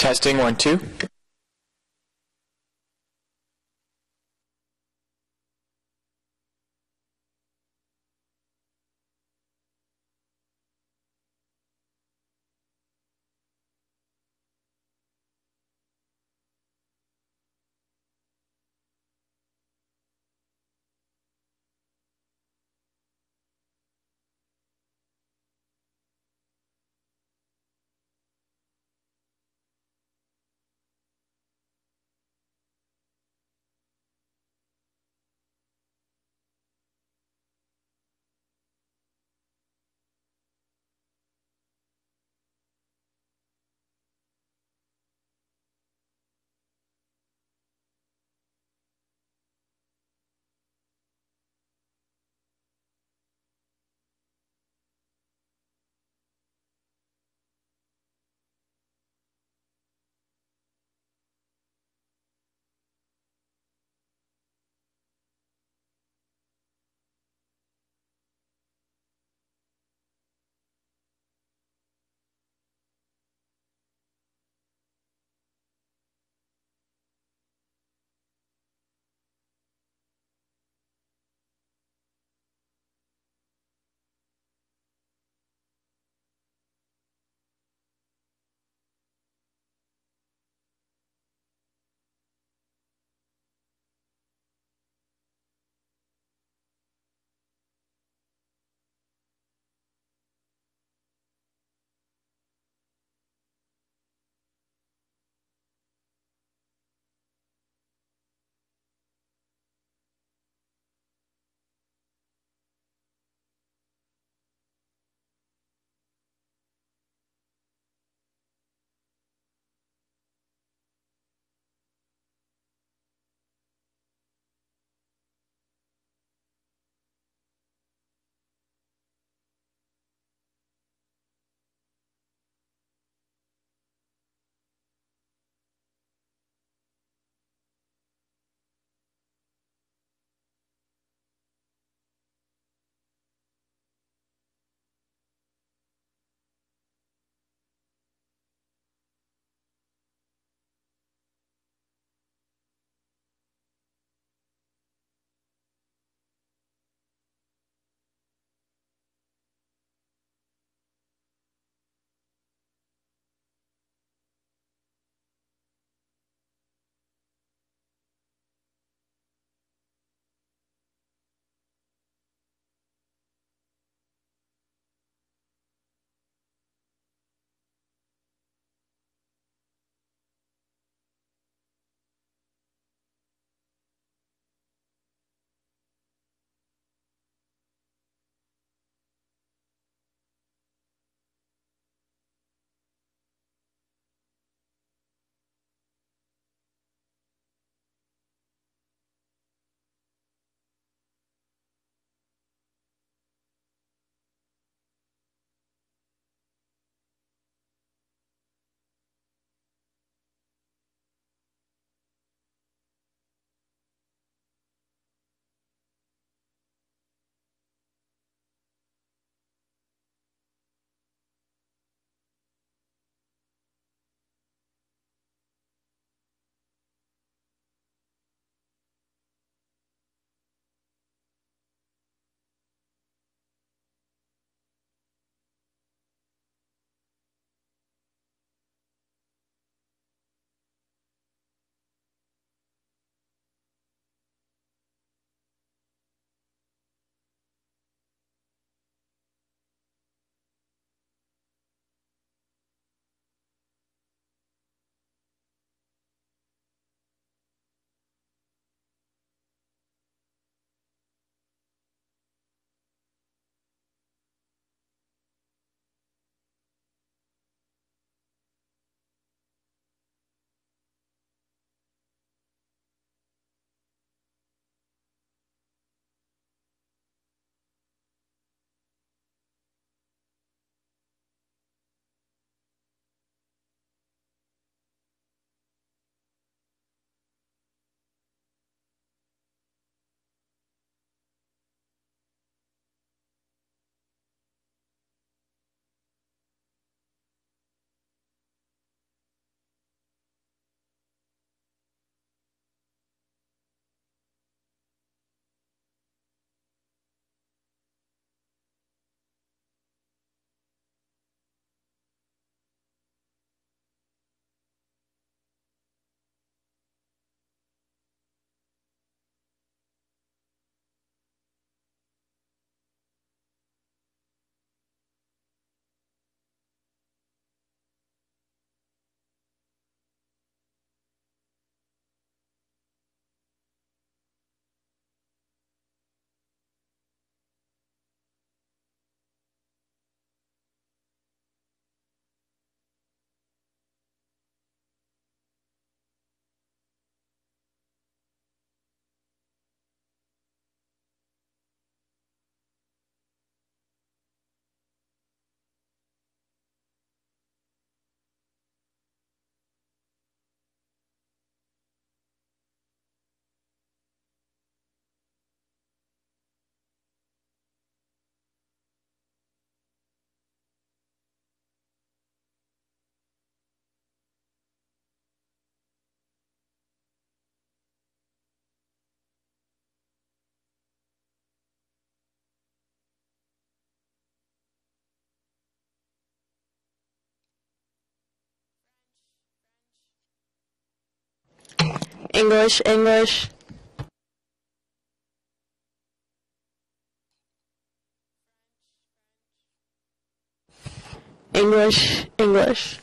Testing 1, 2. English, English. English, English.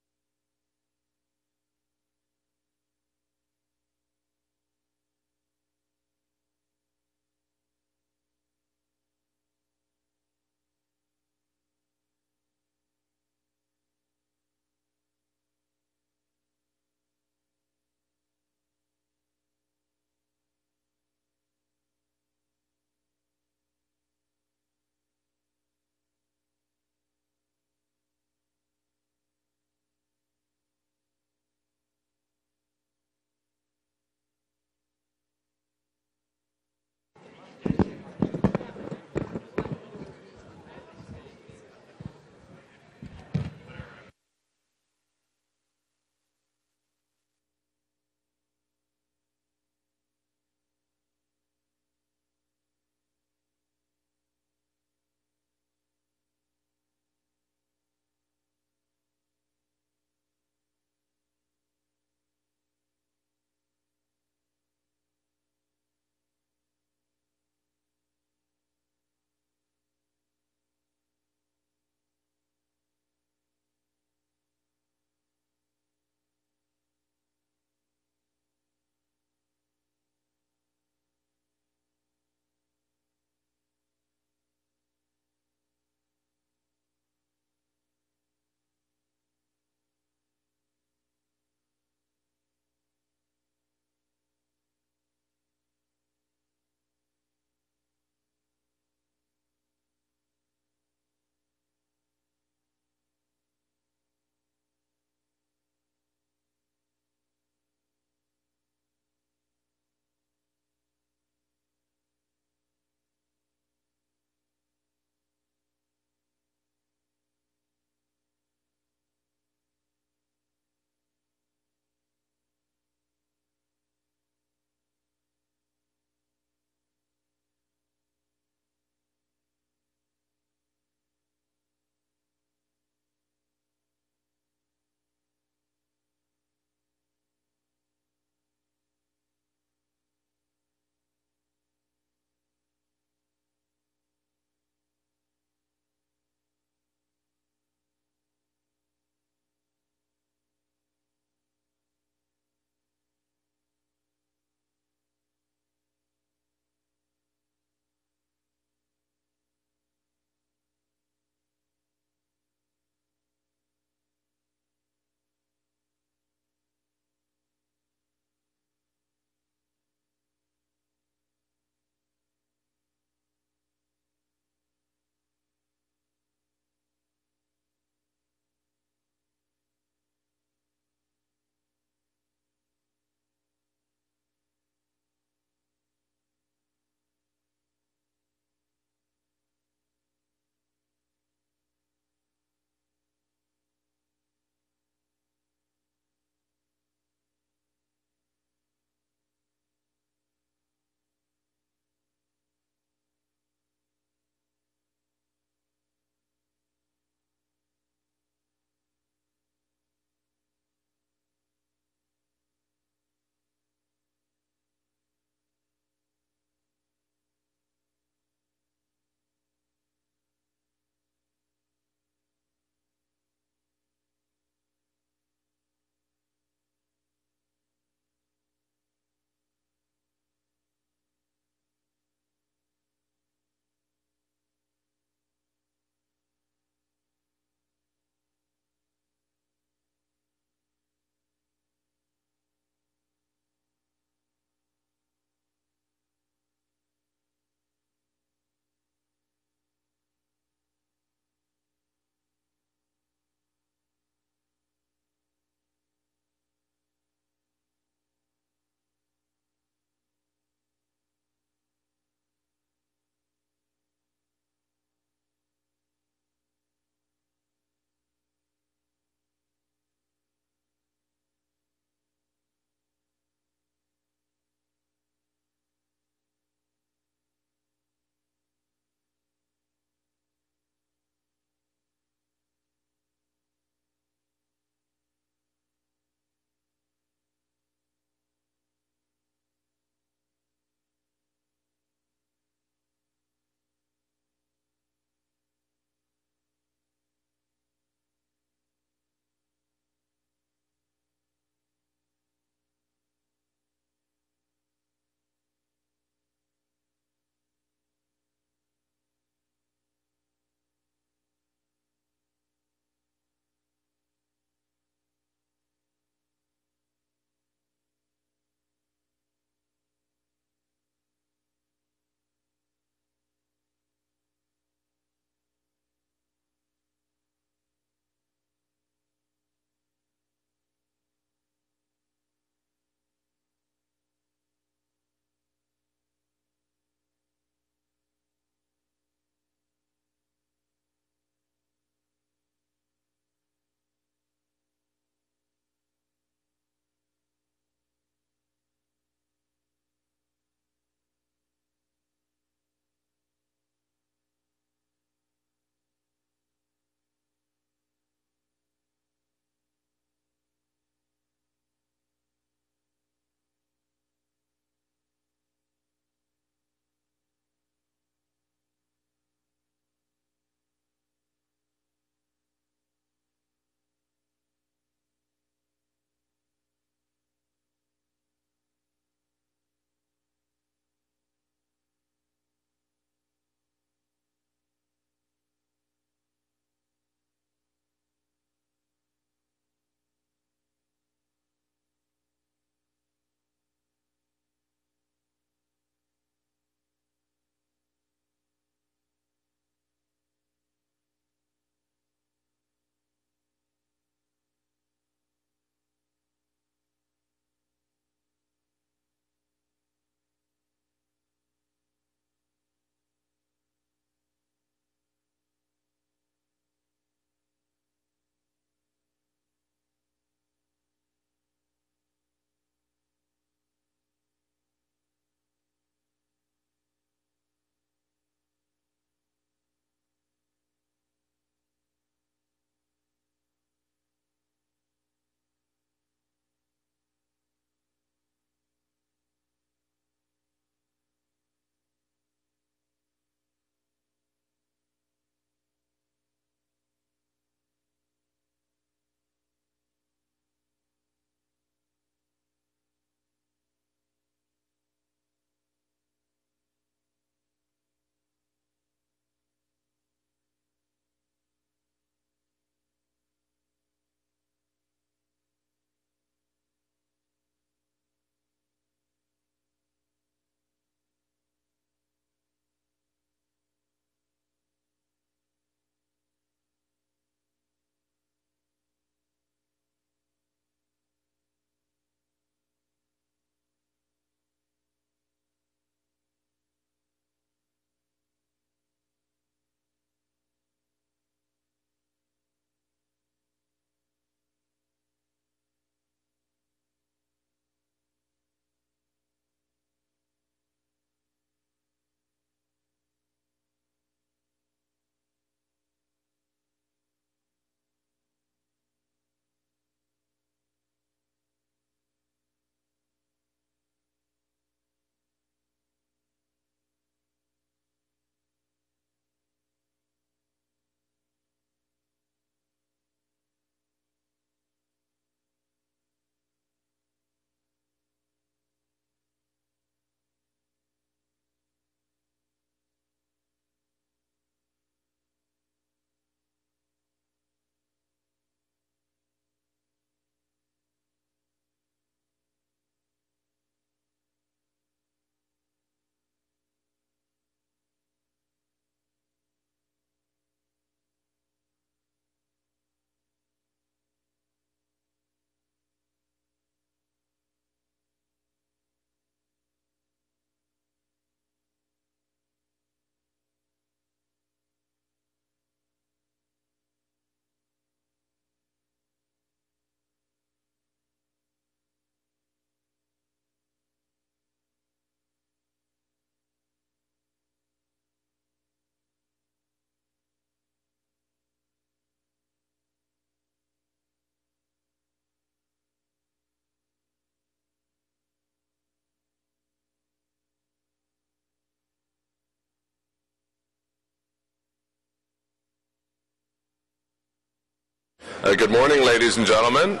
Good morning, ladies and gentlemen.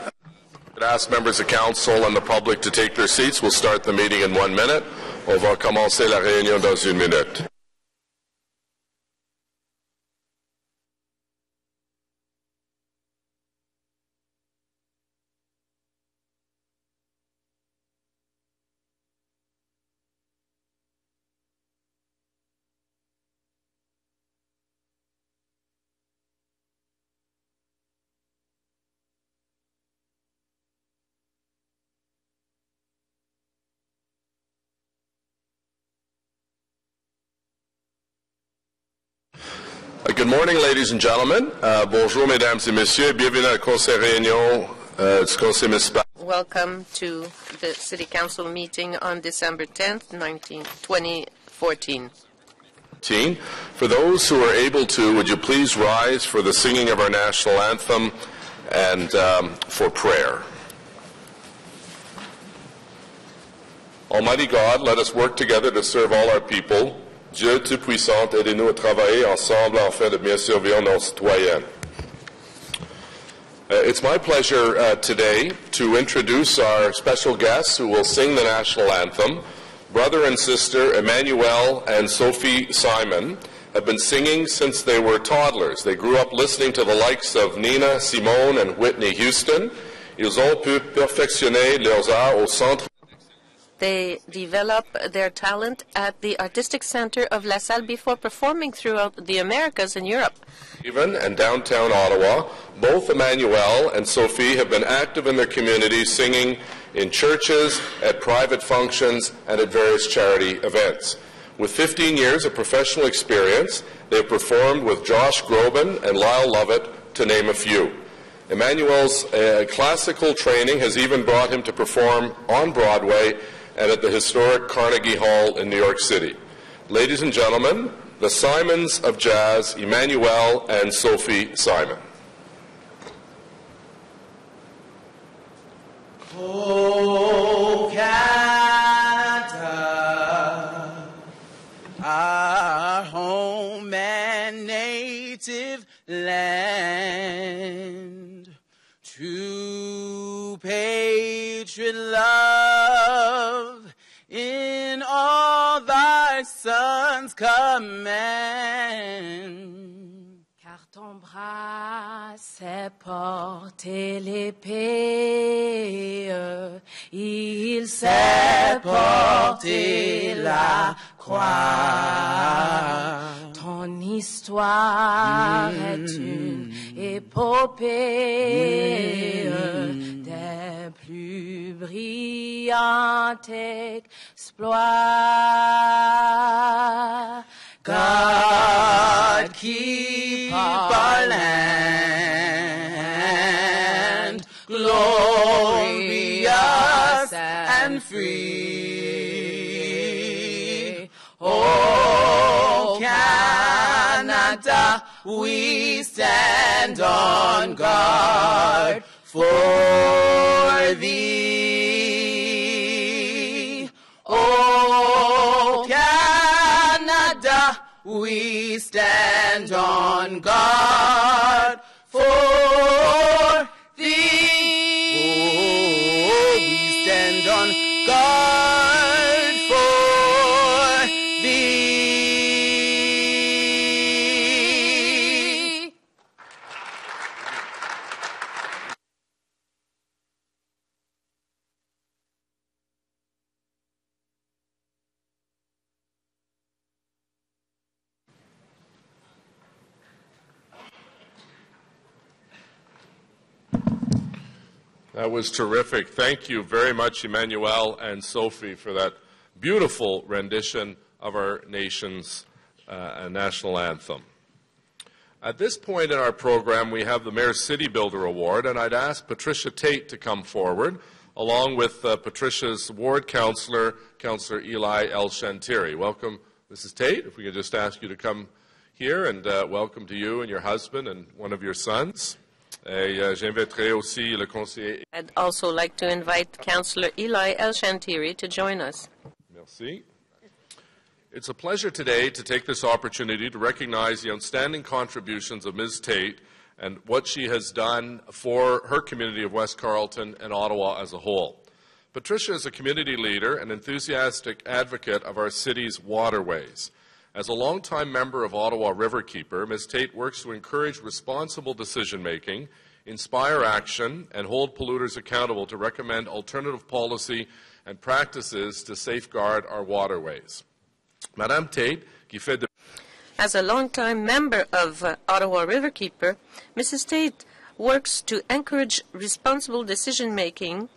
I'd ask members of council and the public to take their seats. We'll start the meeting in 1 minute. On va commencer la réunion dans 1 minute. Good morning, ladies and gentlemen. Bonjour, mesdames et messieurs. Bienvenue à la conseil réunion du conseil municipal. Welcome to the City Council meeting on December 10th, 2014. For those who are able to, would you please rise for the singing of our national anthem and for prayer. Almighty God, let us work together to serve all our people. Dieu Tout-Puissant, aidez-nous à travailler ensemble afin de bien servir nos citoyens. It's my pleasure today to introduce our special guests who will sing the national anthem. Brother and sister Emmanuel and Sophie Simon have been singing since they were toddlers. They grew up listening to the likes of Nina Simone and Whitney Houston. Ils ont pu perfectionner leurs arts au centre. They developed their talent at the Artistic Center of La Salle before performing throughout the Americas and Europe. Even and downtown Ottawa, both Emmanuel and Sophie have been active in their communities, singing in churches, at private functions, and at various charity events. With 15 years of professional experience, they have performed with Josh Groban and Lyle Lovett, to name a few. Emmanuel's classical training has even brought him to perform on Broadway and at the historic Carnegie Hall in New York City. Ladies and gentlemen, the Simons of Jazz, Emmanuel and Sophie Simon. Oh, Canada, our home and native land, true patriot love in all thy sons command. Car ton bras sait porter l'épée, il sait porter la croix. Ton histoire est une épopée des plus brillants exploits. God keep our land glorious and free. Oh, Canada, we stand on guard for thee. Oh, Canada, we stand on guard for thee. Oh, we stand on guard for thee. That was terrific. Thank you very much, Emmanuel and Sophie, for that beautiful rendition of our nation's national anthem. At this point in our program, we have the Mayor's City Builder Award, and I'd ask Patricia Tate to come forward, along with Patricia's ward councillor, Councillor Eli El-Shantiri. Welcome, Mrs. Tate. If we could just ask you to come here, and welcome to you and your husband and one of your sons. J'inviterai aussi le conseiller. I'd also like to invite Councillor Eli El-Shantiri to join us. Merci. It's a pleasure today to take this opportunity to recognize the outstanding contributions of Ms. Tate and what she has done for her community of West Carleton and Ottawa as a whole. Patricia is a community leader and enthusiastic advocate of our city's waterways. As a longtime member of Ottawa Riverkeeper, Ms. Tate works to encourage responsible decision-making, inspire action, and hold polluters accountable to recommend alternative policy and practices to safeguard our waterways. Madame Tate, qui fait de... As a longtime member of Ottawa Riverkeeper, Mrs. Tate works to encourage responsible decision-making,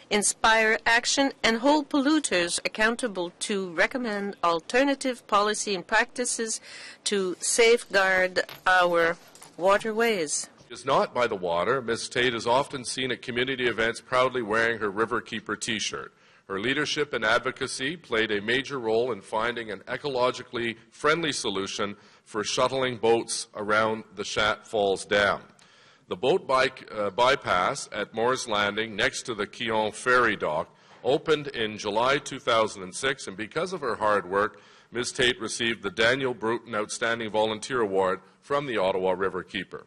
inspire action, and hold polluters accountable to recommend alternative policy and practices to safeguard our waterways. Is not by the water, Ms. Tate is often seen at community events proudly wearing her Riverkeeper t-shirt. Her leadership and advocacy played a major role in finding an ecologically friendly solution for shuttling boats around the Chat Falls Dam. The boat bypass at Moore's Landing next to the Quillon Ferry Dock opened in July 2006, and because of her hard work, Ms. Tate received the Daniel Bruton Outstanding Volunteer Award from the Ottawa Riverkeeper.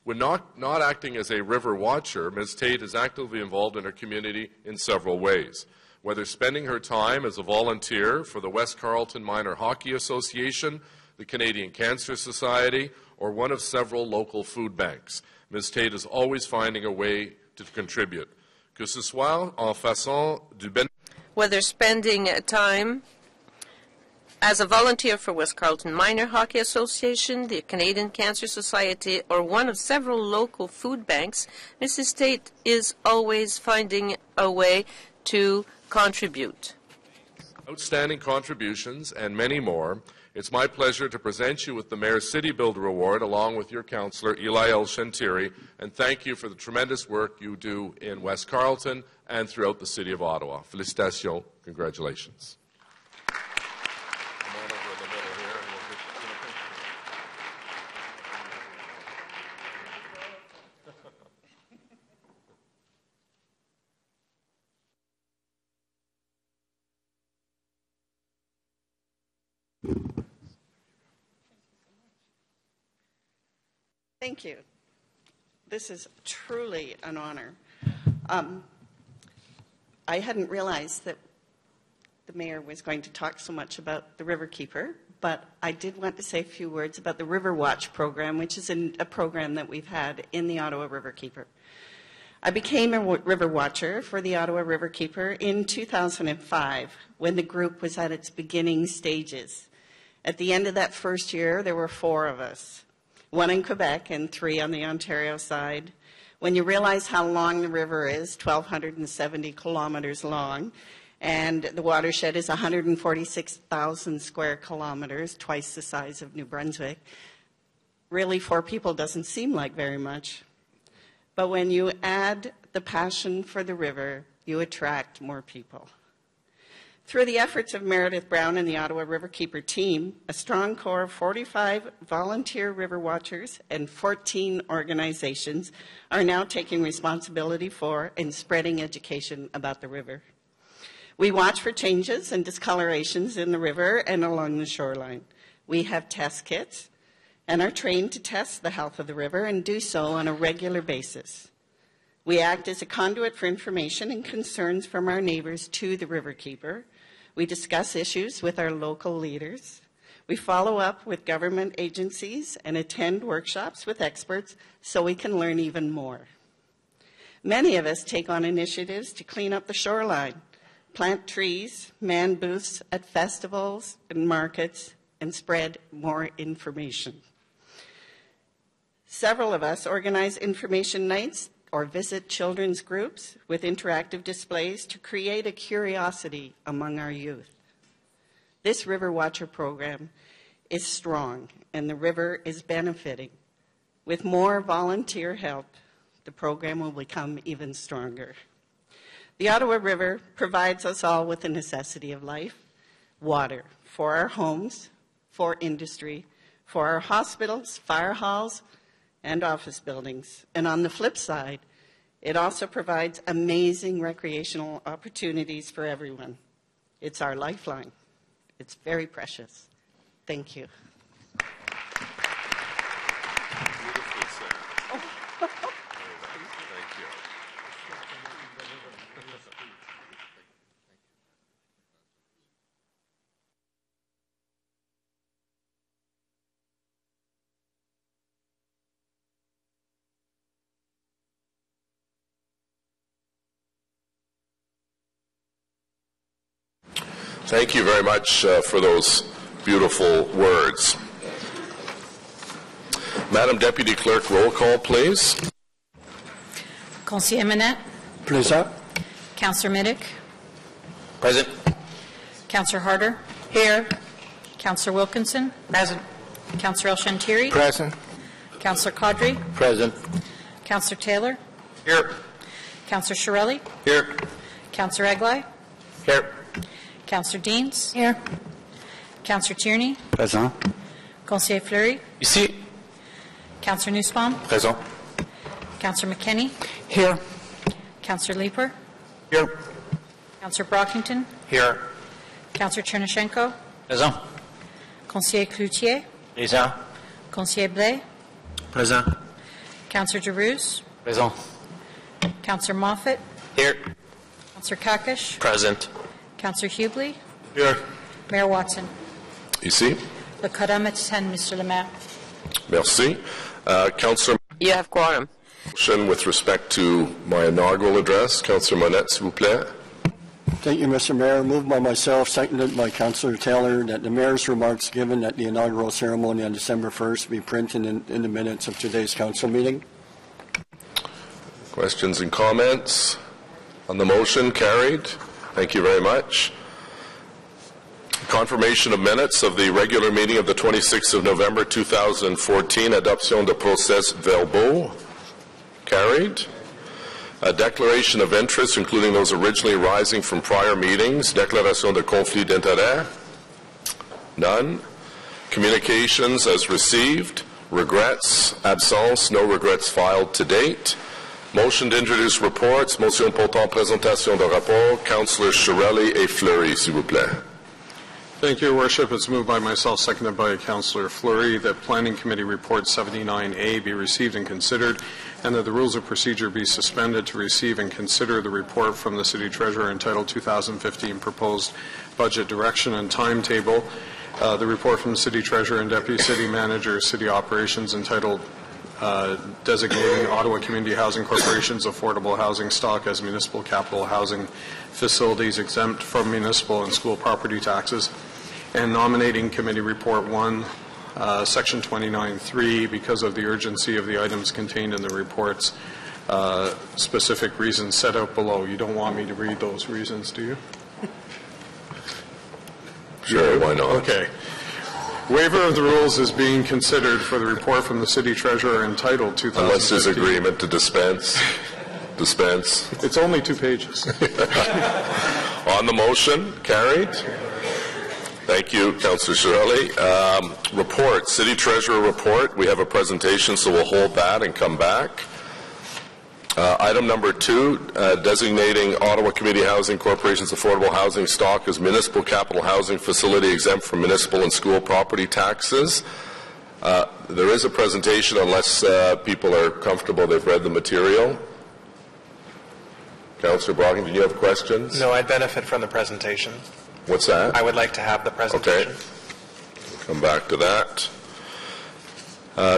When not acting as a river watcher, Ms. Tate is actively involved in her community in several ways, whether spending her time as a volunteer for the West Carleton Minor Hockey Association, the Canadian Cancer Society, or one of several local food banks. Ms. Tate is always finding a way to contribute, que ce soit en façon du whether spending time as a volunteer for West Carleton Minor Hockey Association, the Canadian Cancer Society, or one of several local food banks, Mrs. Tate is always finding a way to contribute. Outstanding contributions and many more. It's my pleasure to present you with the Mayor's City Builder Award along with your councillor, Eli El Shantiri, and thank you for the tremendous work you do in West Carleton and throughout the City of Ottawa. Félicitations. Congratulations. Thank you. This is truly an honor. I hadn't realized that the mayor was going to talk so much about the Riverkeeper, but I did want to say a few words about the River Watch program, which is a program that we've had in the Ottawa Riverkeeper. I became a river watcher for the Ottawa Riverkeeper in 2005 when the group was at its beginning stages. At the end of that first year, there were 4 of us. 1 in Quebec and 3 on the Ontario side. When you realize how long the river is, 1,270 kilometers long, and the watershed is 146,000 square kilometers, twice the size of New Brunswick, really 4 people doesn't seem like very much. But when you add the passion for the river, you attract more people. Through the efforts of Meredith Brown and the Ottawa Riverkeeper team, a strong core of 45 volunteer river watchers and 14 organizations are now taking responsibility for and spreading education about the river. We watch for changes and discolorations in the river and along the shoreline. We have test kits and are trained to test the health of the river and do so on a regular basis. We act as a conduit for information and concerns from our neighbors to the Riverkeeper. We discuss issues with our local leaders. We follow up with government agencies and attend workshops with experts so we can learn even more. Many of us take on initiatives to clean up the shoreline, plant trees, man booths at festivals and markets, and spread more information. Several of us organize information nights or visit children's groups with interactive displays to create a curiosity among our youth. This River Watcher program is strong and the river is benefiting. With more volunteer help, the program will become even stronger. The Ottawa River provides us all with the necessity of life, water, for our homes, for industry, for our hospitals, fire halls, and office buildings. And on the flip side, it also provides amazing recreational opportunities for everyone. It's our lifeline. It's very precious. Thank you. Beautifully said. Thank you very much for those beautiful words. Madam Deputy Clerk, roll call, please. Conseiller Manette. Present. Councillor Middick. Present. Councillor Harder. Here. Councillor Wilkinson. Present. Councillor El Shantiri. Present. Councillor Caudry. Present. Councillor Taylor. Here. Councillor Shirelli. Here. Councillor Eglai. Here. Councillor Deans. Here. Councillor Tierney. Present. Conseiller Fleury. Ici. Councillor Nussbaum. Present. Councillor McKenney. Here. Councillor Leeper. Here. Councillor Brockington. Here. Councillor Chernyshenko. Present. Conseiller Cloutier. Present. Conseiller Blais. Present. Councillor Giroux. Present. Councillor Moffat. Here. Councillor Kakish. Present. Councillor Hubley. Here. Mayor Watson. Ici. Le quorum est 10, Mr. le Maire. Merci. Councillor You have quorum. motion with respect to my inaugural address. Councillor Monette, s'il vous plaît. Thank you, Mr. Mayor. Moved by myself, seconded by Councillor Taylor, that the Mayor's remarks given at the inaugural ceremony on December 1st be printed in the minutes of today's council meeting. Questions and comments on the motion? Carried. Thank you very much. Confirmation of minutes of the regular meeting of the 26th of November 2014. Adoption de procès-verbaux. Carried. A declaration of interest, including those originally arising from prior meetings. Déclaration de conflit d'intérêt. None. Communications as received. Regrets, absence, no regrets filed to date. Motion to introduce reports. Motion portant présentation de rapport. Councillor Shirelli et Fleury, s'il vous plaît. Thank you, Your Worship. It's moved by myself, seconded by Councillor Fleury, that Planning Committee Report 79A be received and considered, and that the rules of procedure be suspended to receive and consider the report from the City Treasurer entitled 2015 Proposed Budget Direction and Timetable, the report from the City Treasurer and Deputy City Manager, City Operations entitled Designating Ottawa Community Housing Corporation's affordable housing stock as municipal capital housing facilities exempt from municipal and school property taxes, and nominating Committee Report 1, Section 29.3, because of the urgency of the items contained in the report's specific reasons set out below. You don't want me to read those reasons, do you? Sure, why not? Okay. Waiver of the rules is being considered for the report from the City Treasurer entitled 2015. Unless there's agreement to dispense. Dispense. It's only 2 pages. On the motion, carried. Thank you, Councillor Shirelli. Report, City Treasurer report. We have a presentation, so we'll hold that and come back. Item number 2, designating Ottawa Community Housing Corporation's affordable housing stock as municipal capital housing facility exempt from municipal and school property taxes. There is a presentation, unless people are comfortable they've read the material. Councillor Brockington, do you have questions? No, I'd benefit from the presentation. What's that? I would like to have the presentation. Okay. We'll come back to that.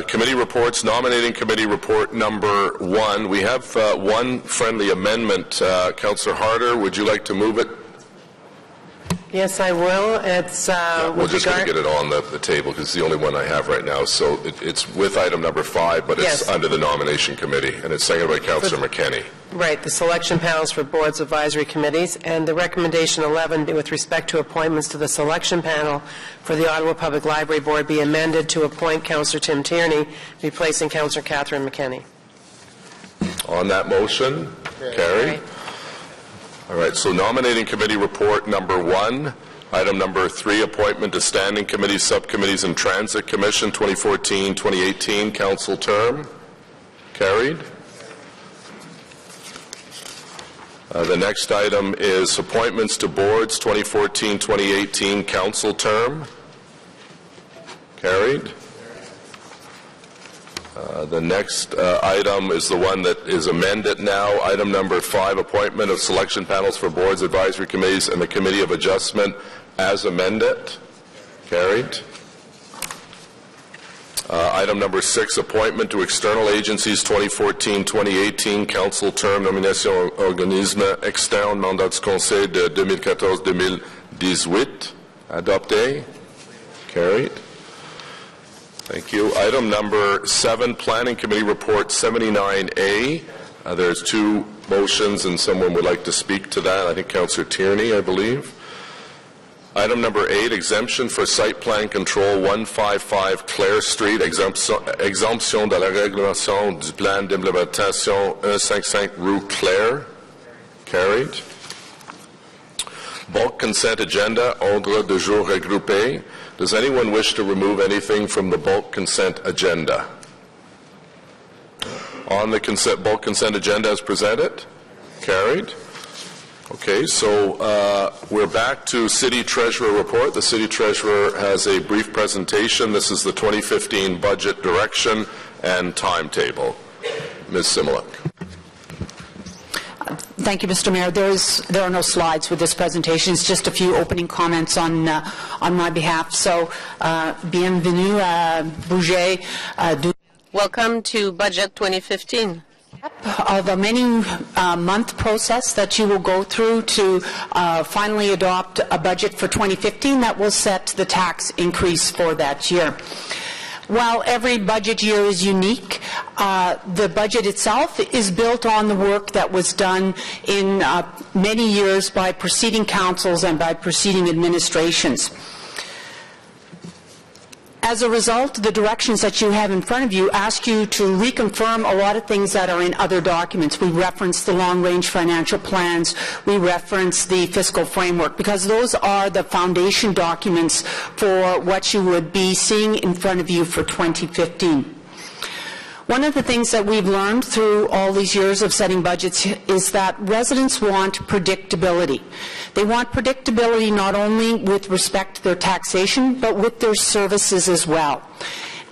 Committee reports, nominating committee report number 1. We have one friendly amendment. Councillor Harder, would you like to move it? Yes, I will. It's we're just going to get it on the table because it's the only one I have right now. So it's with item number 5, but it's under the nomination committee, and it's seconded by Councillor McKenney. Right, the selection panels for boards, advisory committees, and the recommendation 11 with respect to appointments to the selection panel for the Ottawa Public Library Board be amended to appoint Councillor Tim Tierney, replacing Councillor Catherine McKenney. On that motion, carried. All right, so nominating committee report number 1. Item number 3, appointment to standing committees, subcommittees, and Transit Commission 2014-2018 council term. Carried. The next item is appointments to boards 2014-2018 council term. Carried. The next item is the one that is amended now. Item number 5, appointment of selection panels for boards, advisory committees, and the Committee of Adjustment as amended. Carried. Item number 6, appointment to external agencies 2014-2018 council term, nomination organisme externe, mandat du Conseil de 2014-2018. 18. Adopté. Carried. Thank you. Item number 7, Planning Committee Report 79A. There's 2 motions, and someone would like to speak to that. I think Councillor Tierney, I believe. Item number 8, exemption for site plan control 155 Clare Street, exemption de la réglementation du plan d'implémentation 155 Rue Clare. Carried. Bulk consent agenda, ordre de jour regroupé. Does anyone wish to remove anything from the bulk consent agenda? On the bulk consent agenda as presented? Carried. Okay, so we're back to City Treasurer report. The City Treasurer has a brief presentation. This is the 2015 budget direction and timetable. Ms. Similuk. Thank you, Mr. Mayor. There are no slides with this presentation. It's just a few opening comments on my behalf. So, bienvenue à budget. Welcome to Budget 2015. Of a many-month process that you will go through to finally adopt a budget for 2015 that will set the tax increase for that year. While every budget year is unique, the budget itself is built on the work that was done in many years by preceding councils and by preceding administrations. As a result, the directions that you have in front of you ask you to reconfirm a lot of things that are in other documents. We reference the long-range financial plans. We reference the fiscal framework, because those are the foundation documents for what you would be seeing in front of you for 2015. One of the things that we've learned through all these years of setting budgets is that residents want predictability. They want predictability not only with respect to their taxation, but with their services as well.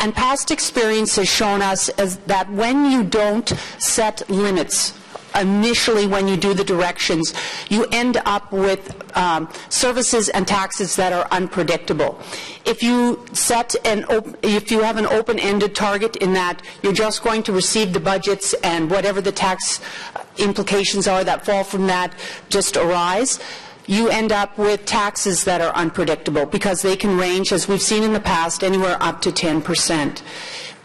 And past experience has shown us that when you don't set limits initially when you do the directions, you end up with services and taxes that are unpredictable. If you have an open-ended target in that you're just going to receive the budgets and whatever the tax implications are that fall from that just arise, you end up with taxes that are unpredictable because they can range, as we've seen in the past, anywhere up to 10%.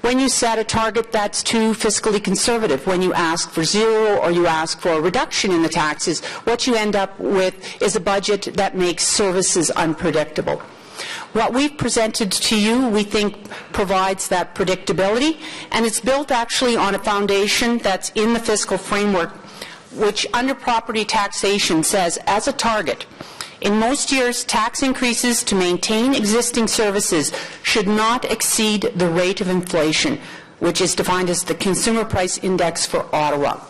When you set a target that's too fiscally conservative, when you ask for 0 or you ask for a reduction in the taxes, what you end up with is a budget that makes services unpredictable. What we've presented to you, we think, provides that predictability, and it's built actually on a foundation that's in the fiscal framework, which under property taxation says, as a target, in most years, tax increases to maintain existing services should not exceed the rate of inflation, which is defined as the Consumer Price Index for Ottawa.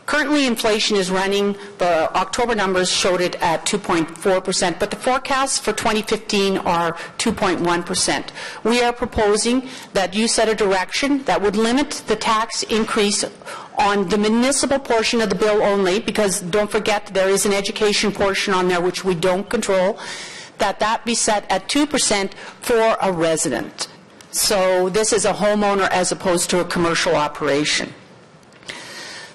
Currently, inflation is running, the October numbers showed it at 2.4%, but the forecasts for 2015 are 2.1%. We are proposing that you set a direction that would limit the tax increase on the municipal portion of the bill only, because don't forget there is an education portion on there which we don't control, that be set at 2% for a resident. So this is a homeowner as opposed to a commercial operation.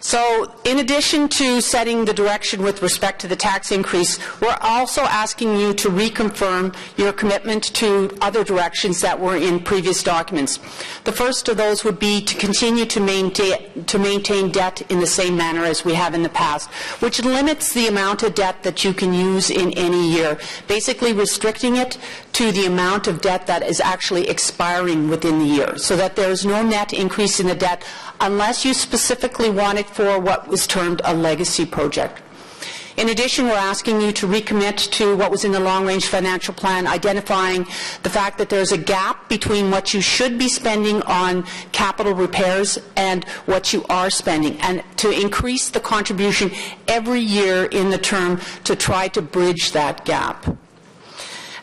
So in addition to setting the direction with respect to the tax increase, we're also asking you to reconfirm your commitment to other directions that were in previous documents. The first of those would be to continue to maintain debt in the same manner as we have in the past, which limits the amount of debt that you can use in any year, basically restricting it to the amount of debt that is actually expiring within the year, so that there is no net increase in the debt unless you specifically want it for what was termed a legacy project. In addition, we're asking you to recommit to what was in the long-range financial plan, identifying the fact that there's a gap between what you should be spending on capital repairs and what you are spending, and to increase the contribution every year in the term to try to bridge that gap.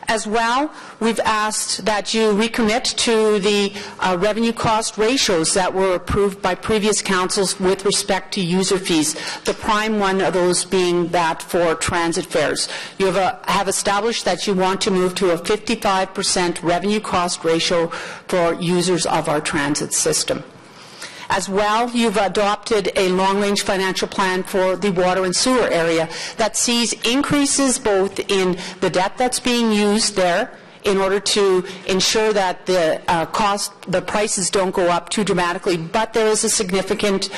As well, we've asked that you recommit to the revenue cost ratios that were approved by previous councils with respect to user fees, the prime one of those being that for transit fares. You have established that you want to move to a 55% revenue cost ratio for users of our transit system. As well, you've adopted a long-range financial plan for the water and sewer area that sees increases both in the debt that's being used there in order to ensure that the prices don't go up too dramatically, but there is a significant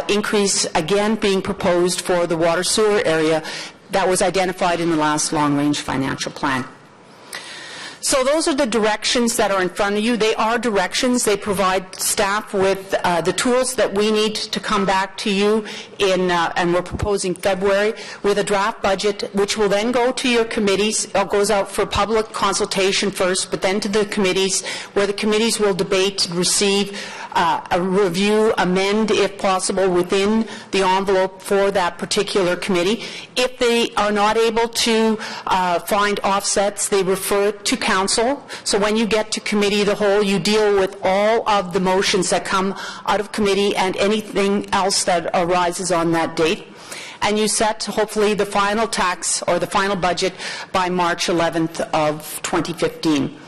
increase again being proposed for the water sewer area that was identified in the last long-range financial plan. So those are the directions that are in front of you. They are directions. They provide staff with the tools that we need to come back to you in, and we're proposing February, with a draft budget, which will then go to your committees. It goes out for public consultation first, but then to the committees, where the committees will debate, receive, a review, amend, if possible, within the envelope for that particular committee. If they are not able to find offsets, they refer it to council. So when you get to committee of the whole, you deal with all of the motions that come out of committee and anything else that arises on that date. And you set, hopefully, the final tax or the final budget by March 11th of 2015.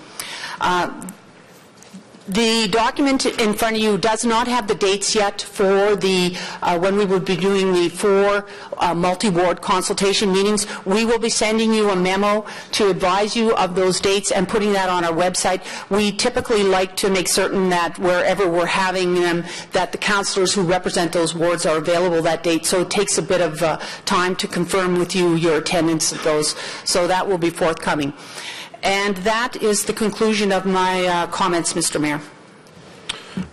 The document in front of you does not have the dates yet for the when we will be doing the 4 multi-ward consultation meetings. We will be sending you a memo to advise you of those dates and putting that on our website. We typically like to make certain that wherever we're having them, that the councillors who represent those wards are available that date. So it takes a bit of time to confirm with you your attendance of those. So that will be forthcoming. And that is the conclusion of my comments, Mr. Mayor.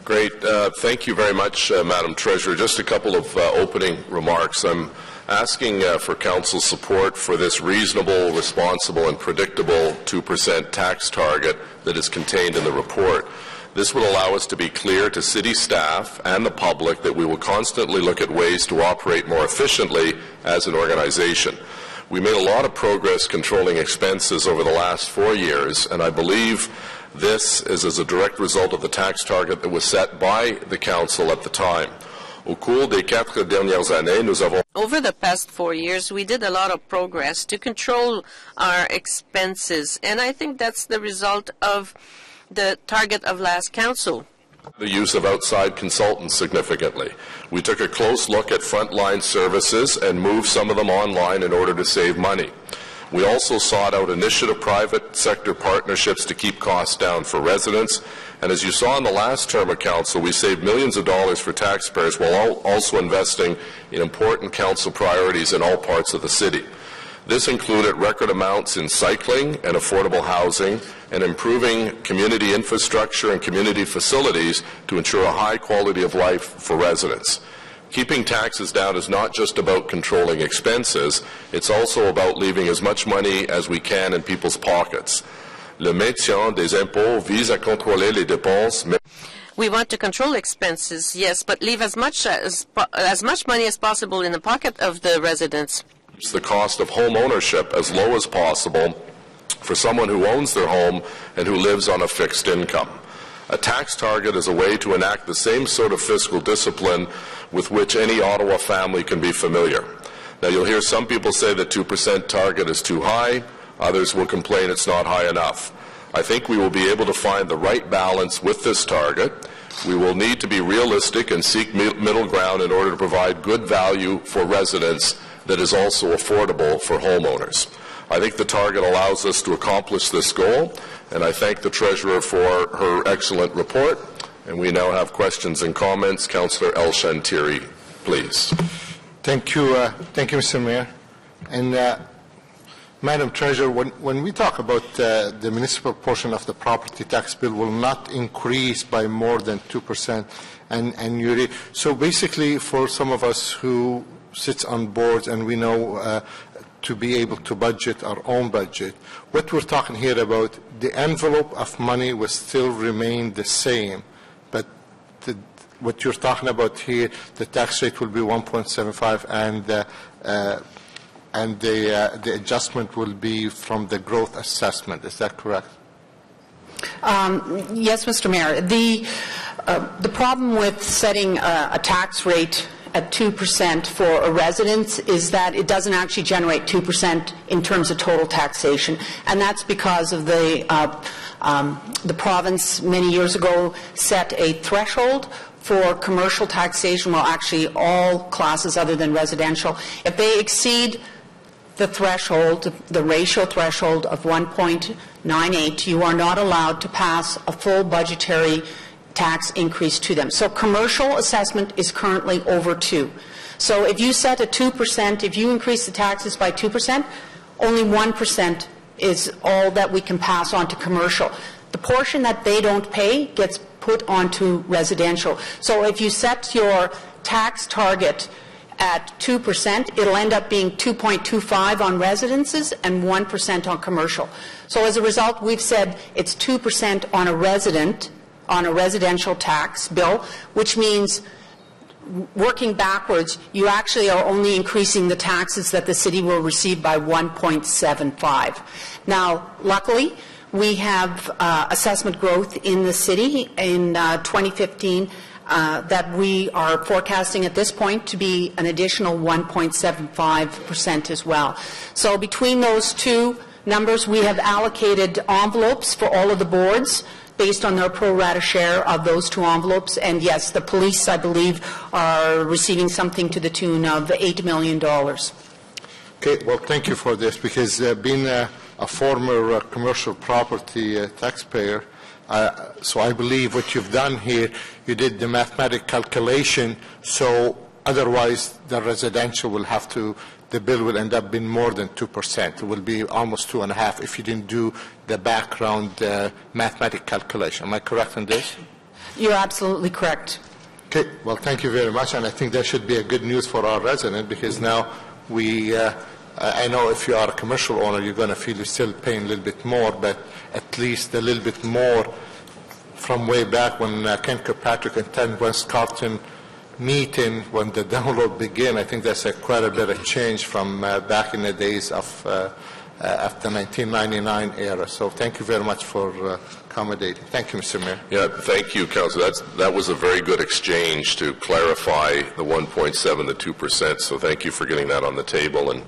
Great. Thank you very much, Madam Treasurer. Just a couple of opening remarks. I'm asking for Council support for this reasonable, responsible, and predictable 2% tax target that is contained in the report. This will allow us to be clear to city staff and the public that we will constantly look at ways to operate more efficiently as an organization. We made a lot of progress controlling expenses over the last 4 years, and I believe this is as a direct result of the tax target that was set by the Council at the time. Over the past 4 years, we did a lot of progress to control our expenses, and I think that's the result of the target of last Council. The use of outside consultants significantly. We took a close look at frontline services and moved some of them online in order to save money. We also sought out initiative private sector partnerships to keep costs down for residents. And as you saw in the last term of Council, we saved millions of dollars for taxpayers while also investing in important Council priorities in all parts of the city. This included record amounts in cycling and affordable housing and improving community infrastructure and community facilities to ensure a high quality of life for residents. Keeping taxes down is not just about controlling expenses, it's also about leaving as much money as we can in people's pockets. Le maintien des impôts vise à contrôler les dépenses. We want to control expenses, yes, but leave as much money as possible in the pocket of the residents. The cost of home ownership as low as possible for someone who owns their home and who lives on a fixed income. A tax target is a way to enact the same sort of fiscal discipline with which any Ottawa family can be familiar. Now, you'll hear some people say the 2% target is too high. Others will complain it's not high enough. I think we will be able to find the right balance with this target. We will need to be realistic and seek middle ground in order to provide good value for residents that is also affordable for homeowners. I think the target allows us to accomplish this goal, and I thank the Treasurer for her excellent report. And we now have questions and comments. Councillor El Shantiri, please. Thank you, Mr. Mayor. And Madam Treasurer, when we talk about the municipal portion of the property tax bill will not increase by more than 2%, and so basically for some of us who sits on boards and we know to be able to budget our own budget, what we're talking here about, the envelope of money will still remain the same, but what you're talking about here, the tax rate will be 1.75 and the adjustment will be from the growth assessment. Is that correct? Yes, Mr. Mayor. The problem with setting a tax rate at 2% for a residence is that it doesn't actually generate 2% in terms of total taxation, and that's because of the province many years ago set a threshold for commercial taxation, well, actually all classes other than residential. If they exceed the threshold, the ratio threshold of 1.98, you are not allowed to pass a full budgetary tax increase to them. So commercial assessment is currently over 2. So if you set a 2%, if you increase the taxes by 2%, only 1% is all that we can pass on to commercial. The portion that they don't pay gets put onto residential. So if you set your tax target at 2%, it'll end up being 2.25 on residences and 1% on commercial. So as a result, we've said it's 2% on a residential tax bill, which means working backwards, you actually are only increasing the taxes that the city will receive by 1.75. Now, luckily, we have assessment growth in the city in 2015 that we are forecasting at this point to be an additional 1.75% as well. So between those two numbers, we have allocated envelopes for all of the boards based on their pro rata share of those two envelopes. And yes, the police, I believe, are receiving something to the tune of $8 million. Okay, well, thank you for this, because being a former commercial property taxpayer, so I believe what you've done here, you did the mathematical calculation, so otherwise the residential will have to, the bill will end up being more than 2%. It will be almost 2.5% if you didn't do the background mathematical calculation. Am I correct on this? You're absolutely correct. Okay, well, thank you very much, and I think that should be a good news for our residents, because now we, I know if you are a commercial owner, you're going to feel you're still paying a little bit more, but at least a little bit more from way back when Ken Kirkpatrick and 10 West Carlton meeting, when the download began. I think that's quite a bit of change from back in the days of after 1999 era. So thank you very much for accommodating. Thank you, Mr. Mayor. Yeah, thank you, Councillor. That was a very good exchange to clarify the 1.7, the 2%. So thank you for getting that on the table and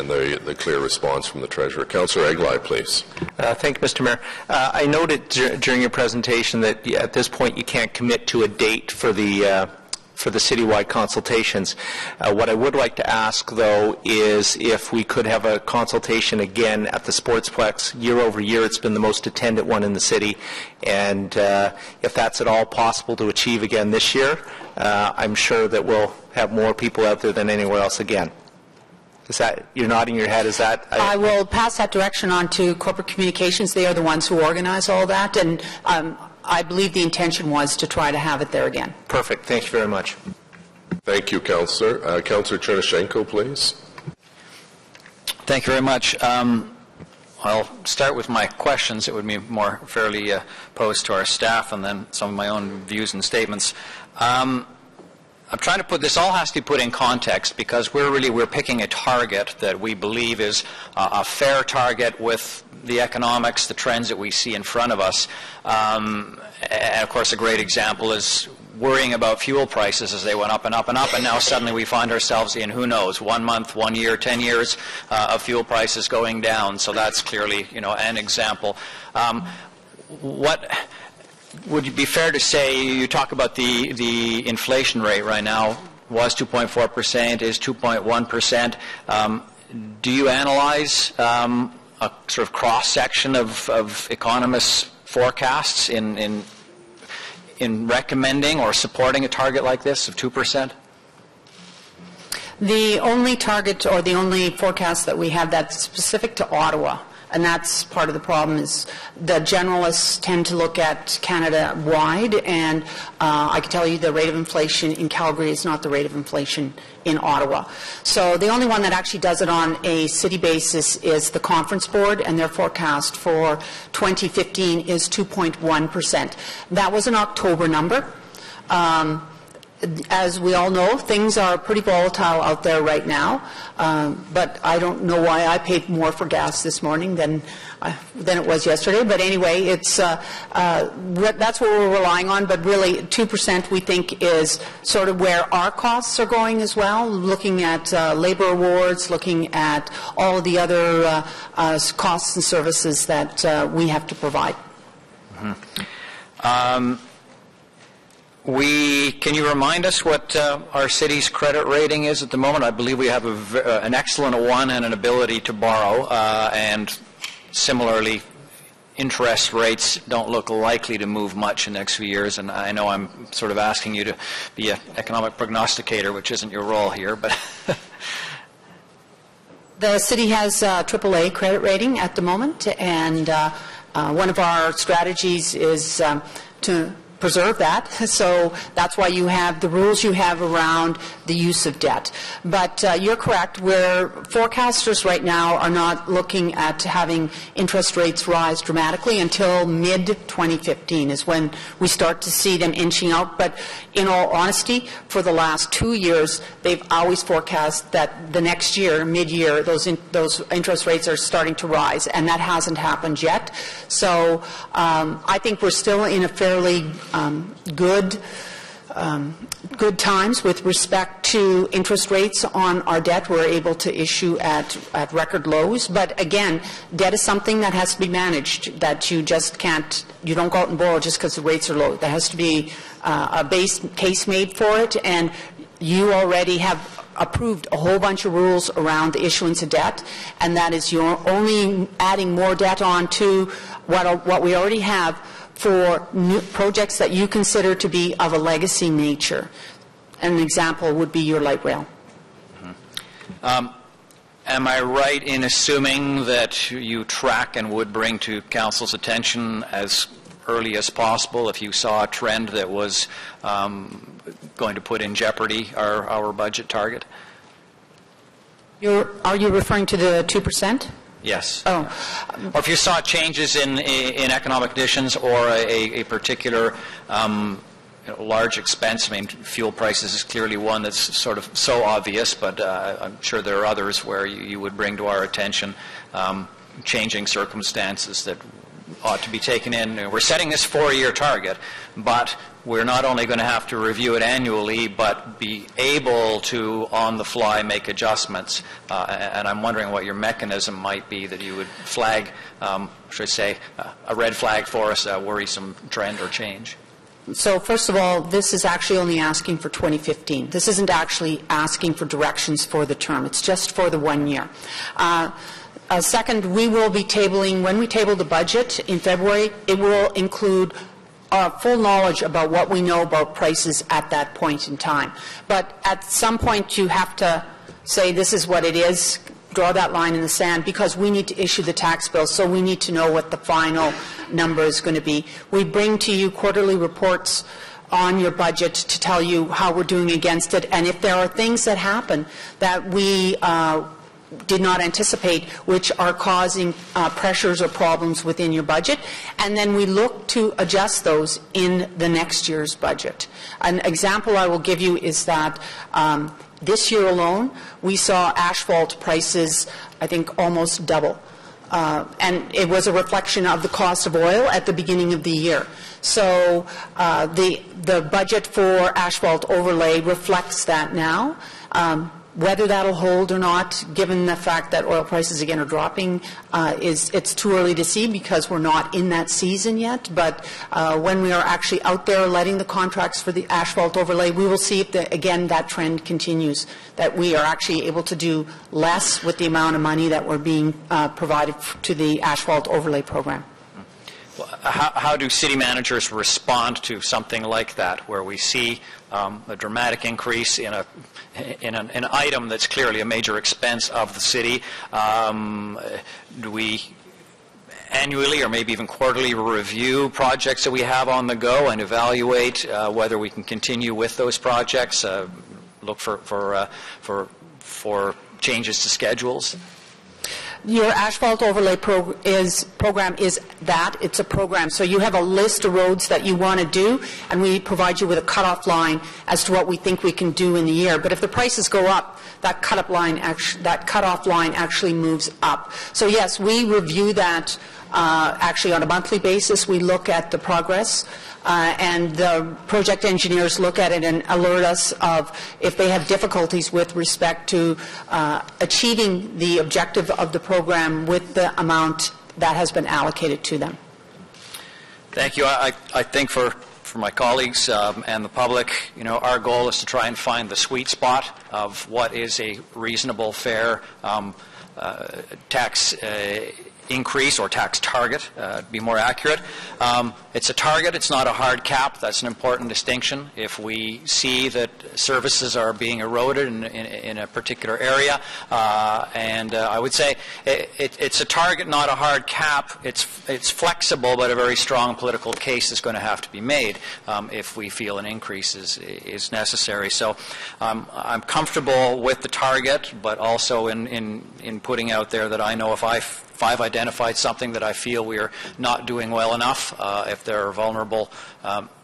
the clear response from the Treasurer. Councillor Eglai, please. Thank you, Mr. Mayor. I noted during your presentation that at this point you can't commit to a date for the citywide consultations. What I would like to ask, though, is if we could have a consultation again at the Sportsplex. Year over year, it's been the most attended one in the city, and if that's at all possible to achieve again this year, I'm sure that we'll have more people out there than anywhere else again. Is that, you're nodding your head, is that? I will pass that direction on to corporate communications. They are the ones who organize all that, and I believe the intention was to try to have it there again. Perfect. Thank you very much. Thank you, Councillor. Councillor Chernyshenko, please. Thank you very much. I'll start with my questions. It would be more fairly posed to our staff, and then some of my own views and statements. I'm trying to put this, all has to be put in context, because we're picking a target that we believe is a fair target with the economics, the trends that we see in front of us. And of course, a great example is worrying about fuel prices as they went up and up and up, and now suddenly we find ourselves in, who knows, 1 month, 1 year, 10 years of fuel prices going down. So that's clearly, an example. What would it be fair to say, you talk about the inflation rate right now was 2.4%, is 2.1%. Do you analyze a sort of cross-section of economists' forecasts in recommending or supporting a target like this of 2%? The only target or the only forecast that we have that's specific to Ottawa, and that's part of the problem, is the generalists tend to look at Canada-wide, and I can tell you the rate of inflation in Calgary is not the rate of inflation in Ottawa. So the only one that actually does it on a city basis is the Conference Board, and their forecast for 2015 is 2.1%. That was an October number. as we all know, things are pretty volatile out there right now, but I don't know why I paid more for gas this morning than it was yesterday. But anyway, it's that's what we're relying on, but really 2% we think is sort of where our costs are going as well, looking at labor awards, looking at all of the other costs and services that we have to provide. Mm-hmm. Can you remind us what our city's credit rating is at the moment? I believe we have an excellent 1 and an ability to borrow, and similarly, interest rates don't look likely to move much in the next few years. And I know I'm sort of asking you to be an economic prognosticator, which isn't your role here, but the city has a AAA credit rating at the moment, and one of our strategies is to preserve that. So that's why you have the rules you have around the use of debt. But you're correct, where forecasters right now are not looking at having interest rates rise dramatically until mid-2015 is when we start to see them inching out. But in all honesty, for the last 2 years, they've always forecast that the next year, mid-year, those interest rates are starting to rise, and that hasn't happened yet. So I think we're still in a fairly good times with respect to interest rates on our debt. We're able to issue at record lows. But again, debt is something that has to be managed, that you just can't, you don't go out and borrow just because the rates are low. There has to be a base case made for it, and you already have approved a whole bunch of rules around the issuance of debt, and that is you're only adding more debt on to what we already have for new projects that you consider to be of a legacy nature. An example would be your light rail. Mm-hmm. Am I right in assuming that you track and would bring to Council's attention as early as possible if you saw a trend that was going to put in jeopardy our budget target? Are you referring to the 2%? Yes. Oh. Or if you saw changes in economic conditions or a particular large expense. I mean, fuel prices is clearly one that's sort of so obvious, but I'm sure there are others where you would bring to our attention changing circumstances that ought to be taken in. We're setting this 4-year target, but we're not only going to have to review it annually, but be able to, on the fly, make adjustments. And I'm wondering what your mechanism might be that you would flag, should I say, a red flag for us, a worrisome trend or change. So first of all, this is actually only asking for 2015. This isn't actually asking for directions for the term. It's just for the 1 year. Second, we will be tabling, when we table the budget in February, it will include full knowledge about what we know about prices at that point in time. But at some point you have to say this is what it is, draw that line in the sand, because we need to issue the tax bill, so we need to know what the final number is going to be. We bring to you quarterly reports on your budget to tell you how we're doing against it, and if there are things that happen that we did not anticipate which are causing pressures or problems within your budget, and then we look to adjust those in the next year's budget. An example I will give you is that this year alone we saw asphalt prices, I think, almost double. And it was a reflection of the cost of oil at the beginning of the year. So the budget for asphalt overlay reflects that now. Whether that'll hold or not, given the fact that oil prices again are dropping, it's too early to see because we're not in that season yet. But when we are actually out there letting the contracts for the asphalt overlay, we will see if, again, that trend continues, that we are actually able to do less with the amount of money that we're being provided to the asphalt overlay program. How do city managers respond to something like that, where we see a dramatic increase in an item that's clearly a major expense of the city? Do we annually or maybe even quarterly review projects that we have on the go and evaluate whether we can continue with those projects? Look for changes to schedules? Your asphalt overlay program is that. It's a program. So you have a list of roads that you want to do, and we provide you with a cutoff line as to what we think we can do in the year. But if the prices go up, that cutoff line actually moves up. So yes, we review that actually on a monthly basis. We look at the progress. And the project engineers look at it and alert us of if they have difficulties with respect to achieving the objective of the program with the amount that has been allocated to them. Thank you. I think for my colleagues and the public, our goal is to try and find the sweet spot of what is a reasonable, fair tax increase or tax target, to be more accurate. It's a target, it's not a hard cap. That's an important distinction. If we see that services are being eroded in a particular area, and I would say it's a target, not a hard cap. It's flexible, but a very strong political case is going to have to be made if we feel an increase is necessary. So I'm comfortable with the target, but also in putting out there that I know if I've identified something that I feel we are not doing well enough, if there are vulnerable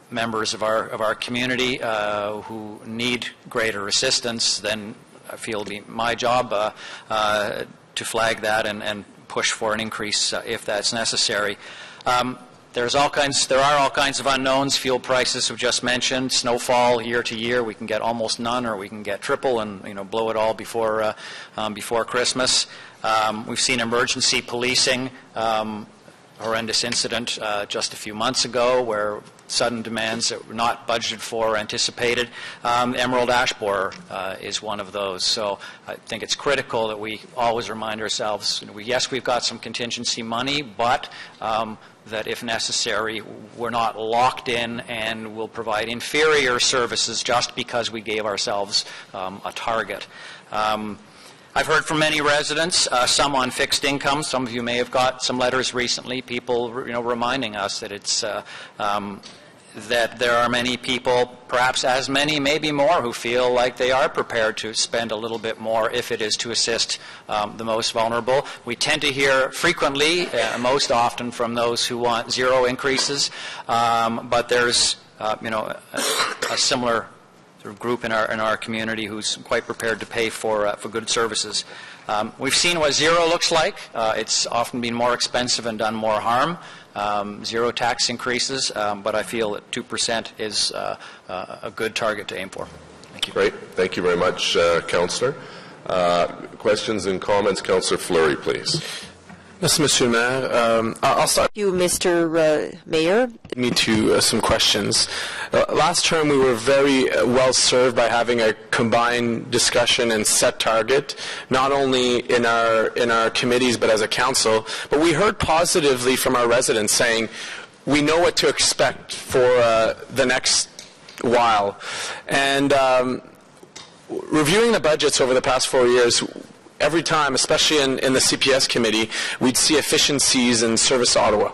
members of our community who need greater assistance, then I feel it'll be my job to flag that and push for an increase if that's necessary. There are all kinds of unknowns. Fuel prices we've just mentioned. Snowfall year to year, we can get almost none, or we can get triple and blow it all before Christmas. We've seen emergency policing, horrendous incident just a few months ago where sudden demands that were not budgeted for or anticipated. Emerald ash borer is one of those. So I think it's critical that we always remind ourselves, yes, we've got some contingency money, but that if necessary, we're not locked in and will provide inferior services just because we gave ourselves a target. I've heard from many residents, some on fixed income. Some of you may have got some letters recently, people reminding us that it's that there are many people, perhaps as many, maybe more, who feel like they are prepared to spend a little bit more if it is to assist the most vulnerable. We tend to hear frequently, most often, from those who want zero increases, but there's a similar sort of group in our community who's quite prepared to pay for good services. We've seen what zero looks like. It's often been more expensive and done more harm. Zero tax increases, but I feel that 2% is a good target to aim for. Thank you. Great. Thank you very much, Councillor. Questions and comments? Councillor Fleury, please. Merci, Monsieur le Maire. I'll start. Thank you, Mr. Mayor. Me to some questions. Last term, we were very well served by having a combined discussion and set target, not only in our committees but as a council. But we heard positively from our residents saying, we know what to expect for the next while. And reviewing the budgets over the past 4 years, every time, especially in the CPS committee, we'd see efficiencies in Service Ottawa.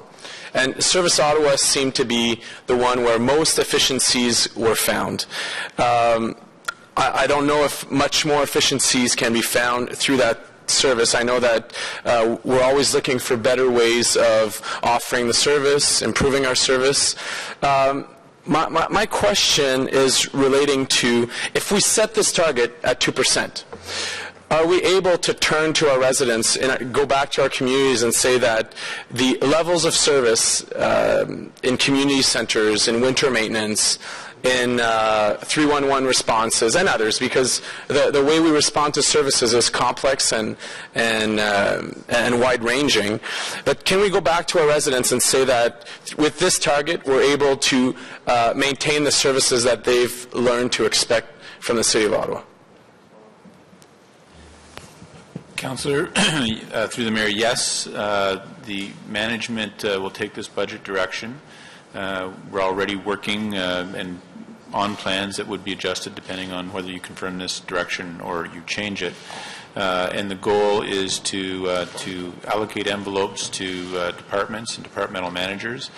And Service Ottawa seemed to be the one where most efficiencies were found. I don't know if much more efficiencies can be found through that service. I know that we're always looking for better ways of offering the service, improving our service. My question is relating to, if we set this target at 2%, are we able to turn to our residents and go back to our communities and say that the levels of service in community centers, in winter maintenance, in 311 responses and others, because the way we respond to services is complex and wide-ranging. But can we go back to our residents and say that with this target we're able to maintain the services that they've learned to expect from the City of Ottawa? Councillor, through the Mayor, yes, the management will take this budget direction. We're already working and on plans that would be adjusted depending on whether you confirm this direction or you change it. And the goal is to allocate envelopes to departments and departmental managers,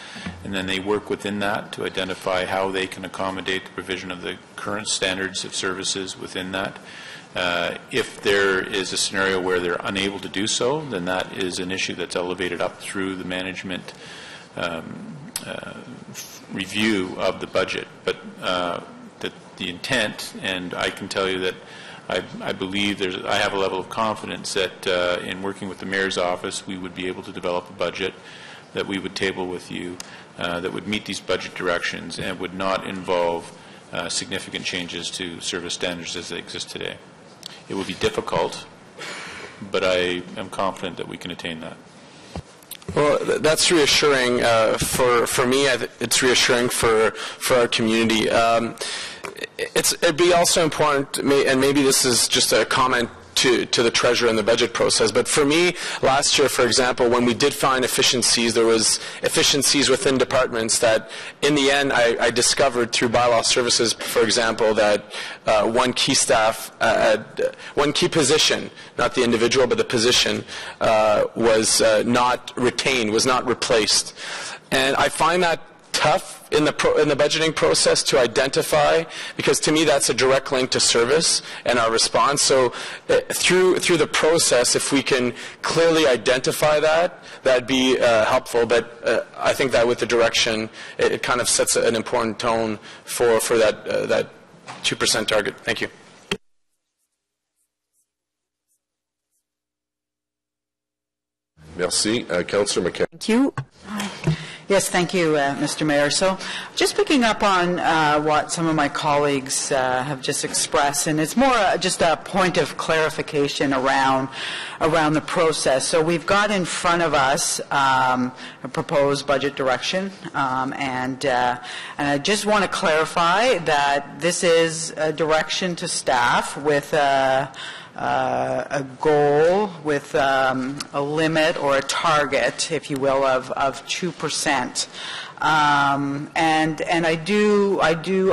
and then they work within that to identify how they can accommodate the provision of the current standards of services within that. If there is a scenario where they're unable to do so, then that is an issue that's elevated up through the management review of the budget. But that the intent, and I can tell you that I believe I have a level of confidence that in working with the Mayor's office, we would be able to develop a budget that we would table with you that would meet these budget directions and would not involve significant changes to service standards as they exist today. It will be difficult, but I am confident that we can attain that. Well, that's reassuring for me. It's reassuring for our community. It'd be also important, and maybe this is just a comment to the Treasurer in the budget process, but for me, last year, for example, when we did find efficiencies, there was efficiencies within departments that, in the end, I discovered through bylaw services, for example, that one key position, not the individual, but the position, was not retained, was not replaced. And I find that tough in the budgeting process to identify, because to me that's a direct link to service and our response. So through the process, if we can clearly identify that, that'd be helpful. But I think that with the direction, it kind of sets an important tone for that 2% target. Thank you. Merci. Councillor McKenna. Thank you. Yes, thank you, Mr. Mayor. So just picking up on what some of my colleagues have just expressed, and it's more just a point of clarification around the process. So we've got in front of us a proposed budget direction, and I just want to clarify that this is a direction to staff with a goal, with a limit or a target, if you will, of 2%. And I do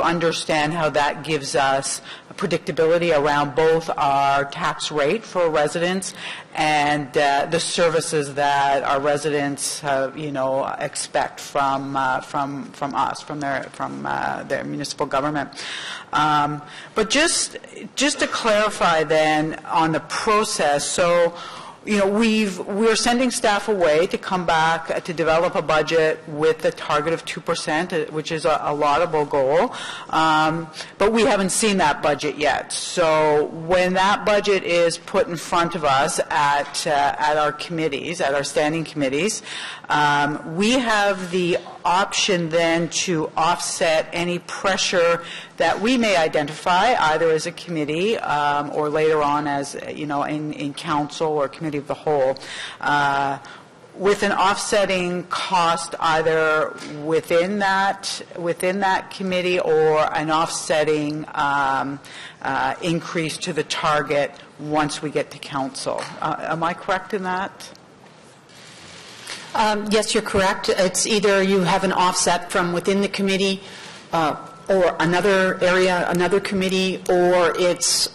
understand how that gives us predictability around both our tax rate for residents and the services that our residents, expect from us, from their municipal government. But just to clarify then on the process, so we're sending staff away to come back to develop a budget with a target of 2%, which is a laudable goal. But we haven't seen that budget yet. So when that budget is put in front of us at our committees, at our standing committees, we have the option then to offset any pressure that we may identify either as a committee or later on as in council or committee of the whole, with an offsetting cost either within that committee or an offsetting increase to the target once we get to council. Am I correct in that? Yes, you're correct. It's either you have an offset from within the committee or another area, another committee, or it's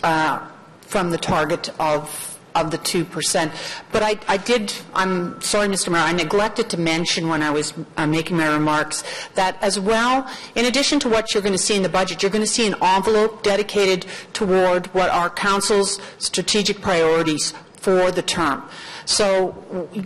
from the target of the 2%. But I'm sorry, Mr. Mayor, I neglected to mention when I was making my remarks that as well, in addition to what you're going to see in the budget, you're going to see an envelope dedicated toward what are council's strategic priorities for the term. So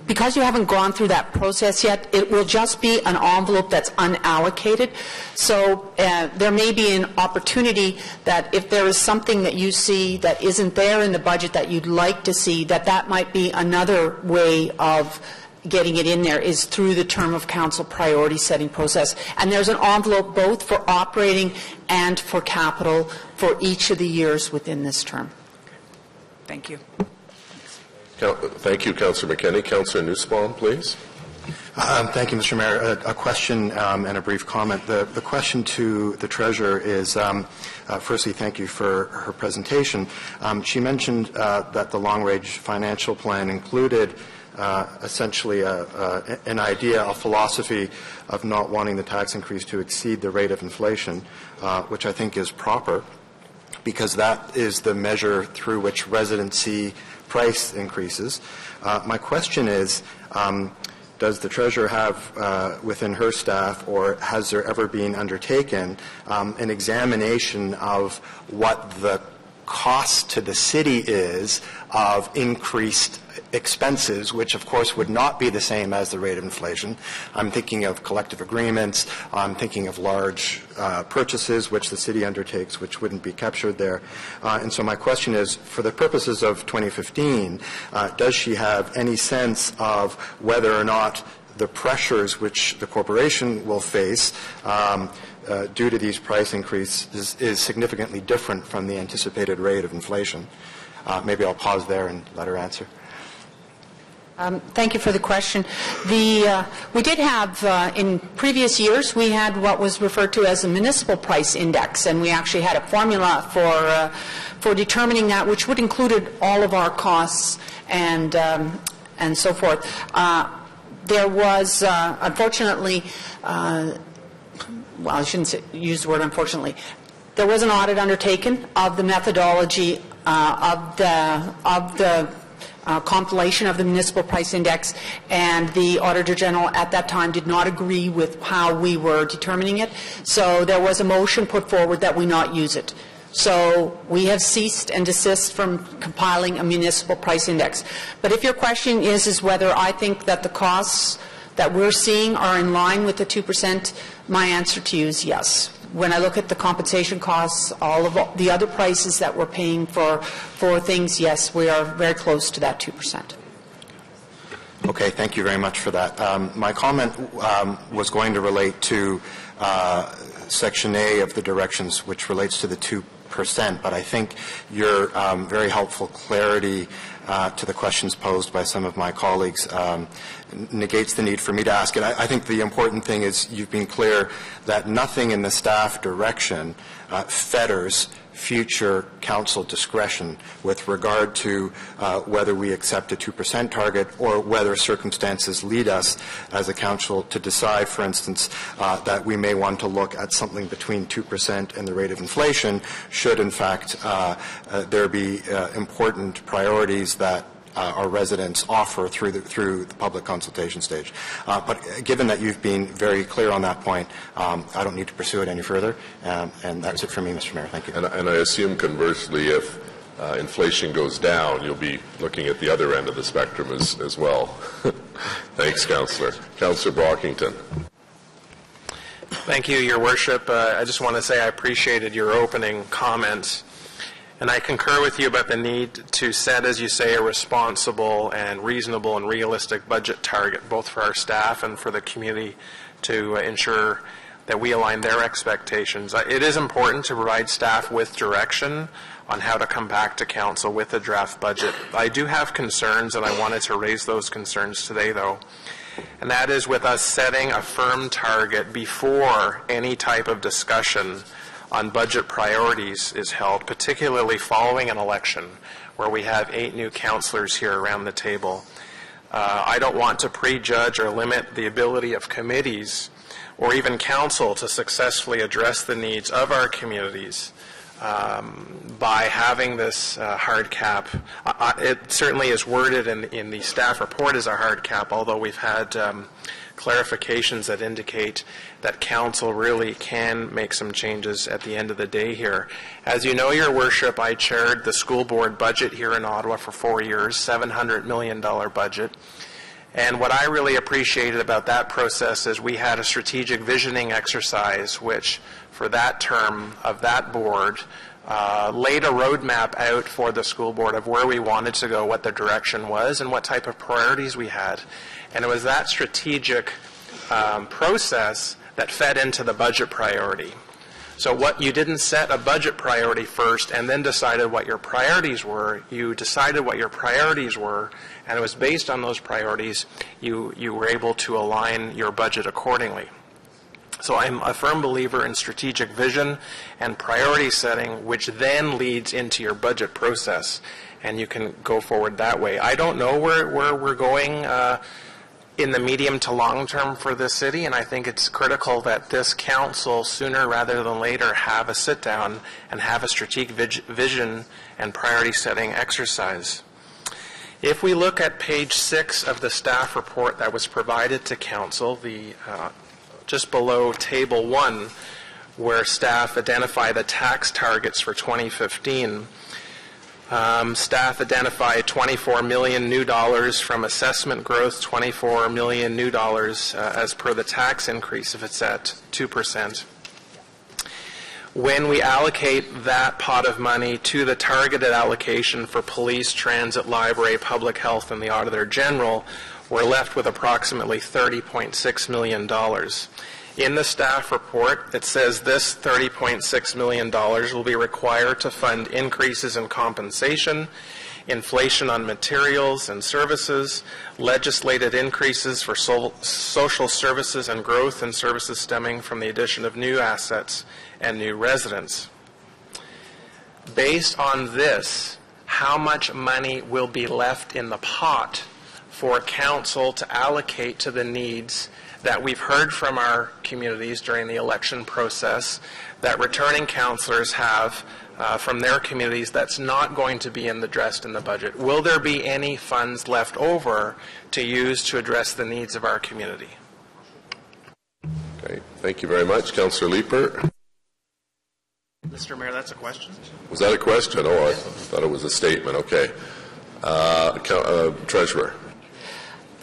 because you haven't gone through that process yet, it will just be an envelope that's unallocated. So there may be an opportunity that if there is something that you see that isn't there in the budget that you'd like to see, that might be another way of getting it in there is through the term of council priority setting process. And there's an envelope both for operating and for capital for each of the years within this term. Thank you. Thank you, Councillor McKenney. Councillor Nussbaum, please. Thank you, Mr. Mayor. A question and a brief comment. The question to the Treasurer is, firstly, thank you for her presentation. She mentioned that the long-range financial plan included essentially an idea, a philosophy of not wanting the tax increase to exceed the rate of inflation, which I think is proper, because that is the measure through which residents see price increases. My question is, does the Treasurer have within her staff, or has there ever been undertaken, an examination of what the cost to the city is of increased expenses, which of course would not be the same as the rate of inflation. I'm thinking of collective agreements. I'm thinking of large purchases which the city undertakes, which wouldn't be captured there. And so my question is, for the purposes of 2015, does she have any sense of whether or not the pressures which the corporation will face due to these price increases is significantly different from the anticipated rate of inflation? Maybe I'll pause there and let her answer. Thank you for the question. We did have, in previous years, we had what was referred to as a municipal price index, and we actually had a formula for determining that, which would include all of our costs and so forth. There was, unfortunately, well, I shouldn't use the word unfortunately. There was an audit undertaken of the methodology of the compilation of the municipal price index, and the Auditor General at that time did not agree with how we were determining it. So there was a motion put forward that we not use it. So we have ceased and desist from compiling a municipal price index. But if your question is whether I think that the costs that we're seeing are in line with the 2%, my answer to you is yes. When I look at the compensation costs, all of the other prices that we're paying for things, yes, we are very close to that 2%. Okay, thank you very much for that. My comment was going to relate to Section A of the directions, which relates to the 2%, but I think your very helpful clarity to the questions posed by some of my colleagues negates the need for me to ask it. I think the important thing is you've been clear that nothing in the staff direction fetters future council discretion with regard to whether we accept a 2% target or whether circumstances lead us as a council to decide, for instance, that we may want to look at something between 2% and the rate of inflation should, in fact, there be important priorities that our residents offer through the public consultation stage. But given that you've been very clear on that point, I don't need to pursue it any further, and that's it for me, Mr. Mayor. Thank you. And I assume, conversely, if inflation goes down, you'll be looking at the other end of the spectrum as well. Thanks, Councillor. Councillor Brockington. Thank you, Your Worship. I just want to say I appreciated your opening comments. And I concur with you about the need to set, as you say, a responsible and reasonable and realistic budget target, both for our staff and for the community, to ensure that we align their expectations. It is important to provide staff with direction on how to come back to council with a draft budget. I do have concerns, and I wanted to raise those concerns today, though. And that is with us setting a firm target before any type of discussion on budget priorities is held, particularly following an election where we have 8 new councillors here around the table. I don't want to prejudge or limit the ability of committees or even council to successfully address the needs of our communities by having this hard cap. It certainly is worded in the staff report as a hard cap, although we've had clarifications that indicate that council really can make some changes at the end of the day here. As you know, Your Worship, I chaired the school board budget here in Ottawa for 4 years, $700 million budget. And what I really appreciated about that process is we had a strategic visioning exercise which, for that term of that board, laid a roadmap out for the school board of where we wanted to go, what the direction was, and what type of priorities we had. And it was that strategic process that fed into the budget priority. So what you didn't set a budget priority first and then decided what your priorities were. You decided what your priorities were, and it was based on those priorities you were able to align your budget accordingly. So I'm a firm believer in strategic vision and priority setting, which then leads into your budget process, and you can go forward that way. I don't know where we're going in the medium to long term for this city, and I think it's critical that this council, sooner rather than later, have a sit down and have a strategic vision and priority setting exercise. If we look at page 6 of the staff report that was provided to council, just below table 1, where staff identify the tax targets for 2015, Staff identified $24 million new dollars from assessment growth, $24 million new dollars as per the tax increase if it's at 2%. When we allocate that pot of money to the targeted allocation for police, transit, library, public health, and the Auditor General, we're left with approximately $30.6 million. In the staff report, it says this $30.6 million will be required to fund increases in compensation, inflation on materials and services, legislated increases for social services, and growth in services stemming from the addition of new assets and new residents. Based on this, how much money will be left in the pot for Council to allocate to the needs that we've heard from our communities during the election process, that returning councillors have from their communities that's not going to be addressed in the budget? Will there be any funds left over to use to address the needs of our community? Okay, thank you very much. Councillor Leeper. Mr. Mayor, that's a question. Was that a question? Oh, I thought it was a statement. Okay. Treasurer.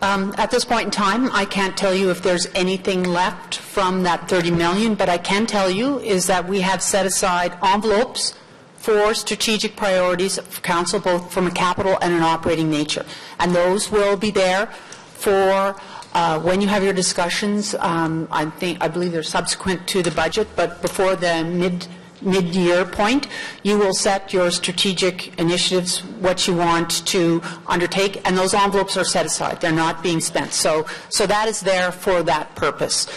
At this point in time, I can't tell you if there's anything left from that $30 million, but I can tell you is that we have set aside envelopes for strategic priorities for Council, both from a capital and an operating nature. And those will be there for when you have your discussions. I believe they're subsequent to the budget, but before the mid-year point, you will set your strategic initiatives, what you want to undertake, and those envelopes are set aside. They're not being spent. So that is there for that purpose.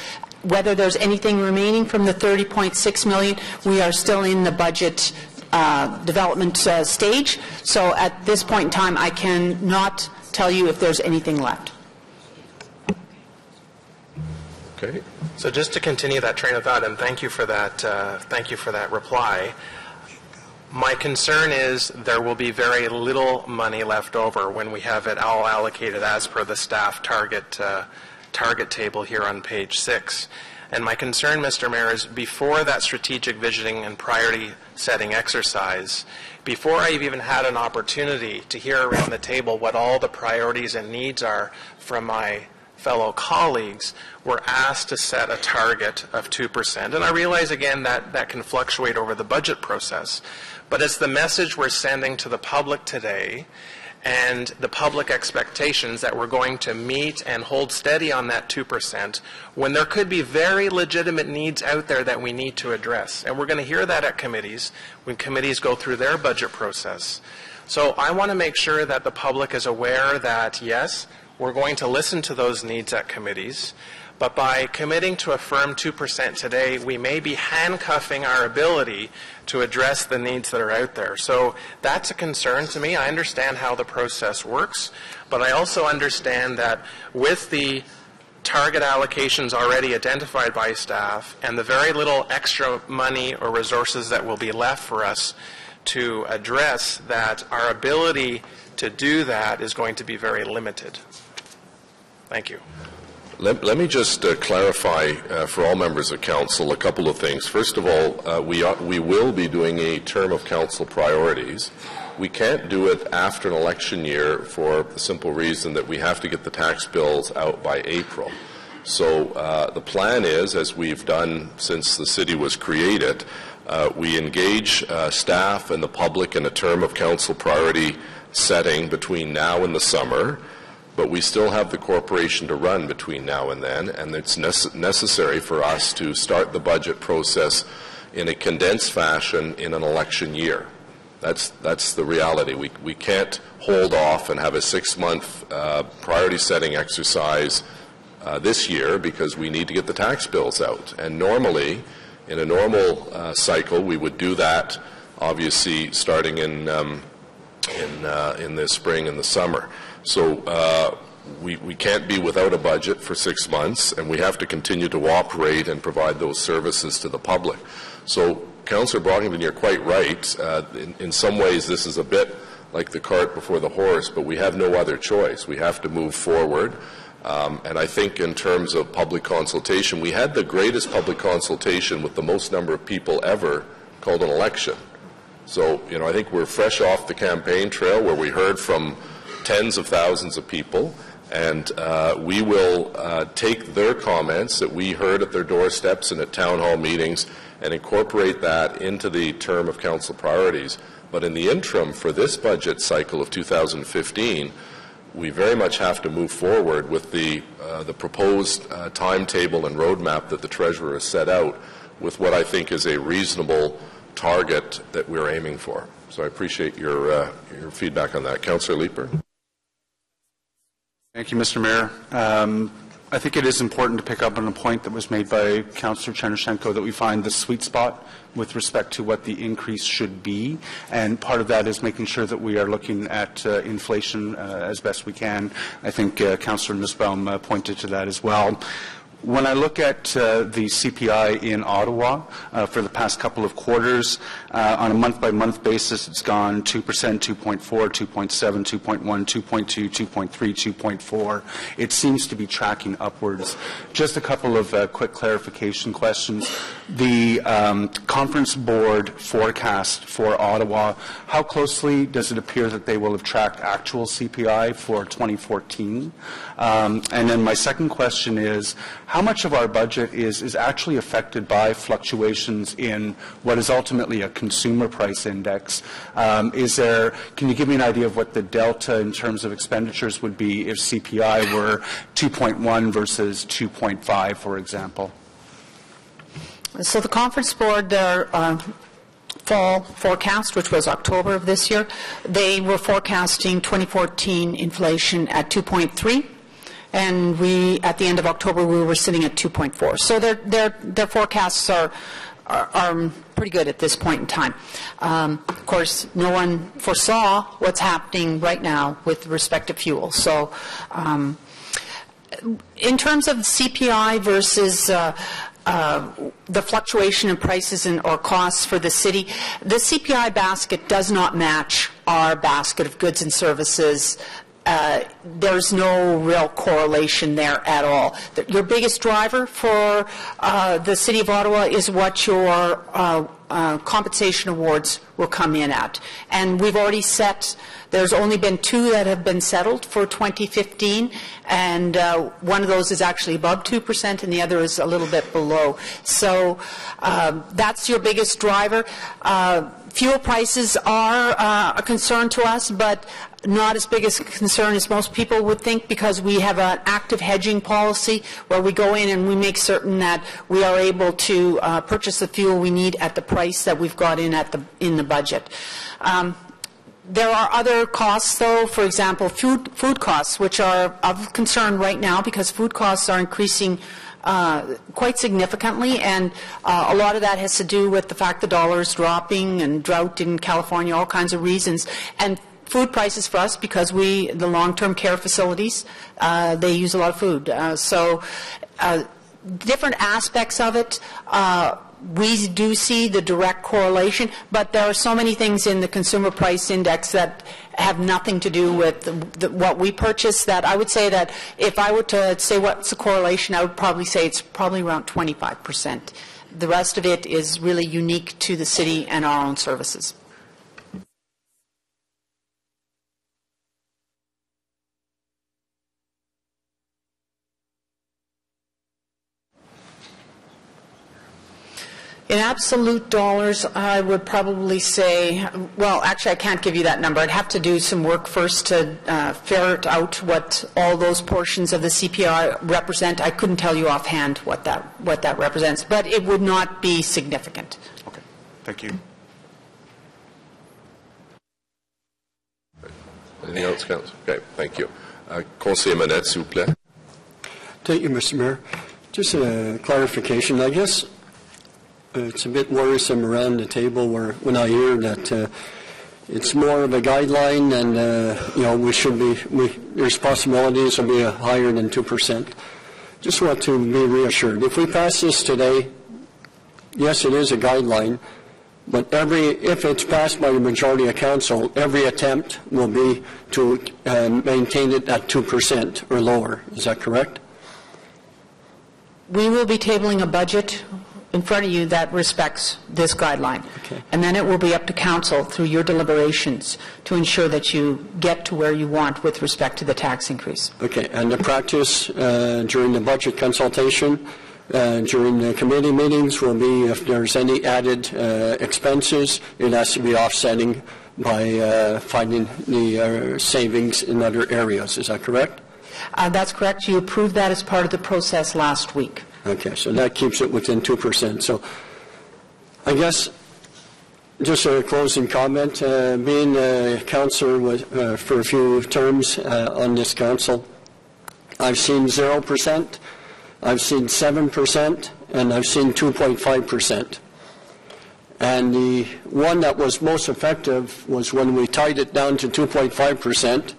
Whether there's anything remaining from the $30.6 million, we are still in the budget development stage. So at this point in time, I cannot tell you if there's anything left. Okay. So just to continue that train of thought, and thank you for that reply. My concern is there will be very little money left over when we have it all allocated as per the staff target table here on page 6. And my concern, Mr. Mayor, is before that strategic visioning and priority setting exercise, before I've even had an opportunity to hear around the table what all the priorities and needs are from my fellow colleagues, we're asked to set a target of 2%. And I realize, again, that can fluctuate over the budget process. But it's the message we're sending to the public today and the public expectations that we're going to meet and hold steady on that 2% when there could be very legitimate needs out there that we need to address. And we're going to hear that at committees when committees go through their budget process. So I want to make sure that the public is aware that, yes, we're going to listen to those needs at committees, but by committing to a firm 2% today, we may be handcuffing our ability to address the needs that are out there. So that's a concern to me. I understand how the process works, but I also understand that with the target allocations already identified by staff and the very little extra money or resources that will be left for us to address that, our ability to do that is going to be very limited. Thank you. Let me just clarify for all members of Council a couple of things. First of all, we will be doing a term of Council priorities. We can't do it after an election year for the simple reason that we have to get the tax bills out by April. So the plan is, as we've done since the city was created, we engage staff and the public in a term of Council priority setting between now and the summer. But we still have the corporation to run between now and then, and it's necessary for us to start the budget process in a condensed fashion in an election year. That's the reality. We can't hold off and have a 6-month priority setting exercise this year because we need to get the tax bills out. And normally, in a normal cycle, we would do that, obviously, starting in the spring and the summer. So we can't be without a budget for 6 months, and we have to continue to operate and provide those services to the public. So, Councillor Brockington, you're quite right. In some ways, this is a bit like the cart before the horse, but we have no other choice. We have to move forward. And I think in terms of public consultation, we had the greatest public consultation with the most number of people ever called an election. So, I think we're fresh off the campaign trail where we heard from tens of thousands of people, and we will take their comments that we heard at their doorsteps and at town hall meetings and incorporate that into the term of council priorities. But in the interim, for this budget cycle of 2015, we very much have to move forward with the proposed timetable and roadmap that the Treasurer has set out with what I think is a reasonable target that we're aiming for. So I appreciate your feedback on that. Councillor Leeper. Thank you, Mr. Mayor. I think it is important to pick up on a point that was made by Councillor Chernyshchenko, that we find the sweet spot with respect to what the increase should be, and part of that is making sure that we are looking at inflation as best we can. I think Councillor Nussbaum pointed to that as well. When I look at the CPI in Ottawa for the past couple of quarters, on a month-by-month basis, it's gone 2%, 2.4, 2.7, 2.1, 2.2, 2.3, 2.4. It seems to be tracking upwards. Just a couple of quick clarification questions. The conference board forecast for Ottawa, how closely does it appear that they will have tracked actual CPI for 2014? And then my second question is, how much of our budget is actually affected by fluctuations in what is ultimately a consumer price index? Can you give me an idea of what the delta in terms of expenditures would be if CPI were 2.1 versus 2.5, for example? So the conference board, their fall forecast, which was October of this year, they were forecasting 2014 inflation at 2.3. And at the end of October, we were sitting at 2.4. So their forecasts are pretty good at this point in time. Of course, no one foresaw what's happening right now with respect to fuel. So in terms of CPI versus the fluctuation in prices or costs for the city, the CPI basket does not match our basket of goods and services. There's no real correlation there at all. Your biggest driver for the City of Ottawa is what your compensation awards will come in at. And we've already there's only been 2 that have been settled for 2015, and one of those is actually above 2% and the other is a little bit below. So that's your biggest driver. Fuel prices are a concern to us, but not as big a concern as most people would think, because we have an active hedging policy where we go in and we make certain that we are able to purchase the fuel we need at the price that we've got in the budget. There are other costs, though, for example, food costs, which are of concern right now because food costs are increasing quite significantly, and a lot of that has to do with the fact the dollar is dropping and drought in California, all kinds of reasons. And food prices for us, because the long-term care facilities, they use a lot of food. So different aspects of it, we do see the direct correlation, but there are so many things in the consumer price index that have nothing to do with what we purchase, that I would say that if I were to say what's the correlation, I would probably say it's probably around 25%. The rest of it is really unique to the city and our own services. In absolute dollars, I would probably say, well, actually, I can't give you that number. I'd have to do some work first to ferret out what all those portions of the CPI represent. I couldn't tell you offhand what that represents, but it would not be significant. Okay, thank you. Anything else, Council? Okay, thank you. Conseiller Manette, s'il vous plaît. Thank you, Mr. Mayor. Just a clarification, I guess. It's a bit worrisome around the table when I hear that it's more of a guideline, and there's possibilities of being higher than 2%. Just want to be reassured. If we pass this today, yes, it is a guideline, but if it's passed by the majority of council, every attempt will be to maintain it at 2% or lower. Is that correct? We will be tabling a budget in front of you that respects this guideline. Okay. And then it will be up to council through your deliberations to ensure that you get to where you want with respect to the tax increase. Okay, and the practice during the budget consultation, during the committee meetings will be if there's any added expenses, it has to be offsetting by finding the savings in other areas. Is that correct? That's correct. You approved that as part of the process last week. Okay, so that keeps it within 2%. So I guess just a closing comment, being a councillor for a few terms on this council, I've seen 0%, I've seen 7%, and I've seen 2.5%. And the one that was most effective was when we tied it down to 2.5%.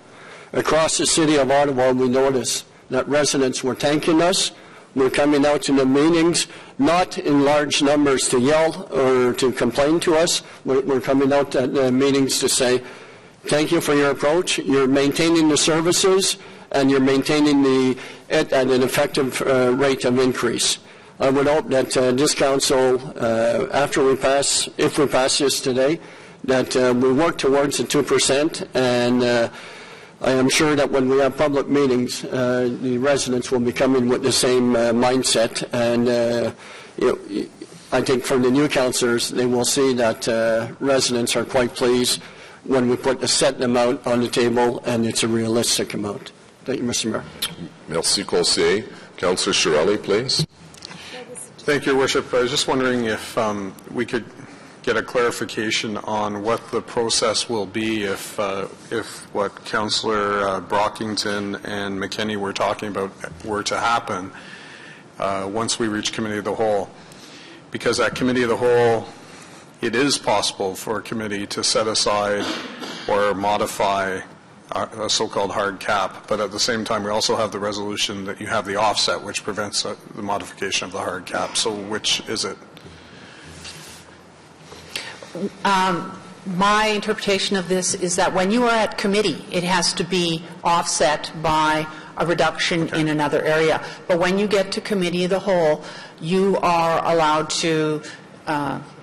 Across the city of Ottawa, we noticed that residents were thanking us. We're coming out to the meetings, not in large numbers to yell or to complain to us. We're coming out at the meetings to say, thank you for your approach. You're maintaining the services, and you're maintaining it at an effective rate of increase. I would hope that this council, after we pass, if we pass this today, that we work towards the 2%, and I am sure that when we have public meetings, the residents will be coming with the same mindset, and I think from the new councillors, they will see that residents are quite pleased when we put a set amount on the table and it's a realistic amount. Thank you, Mr. Mayor. Merci, Conseiller. Councillor Shirelli, please. Thank you, Your Worship. I was just wondering if we could get a clarification on what the process will be if what Councillor Brockington and McKinney were talking about were to happen once we reach Committee of the Whole. Because at Committee of the Whole, it is possible for a committee to set aside or modify a so-called hard cap, but at the same time we also have the resolution that you have the offset, which prevents the modification of the hard cap. So which is it? My interpretation of this is that when you are at committee, it has to be offset by a reduction in another area. But when you get to Committee of the Whole, you are allowed to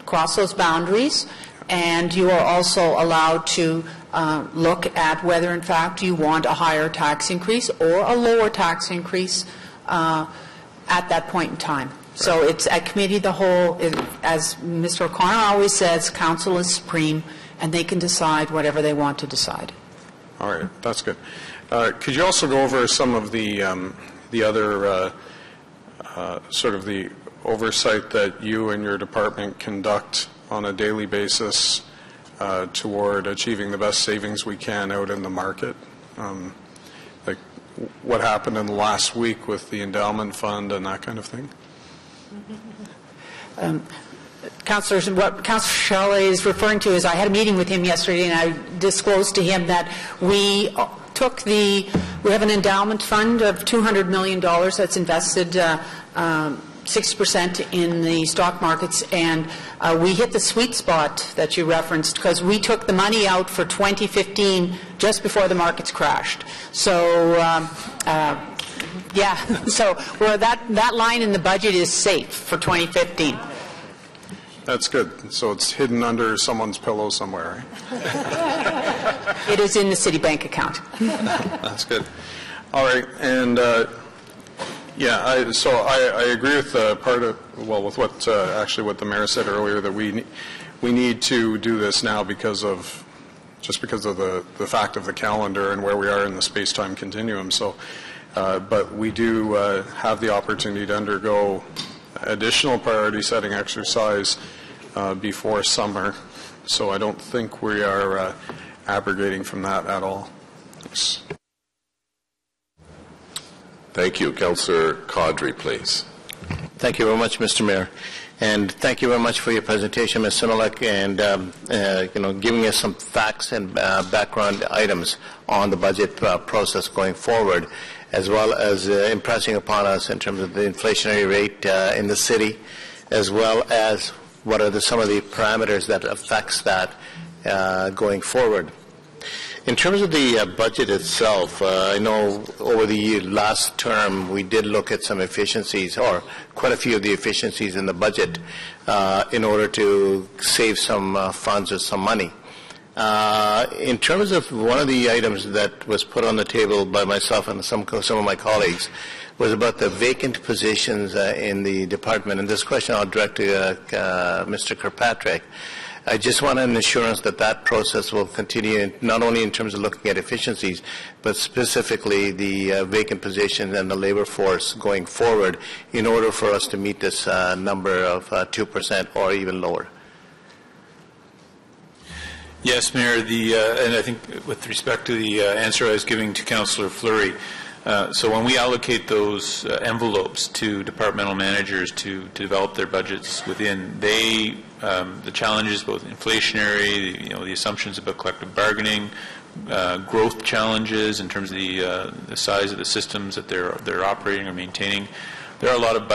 cross those boundaries, and you are also allowed to look at whether, in fact, you want a higher tax increase or a lower tax increase at that point in time. So it's at Committee of the Whole, as Mr. O'Connor always says, Council is supreme, and they can decide whatever they want to decide. All right, that's good. Could you also go over some of the other sort of the oversight that you and your department conduct on a daily basis toward achieving the best savings we can out in the market? Like what happened in the last week with the endowment fund and that kind of thing? Councillors, what Councillor Shelley is referring to is I had a meeting with him yesterday, and I disclosed to him that we have an endowment fund of $200 million that's invested 60% in the stock markets, and we hit the sweet spot that you referenced because we took the money out for 2015 just before the markets crashed. So yeah, so that line in the budget is safe for 2015. That's good. So it's hidden under someone's pillow somewhere, right? It is in the Citibank account. That's good. All right, and yeah, I agree with with what actually what the mayor said earlier, that we need to do this now because of the fact of the calendar and where we are in the space-time continuum. So. But we do have the opportunity to undergo additional priority setting exercise before summer. So I don't think we are abrogating from that at all. Thanks. Thank you. Councillor Caudry, please. Thank you very much, Mr. Mayor. And thank you very much for your presentation, Ms. Similek, and giving us some facts and background items on the budget process going forward, as well as impressing upon us in terms of the inflationary rate in the city, as well as what are some of the parameters that affects that going forward. In terms of the budget itself, I know over the last term we did look at some efficiencies, or quite a few of the efficiencies in the budget, in order to save some funds or some money. In terms of one of the items that was put on the table by myself and some of my colleagues was about the vacant positions in the department. And this question I'll direct to Mr. Kirkpatrick. I just want an assurance that that process will continue, not only in terms of looking at efficiencies, but specifically the vacant positions and the labor force going forward in order for us to meet this number of 2% or even lower. Yes, Mayor, and I think with respect to the answer I was giving to Councillor Fleury, so when we allocate those envelopes to departmental managers to develop their budgets within, the challenges, both inflationary, the assumptions about collective bargaining, growth challenges in terms of the size of the systems that they're operating or maintaining, there are a lot of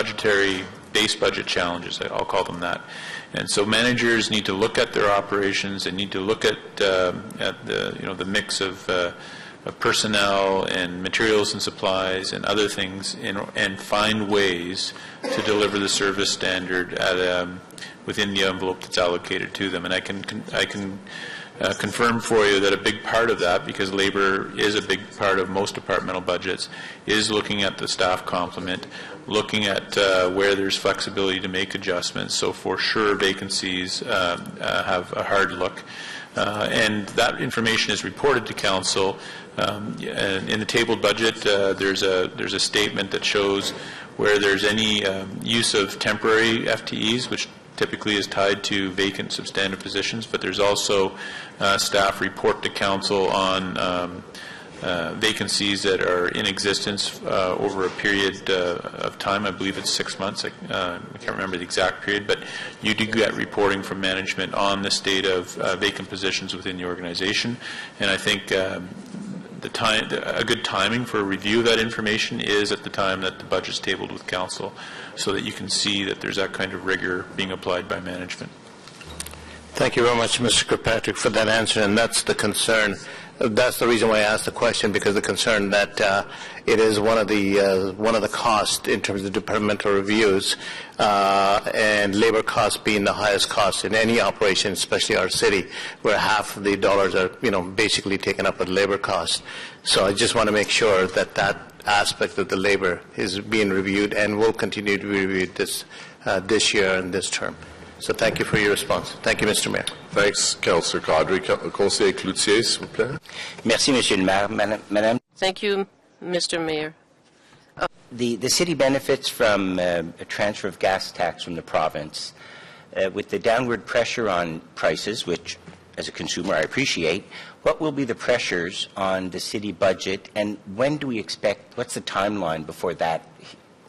base budget challenges, I'll call them that. And so managers need to look at their operations and need to look at the mix of personnel and materials and supplies and other things and find ways to deliver the service standard at within the envelope that's allocated to them. And I can confirm for you that a big part of that, because labor is a big part of most departmental budgets, is looking at the staff complement, looking at where there's flexibility to make adjustments. So for sure vacancies have a hard look. And that information is reported to Council. In the tabled budget, there's a statement that shows where there's any use of temporary FTEs, which typically is tied to vacant substantive positions, but there's also staff report to Council on vacancies that are in existence over a period of time. I believe it's 6 months. I can't remember the exact period, but you do get reporting from management on the state of vacant positions within the organization. And I think a good timing for a review of that information is at the time that the budget's tabled with Council, so that you can see that there's that kind of rigor being applied by management. Thank you very much, Mr. Kirkpatrick, for that answer, and that's the concern. That's the reason why I asked the question, because the concern that it is one of the costs in terms of departmental reviews, and labor costs being the highest cost in any operation, especially our city, where half of the dollars are basically taken up with labor costs. So I just want to make sure that that aspect of the labor is being reviewed and will continue to be reviewed this year and this term. So thank you for your response. Thank you, Mr. Mayor. Thanks, Councillor Cadre. Conseiller Cloutier, s'il vous plaît. Merci, Monsieur le Maire. Madame. Thank you, Mr. Mayor. The city benefits from a transfer of gas tax from the province. With the downward pressure on prices, which as a consumer I appreciate, what will be the pressures on the city budget, and when do we expect, what's the timeline before that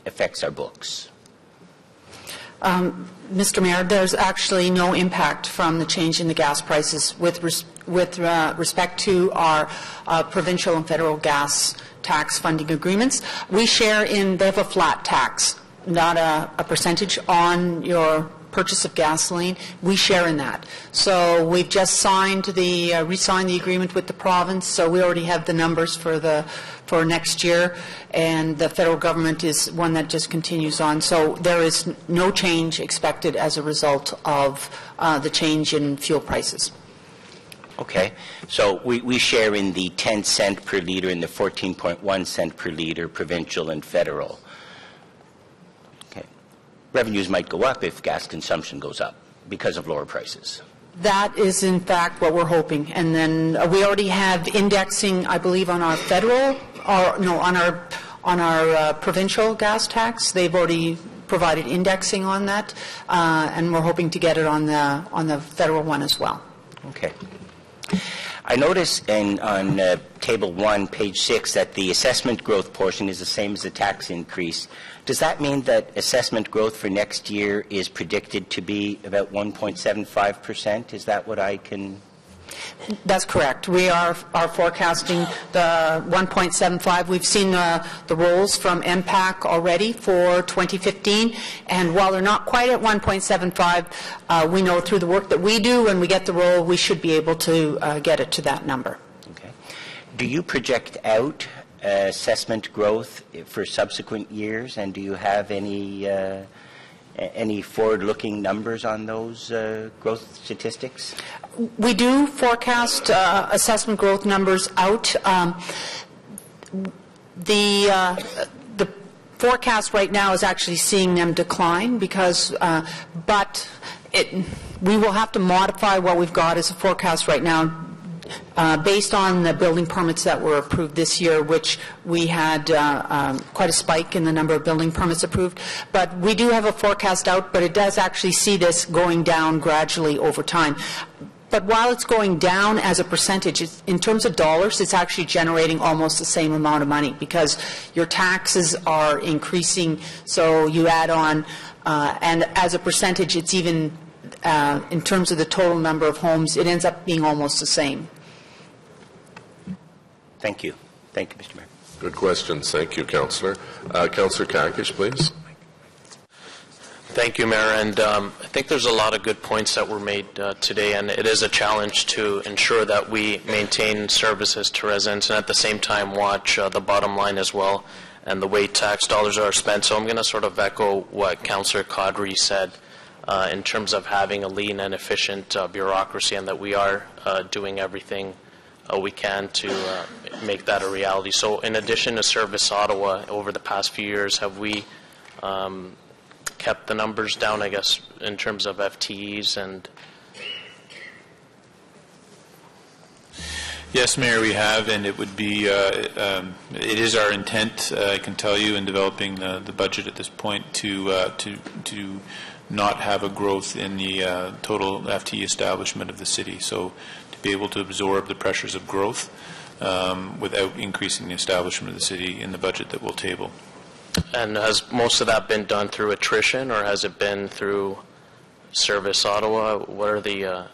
affects our books? Mr. Mayor, there's actually no impact from the change in the gas prices with respect to our provincial and federal gas tax funding agreements. We share in, they have a flat tax, not a percentage on your purchase of gasoline. We share in that. So we've just re-signed the agreement with the province, so we already have the numbers for next year, and the federal government is one that just continues on. So there is no change expected as a result of the change in fuel prices. Okay. So we share in the 10 cent per litre and the 14.1 cent per litre provincial and federal. Revenues might go up if gas consumption goes up because of lower prices. That is, in fact, what we're hoping. And then we already have indexing, I believe, on our federal, or no, on our provincial gas tax. They've already provided indexing on that, and we're hoping to get it on the federal one as well. Okay. I notice on Table 1, page 6, that the assessment growth portion is the same as the tax increase. Does that mean that assessment growth for next year is predicted to be about 1.75%? Is that what I can... That's correct. We are forecasting the 1.75. We've seen the rolls from MPAC already for 2015, and while they're not quite at 1.75, we know through the work that we do when we get the roll, we should be able to get it to that number. Okay. Do you project out assessment growth for subsequent years, and do you have any forward-looking numbers on those growth statistics? We do forecast assessment growth numbers out. The forecast right now is actually seeing them decline because, we will have to modify what we've got as a forecast right now based on the building permits that were approved this year, which we had quite a spike in the number of building permits approved. But we do have a forecast out, but it does actually see this going down gradually over time. But while it's going down as a percentage, in terms of dollars, it's actually generating almost the same amount of money because your taxes are increasing, so you add on, and as a percentage, it's even, in terms of the total number of homes, it ends up being almost the same. Thank you. Thank you, Mr. Mayor. Good questions. Thank you, Councillor. Councillor Kakish, please. Thank you, Mayor. And I think there's a lot of good points that were made today, and it is a challenge to ensure that we maintain services to residents and at the same time watch the bottom line as well and the way tax dollars are spent. So I'm going to sort of echo what Councillor Caudry said in terms of having a lean and efficient bureaucracy, and that we are doing everything we can to make that a reality. So in addition to Service Ottawa, over the past few years, have we kept the numbers down, I guess, in terms of FTEs and... Yes, Mayor, we have, and it would be, it is our intent, I can tell you, in developing the budget at this point to not have a growth in the total FTE establishment of the city. So to be able to absorb the pressures of growth without increasing the establishment of the city in the budget that we'll table. And has most of that been done through attrition, or has it been through Service Ottawa? What are the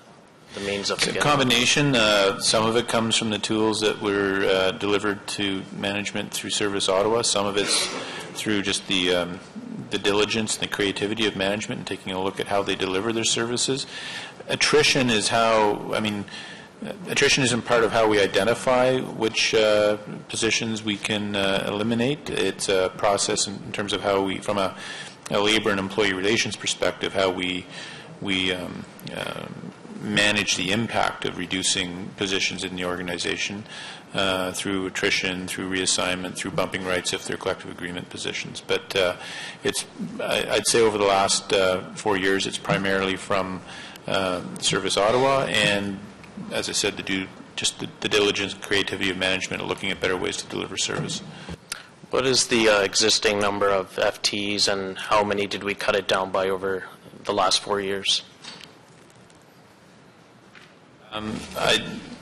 means of getting? A combination. Some of it comes from the tools that were delivered to management through Service Ottawa. Some of it's through just the diligence and the creativity of management and taking a look at how they deliver their services. Attrition is how, attrition isn't part of how we identify which positions we can eliminate. It's a process in terms of how we, from a labor and employee relations perspective, how we manage the impact of reducing positions in the organization through attrition, through reassignment, through bumping rights if they're collective agreement positions. But I'd say over the last 4 years, it's primarily from Service Ottawa, and as I said, to do just the diligence and creativity of management, looking at better ways to deliver service. What is the existing number of FTEs, and how many did we cut it down by over the last 4 years?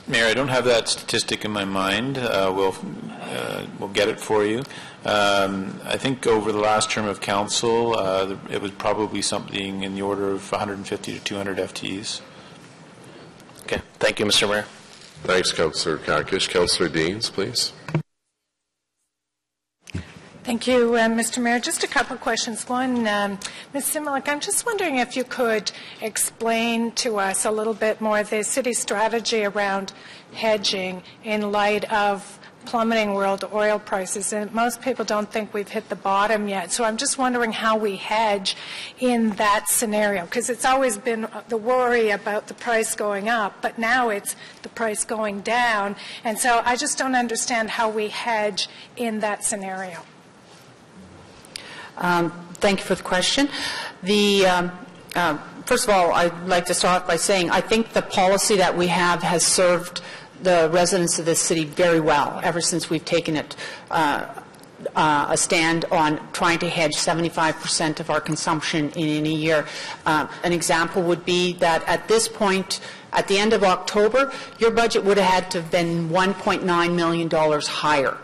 Mayor, I don't have that statistic in my mind. We'll get it for you. I think over the last term of council, it was probably something in the order of 150 to 200 FTEs. Okay. Thank you, Mr. Mayor. Thanks, Councillor Kakish. Councillor Deans, please. Thank you, Mr. Mayor. Just a couple of questions. One, Ms. Similek, I'm just wondering if you could explain to us a little bit more the city's strategy around hedging in light of plummeting world oil prices. And most people don't think we've hit the bottom yet. So I'm just wondering how we hedge in that scenario, because it's always been the worry about the price going up, but now it's the price going down. And so I just don't understand how we hedge in that scenario. Thank you for the question. First of all, I'd like to start by saying I think the policy that we have has served the residents of this city very well ever since we've taken it a stand on trying to hedge 75% of our consumption in any year. An example would be that at this point, at the end of October, your budget would have had to have been $1.9 million higher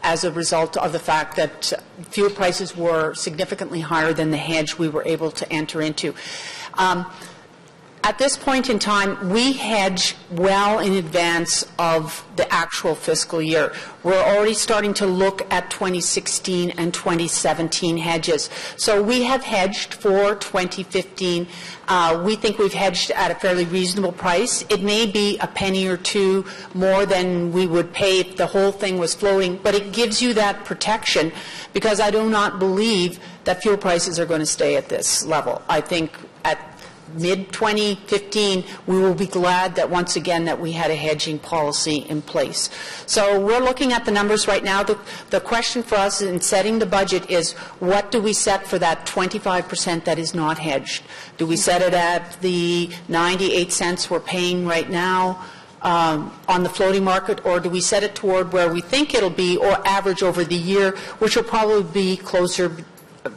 as a result of the fact that fuel prices were significantly higher than the hedge we were able to enter into. At this point in time, we hedge well in advance of the actual fiscal year. We're already starting to look at 2016 and 2017 hedges. So we have hedged for 2015. We think we've hedged at a fairly reasonable price. It may be a penny or two more than we would pay if the whole thing was floating, but it gives you that protection, because I do not believe that fuel prices are going to stay at this level. I think at mid-2015, we will be glad that once again that we had a hedging policy in place. So we're looking at the numbers right now. The question for us in setting the budget is, what do we set for that 25% that is not hedged? Do we set it at the 98 cents we're paying right now on the floating market, or do we set it toward where we think it'll be, or average over the year, which will probably be closer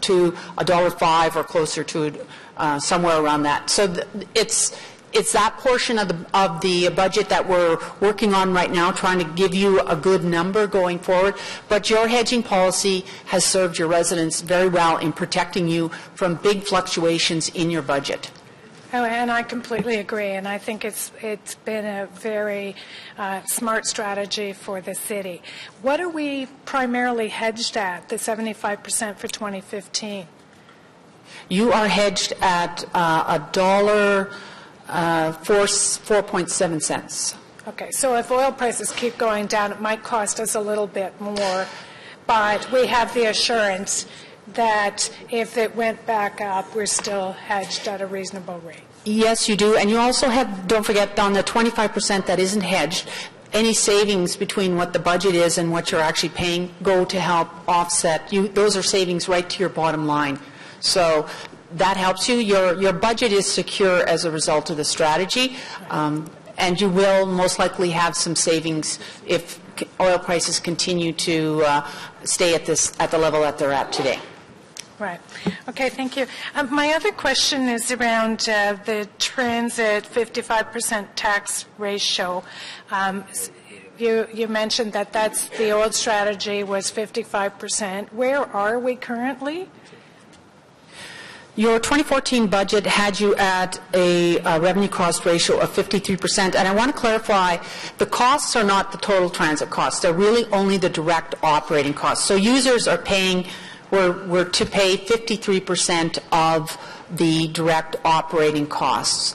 to $1.05 or closer to somewhere around that. So it's that portion of the budget that we're working on right now, trying to give you a good number going forward. But your hedging policy has served your residents very well in protecting you from big fluctuations in your budget. Oh, and I completely agree, and I think it's been a very smart strategy for the city. What are we primarily hedged at, the 75% for 2015? You are hedged at $4.7 cents. Okay, so if oil prices keep going down, it might cost us a little bit more, but we have the assurance that if it went back up, we're still hedged at a reasonable rate. Yes, you do. And you also have, don't forget, on the 25% that isn't hedged, any savings between what the budget is and what you're actually paying go to help offset. Those are savings right to your bottom line. So that helps you. Your budget is secure as a result of the strategy, and you will most likely have some savings if oil prices continue to stay at the level that they're at today. Right. Okay, thank you. My other question is around the transit 55% tax ratio. You mentioned that that's the old strategy was 55%. Where are we currently? Your 2014 budget had you at a revenue cost ratio of 53%. And I want to clarify, the costs are not the total transit costs. They're really only the direct operating costs. So users are paying, we're to pay 53% of the direct operating costs.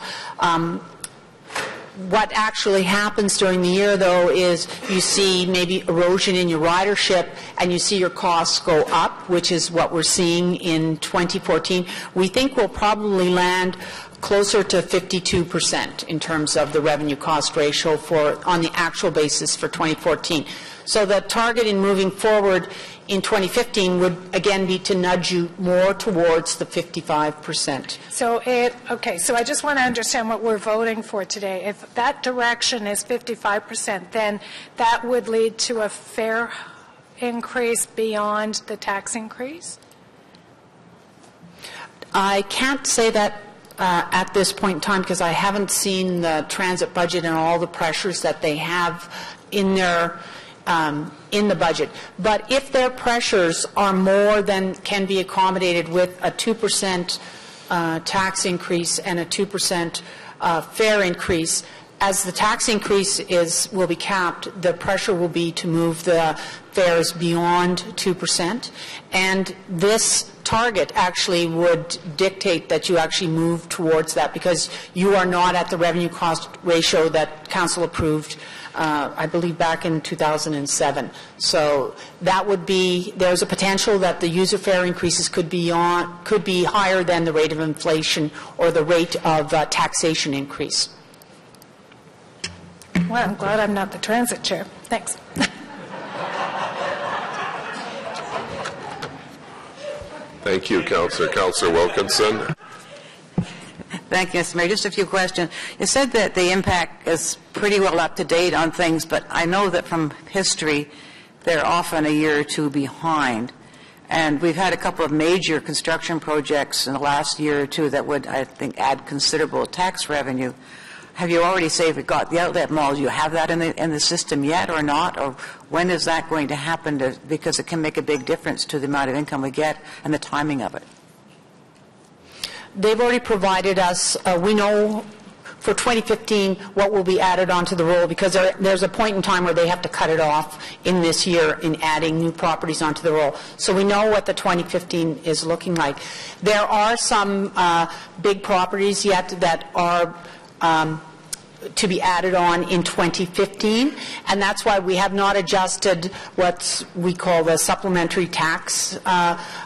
What actually happens during the year, though, is you see maybe erosion in your ridership and you see your costs go up, which is what we're seeing in 2014. We think we'll probably land closer to 52% in terms of the revenue cost ratio on the actual basis for 2014. So the target in moving forward in 2015 would again be to nudge you more towards the 55%. So so I just want to understand what we're voting for today. If that direction is 55%, then that would lead to a fare increase beyond the tax increase? I can't say that at this point in time because I haven't seen the transit budget and all the pressures that they have in their in the budget. But if their pressures are more than can be accommodated with a 2% tax increase and a 2% fare increase, as the tax increase will be capped, the pressure will be to move the fares beyond 2%. And this target actually would dictate that you actually move towards that because you are not at the revenue cost ratio that Council approved I believe back in 2007. So that would be, there's a potential that the user fare increases could be higher than the rate of inflation or the rate of taxation increase. Well, I'm glad I'm not the transit chair. Thanks. Thank you, Councillor. Councillor Wilkinson. Thank you, Mr. Mayor. Just a few questions. You said that the impact is pretty well up to date on things, but I know that from history they're often a year or two behind. And we've had a couple of major construction projects in the last year or two that would, I think, add considerable tax revenue. Have you already, say, if we got the outlet mall, do you have that in the system yet or not? Or when is that going to happen because it can make a big difference to the amount of income we get and the timing of it? they've already provided us, we know for 2015 what will be added onto the roll, because there's a point in time where they have to cut it off in this year in adding new properties onto the roll. So we know what the 2015 is looking like. There are some big properties yet that are to be added on in 2015, and that's why we have not adjusted what we call the supplementary tax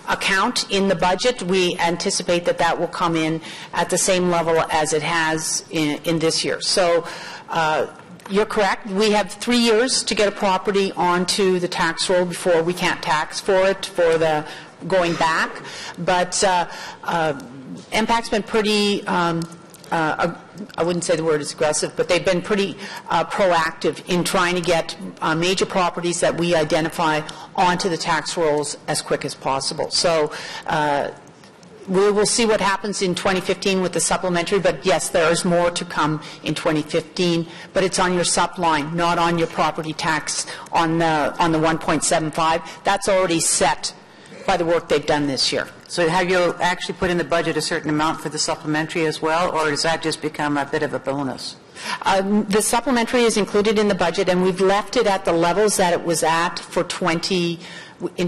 account in the budget. We anticipate that that will come in at the same level as it has in this year. So you're correct. We have 3 years to get a property onto the tax roll before we can't tax for it for the going back. But MPAC's been pretty I wouldn't say the word is aggressive, but they've been pretty proactive in trying to get major properties that we identify onto the tax rolls as quick as possible. So we will see what happens in 2015 with the supplementary, but yes, there is more to come in 2015, but it's on your sup line, not on your property tax on the 1.75. That's already set by the work they've done this year. So have you actually put in the budget a certain amount for the supplementary as well, or does that just become a bit of a bonus? The supplementary is included in the budget, and we've left it at the levels that it was at for in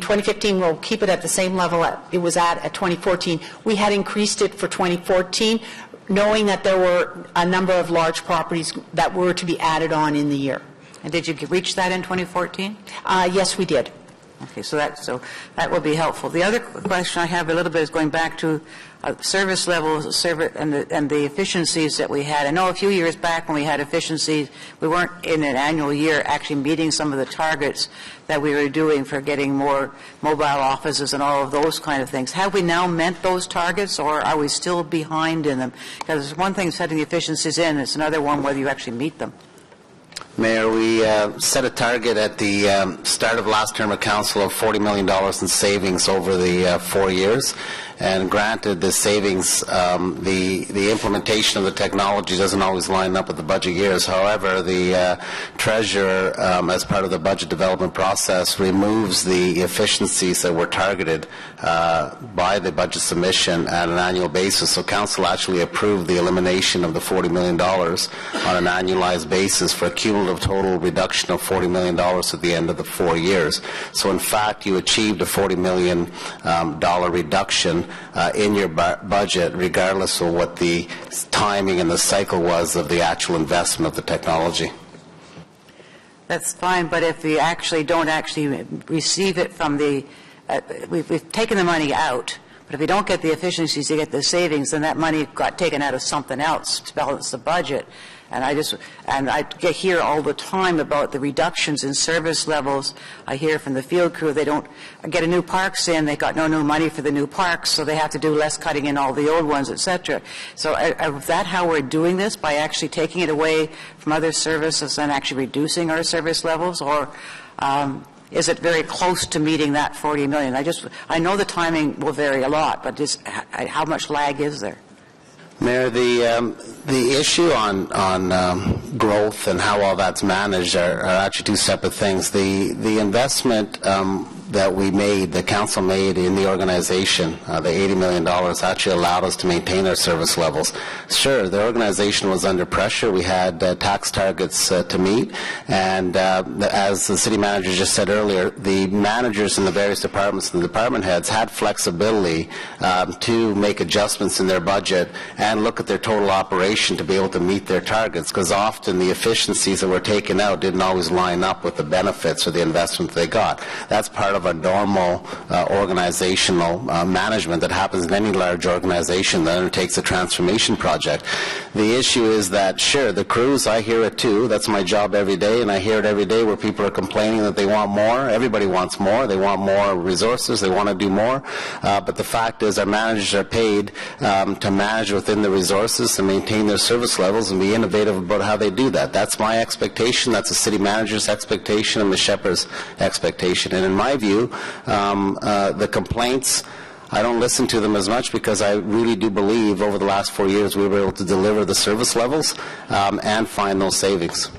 2015. We'll keep it at the same level it was at 2014. We had increased it for 2014, knowing that there were a number of large properties that were to be added on in the year. And did you reach that in 2014? Yes, we did. Okay, so that will be helpful. The other question I have a little bit is going back to service levels and the efficiencies that we had. I know a few years back when we had efficiencies, we weren't in an annual year actually meeting some of the targets that we were doing for getting more mobile offices and all of those kind of things. Have we now met those targets, or are we still behind in them? Because one thing is setting the efficiencies in, it's another one whether you actually meet them. Mayor, we set a target at the start of last term of council of $40 million in savings over the 4 years. And granted, the savings, the implementation of the technology doesn't always line up with the budget years. However, the treasurer, as part of the budget development process, removes the efficiencies that were targeted by the budget submission at an annual basis. So council actually approved the elimination of the $40 million on an annualized basis for a cumulative total reduction of $40 million at the end of the 4 years. So in fact, you achieved a $40 million reduction in your budget, regardless of what the timing and the cycle was of the actual investment of the technology. That's fine, but if we actually don't actually receive it from the, we've taken the money out, but if we don't get the efficiencies to get the savings, then that money got taken out of something else to balance the budget. And I hear all the time about the reductions in service levels. I hear from the field crew they don't get a new parks in, they got no new money for the new parks, so they have to do less cutting in all the old ones, etc. So is that how we're doing this, by actually taking it away from other services and actually reducing our service levels, or is it very close to meeting that $40 million? I know the timing will vary a lot, but how much lag is there? Mayor, the issue on growth and how all that's managed are actually two separate things. The investment that we made, the council made in the organization, the $80 million, actually allowed us to maintain our service levels. Sure, the organization was under pressure. We had tax targets to meet, and as the city manager just said earlier, the managers in the various departments and the department heads had flexibility to make adjustments in their budget and look at their total operation to be able to meet their targets, because often the efficiencies that were taken out didn't always line up with the benefits or the investment they got. That's part of a normal organizational management that happens in any large organization that undertakes a transformation project. The issue is that, sure, the crews, I hear it too. That's my job every day, and I hear it every day where people are complaining that they want more. Everybody wants more. They want more resources. They want to do more. But the fact is our managers are paid to manage within the resources to maintain their service levels and be innovative about how they do that. That's my expectation. That's the city manager's expectation and Ms. Shepard's expectation. And in my view, the complaints, I don't listen to them as much, because I really do believe over the last 4 years we were able to deliver the service levels and find those savings.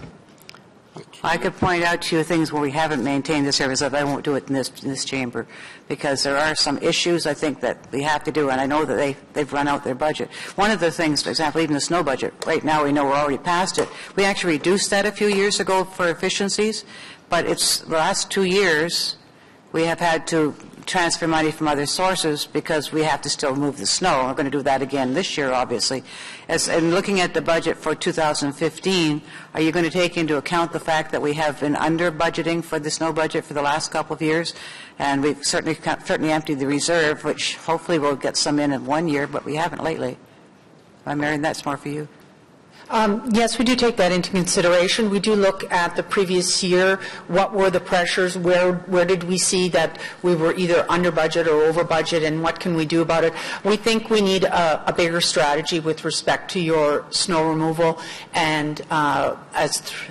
I could point out to you things where we haven't maintained the service, but I won't do it in this chamber, because there are some issues I think that we have to do, and I know that they've run out their budget. One of the things, for example, even the snow budget, right now we know we're already past it. We actually reduced that a few years ago for efficiencies, but it's the last 2 years we have had to transfer money from other sources because we have to still move the snow. We're going to do that again this year, obviously. And looking at the budget for 2015, are you going to take into account the fact that we have been under budgeting for the snow budget for the last couple of years? And we've certainly emptied the reserve, which hopefully we'll get some in 1 year, but we haven't lately. Marion, that's more for you. Yes, we do take that into consideration. We do look at the previous year. What were the pressures? Where did we see that we were either under budget or over budget, and what can we do about it? We think we need a bigger strategy with respect to your snow removal, and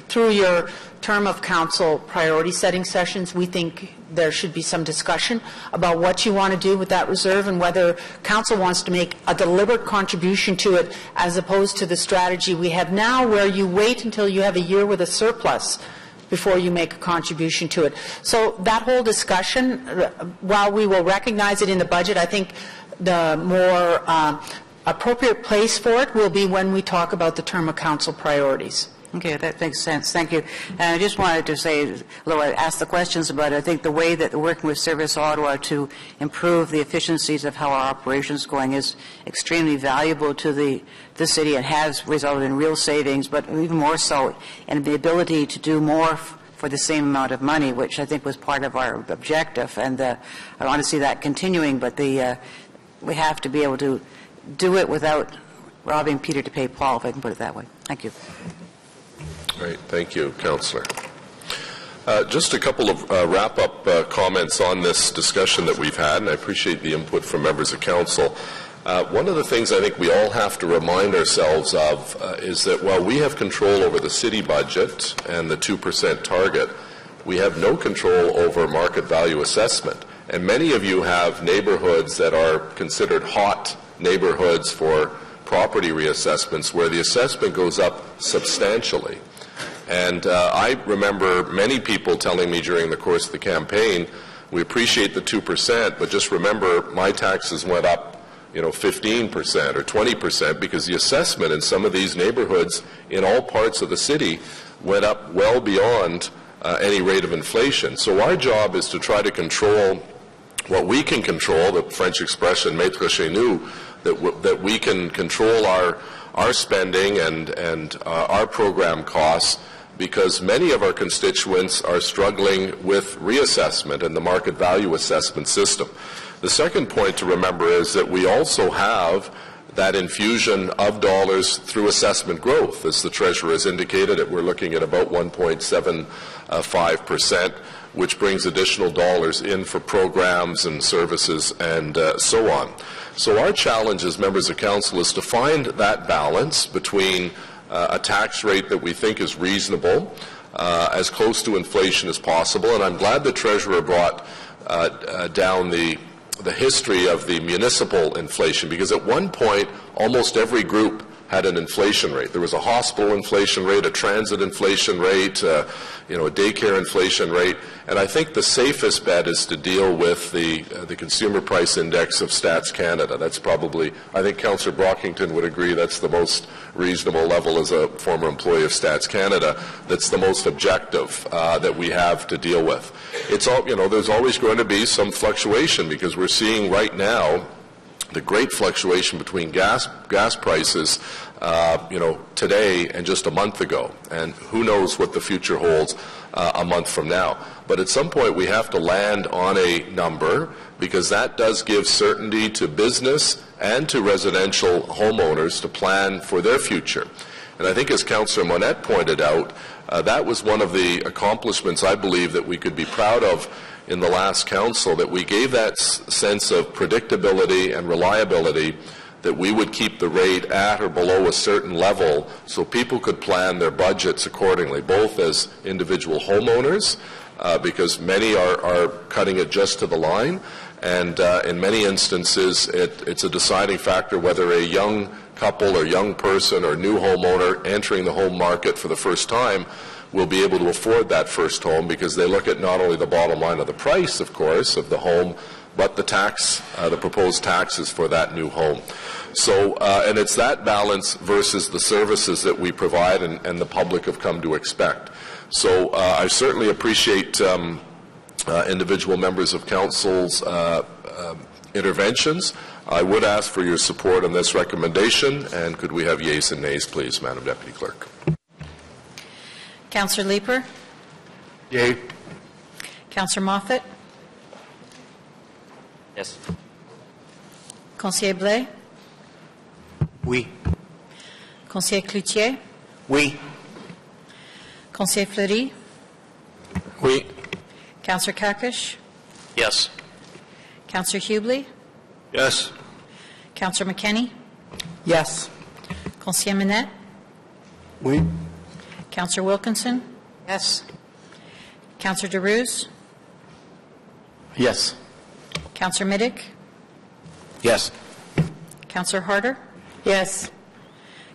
through your term of council priority setting sessions, we think there should be some discussion about what you want to do with that reserve and whether council wants to make a deliberate contribution to it as opposed to the strategy we have now where you wait until you have a year with a surplus before you make a contribution to it. So that whole discussion, while we will recognize it in the budget, I think the more appropriate place for it will be when we talk about the term of council priorities. Okay, that makes sense. Thank you. And I just wanted to say, although I asked the questions about it, I think the way that working with Service Ottawa to improve the efficiencies of how our operations going is extremely valuable to the city and has resulted in real savings, but even more so in the ability to do more for the same amount of money, which I think was part of our objective. And I want to see that continuing, but we have to be able to do it without robbing Peter to pay Paul, if I can put it that way. Thank you. Great. Thank you, Councillor. Just a couple of wrap-up comments on this discussion that we've had, and I appreciate the input from members of council. One of the things I think we all have to remind ourselves of is that while we have control over the city budget and the 2% target, we have no control over market value assessment. And many of you have neighborhoods that are considered hot neighborhoods for property reassessments where the assessment goes up substantially. And I remember many people telling me during the course of the campaign, we appreciate the 2%, but just remember my taxes went up, 15% or 20% because the assessment in some of these neighborhoods in all parts of the city went up well beyond any rate of inflation. So our job is to try to control what we can control, the French expression, mettre chez nous, that we can control our spending and our program costs, because many of our constituents are struggling with reassessment and the market value assessment system. The second point to remember is that we also have that infusion of dollars through assessment growth. As the Treasurer has indicated, we're looking at about 1.75%, which brings additional dollars in for programs and services and so on. So our challenge as members of council is to find that balance between a tax rate that we think is reasonable, as close to inflation as possible. And I'm glad the Treasurer brought down the history of the municipal inflation, because at one point almost every group had an inflation rate. There was a hospital inflation rate, a transit inflation rate, a daycare inflation rate, and I think the safest bet is to deal with the consumer price index of Stats Canada. That's probably, I think Councillor Brockington would agree, that's the most reasonable level as a former employee of Stats Canada. That's the most objective that we have to deal with. It's all, there's always going to be some fluctuation, because we're seeing right now the great fluctuation between gas prices, today and just a month ago, and who knows what the future holds a month from now. But at some point we have to land on a number, because that does give certainty to business and to residential homeowners to plan for their future. And I think, as Councillor Monette pointed out, that was one of the accomplishments I believe that we could be proud of in the last council, that we gave that sense of predictability and reliability, that we would keep the rate at or below a certain level so people could plan their budgets accordingly, both as individual homeowners, because many are cutting it just to the line, and in many instances it's a deciding factor whether a young couple or young person or new homeowner entering the home market for the first time will be able to afford that first home, because they look at not only the bottom line of the price, of course, of the home, but the tax, the proposed taxes for that new home. So, and it's that balance versus the services that we provide and the public have come to expect. So I certainly appreciate individual members of council's interventions. I would ask for your support on this recommendation, and could we have yeas and nays, please, Madam Deputy Clerk? Councillor Leeper? Yay. Councillor Moffat? Yes. Conseiller Blais? Oui. Conseiller Cloutier? Oui. Conseiller Fleury? Oui. Councillor Kakish? Yes. Councillor Hubley? Yes. Councillor McKenney? Yes. Conseiller Minette? Oui. Councillor Wilkinson? Yes. Councillor DeRuse? Yes. Councillor Middick? Yes. Councillor Harder? Yes.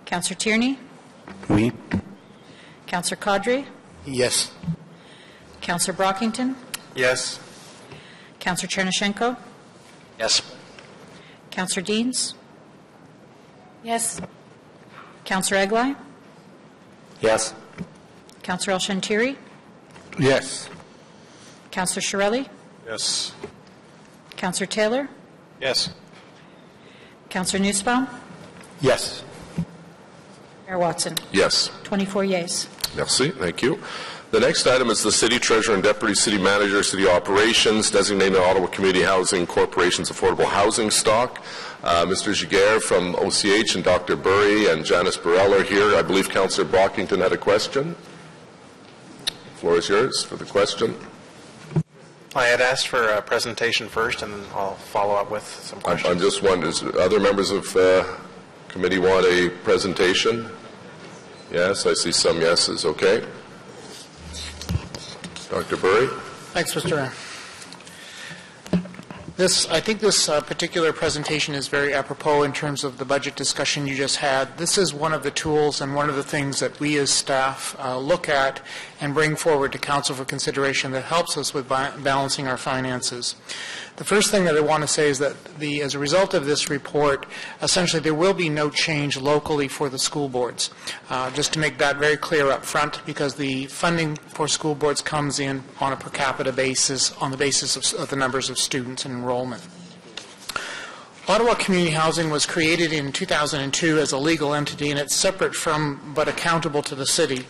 Councillor Tierney? Oui. Councillor Caudry? Yes. Councillor Brockington? Yes. Councillor Chernyshenko? Yes. Councillor Deans? Yes. Councillor Eglai? Yes. Councillor El Shantiri? Yes. Councillor Shirelli? Yes. Councillor Taylor? Yes. Councillor Nussbaum? Yes. Mayor Watson? Yes. 24 yeas. Merci. Thank you. The next item is the City Treasurer and Deputy City Manager, City Operations, designated Ottawa Community Housing Corporation's affordable housing stock. Mr. Giguère from OCH and Dr. Burry and Janice Burrell are here. I believe Councillor Brockington had a question. The floor is yours for the question. I had asked for a presentation first, and then I'll follow up with some questions. I'm just wondering, does other members of committee want a presentation? Yes, I see some yeses. Okay. Dr. Burry. Thanks, Mr. Mayor. I think this particular presentation is very apropos in terms of the budget discussion you just had. This is one of the tools and one of the things that we as staff look at and bring forward to Council for consideration that helps us with balancing our finances. The first thing that I want to say is that as a result of this report, essentially there will be no change locally for the school boards. Just to make that very clear up front, because the funding for school boards comes in on a per capita basis, on the basis of the numbers of students and enrollment. Ottawa Community Housing was created in 2002 as a legal entity, and it's separate from but accountable to the city.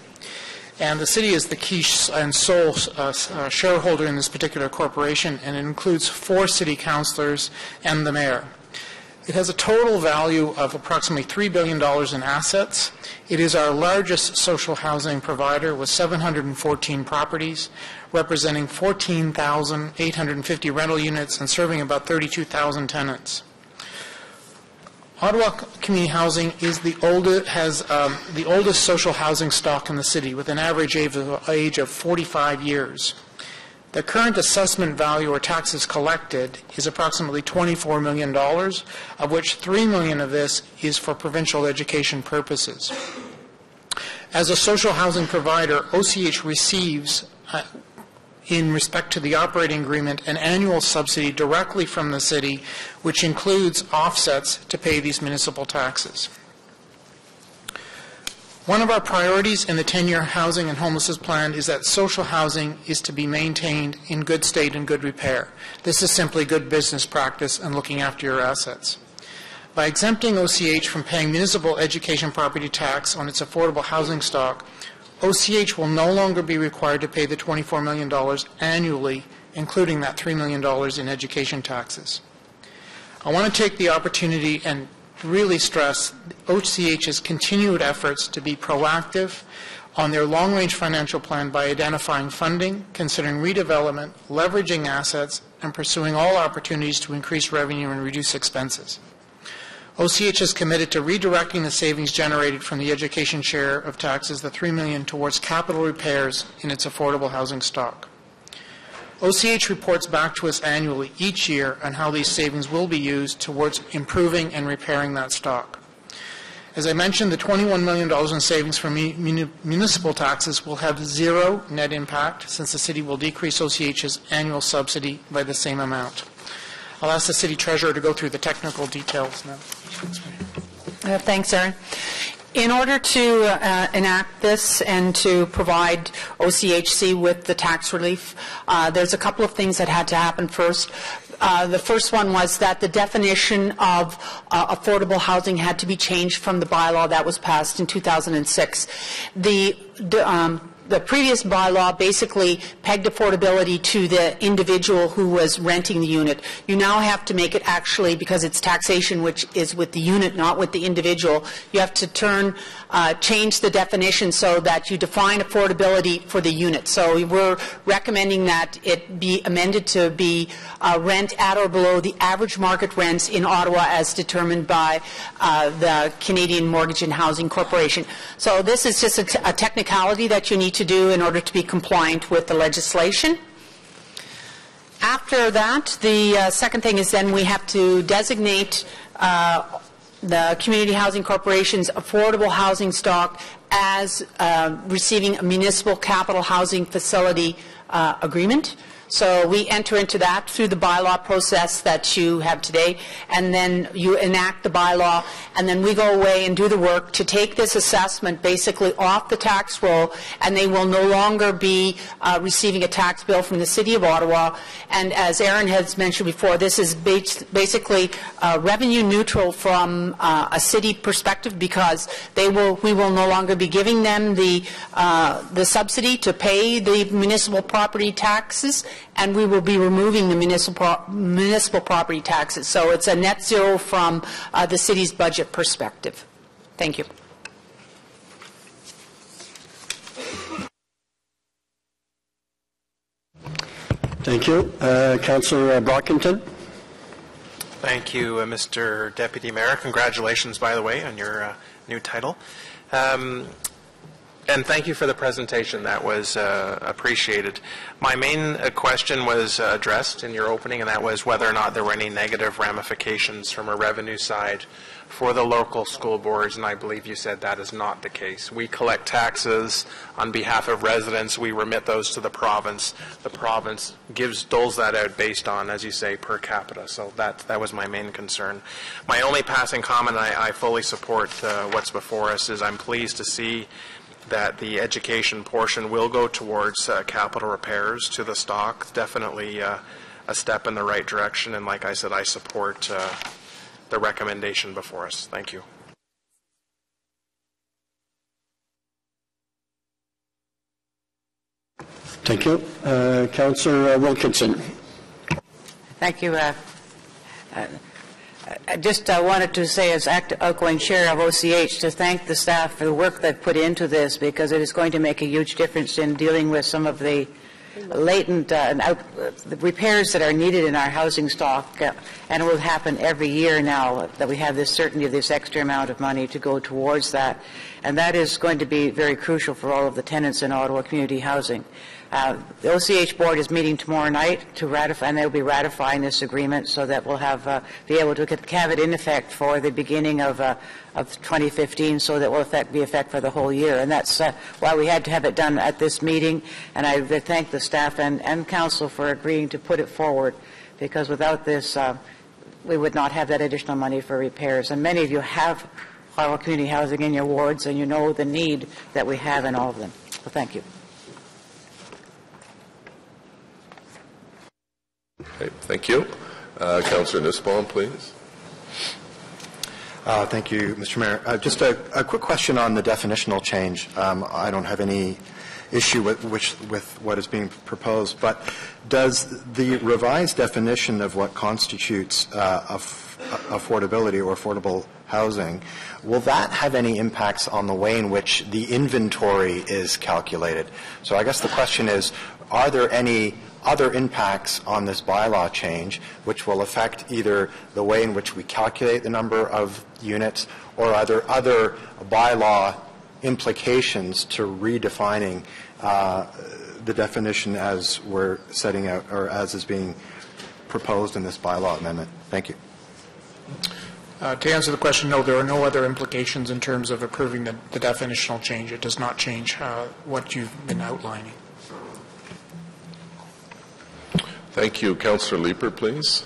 And the city is the key and sole shareholder in this particular corporation, and it includes 4 city councillors and the mayor. It has a total value of approximately $3 billion in assets. It is our largest social housing provider with 714 properties, representing 14,850 rental units and serving about 32,000 tenants. Ottawa Community Housing is has the oldest social housing stock in the city, with an average age of 45 years. The current assessment value or taxes collected is approximately $24 million, of which $3 million of this is for provincial education purposes. As a social housing provider, OCH receives, in respect to the operating agreement, an annual subsidy directly from the city, which includes offsets to pay these municipal taxes. One of our priorities in the 10-year housing and homelessness plan is that social housing is to be maintained in good state and good repair. This is simply good business practice and looking after your assets. By exempting OCH from paying municipal education property tax on its affordable housing stock, OCH will no longer be required to pay the $24 million annually, including that $3 million in education taxes. I want to take the opportunity and really stress OCH's continued efforts to be proactive on their long-range financial plan by identifying funding, considering redevelopment, leveraging assets, and pursuing all opportunities to increase revenue and reduce expenses. OCH is committed to redirecting the savings generated from the education share of taxes, the $3 million, towards capital repairs in its affordable housing stock. OCH reports back to us annually each year on how these savings will be used towards improving and repairing that stock. As I mentioned, the $21 million in savings from municipal taxes will have zero net impact since the city will decrease OCH's annual subsidy by the same amount. I'll ask the city treasurer to go through the technical details now. Thanks, Aaron. In order to enact this and to provide OCHC with the tax relief, there's a couple of things that had to happen first. The first one was that the definition of affordable housing had to be changed from the bylaw that was passed in 2006. The previous bylaw basically pegged affordability to the individual who was renting the unit. You now have to make it actually, because it's taxation which is with the unit, not with the individual, you have to change the definition so that you define affordability for the unit. So we're recommending that it be amended to be rent at or below the average market rents in Ottawa as determined by the Canadian Mortgage and Housing Corporation. So this is just a technicality that you need to do in order to be compliant with the legislation. After that, the second thing is then we have to designate the Community Housing Corporation's affordable housing stock as receiving a municipal capital housing facility agreement. So we enter into that through the bylaw process that you have today, and then you enact the bylaw, and then we go away and do the work to take this assessment basically off the tax roll, and they will no longer be receiving a tax bill from the City of Ottawa. And as Aaron has mentioned before, this is basically revenue neutral from a city perspective, because we will no longer be giving them the subsidy to pay the municipal property taxes, and we will be removing the municipal property taxes. So it's a net zero from the city's budget perspective. Thank you. Thank you. Councillor Brockington. Thank you, Mr. Deputy Mayor. Congratulations, by the way, on your new title. And thank you for the presentation. That was appreciated. My main question was addressed in your opening, and that was whether or not there were any negative ramifications from a revenue side for the local school boards, and I believe you said that is not the case. We collect taxes on behalf of residents. We remit those to the province. The province doles that out based on, as you say, per capita. So that was my main concern. My only passing comment, I fully support what's before us, is I'm pleased to see that the education portion will go towards capital repairs to the stock. Definitely a step in the right direction, and like I said, I support the recommendation before us. Thank you. Thank you. Councillor Wilkinson. Thank you. I just wanted to say, as outgoing chair of OCH, to thank the staff for the work they've put into this, because it is going to make a huge difference in dealing with some of the latent the repairs that are needed in our housing stock, and it will happen every year now that we have this certainty of this extra amount of money to go towards that, and that is going to be very crucial for all of the tenants in Ottawa community housing. The OCH board is meeting tomorrow night to ratify, and they'll be ratifying this agreement so that we'll be able to have it in effect for the beginning of 2015, so that will be effect for the whole year. And that's why we had to have it done at this meeting. And I thank the staff and council for agreeing to put it forward, because without this, we would not have that additional money for repairs. And many of you have Ottawa community housing in your wards, and you know the need that we have in all of them. So thank you. Okay, thank you. Councillor Nussbaum, please. Thank you, Mr. Mayor. Just a quick question on the definitional change. I don't have any issue with what is being proposed, but does the revised definition of what constitutes affordability or affordable housing, will that have any impacts on the way in which the inventory is calculated? So I guess the question is, are there any other impacts on this bylaw change which will affect either the way in which we calculate the number of units, or are there other bylaw implications to redefining the definition as we're setting out, or as is being proposed in this bylaw amendment? Thank you. To answer the question, no, there are no other implications in terms of approving the definitional change. It does not change what you've been outlining. Thank you. Councillor Leeper, please.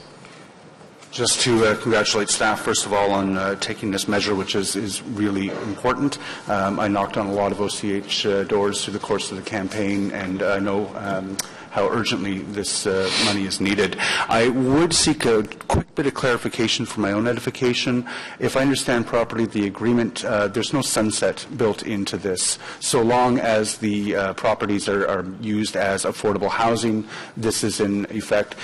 Just to congratulate staff, first of all, on taking this measure, which is really important. I knocked on a lot of OCH doors through the course of the campaign, and I know how urgently this money is needed. I would seek a quick bit of clarification for my own edification. If I understand properly, the agreement, there's no sunset built into this. So long as the properties are used as affordable housing, this is in effect.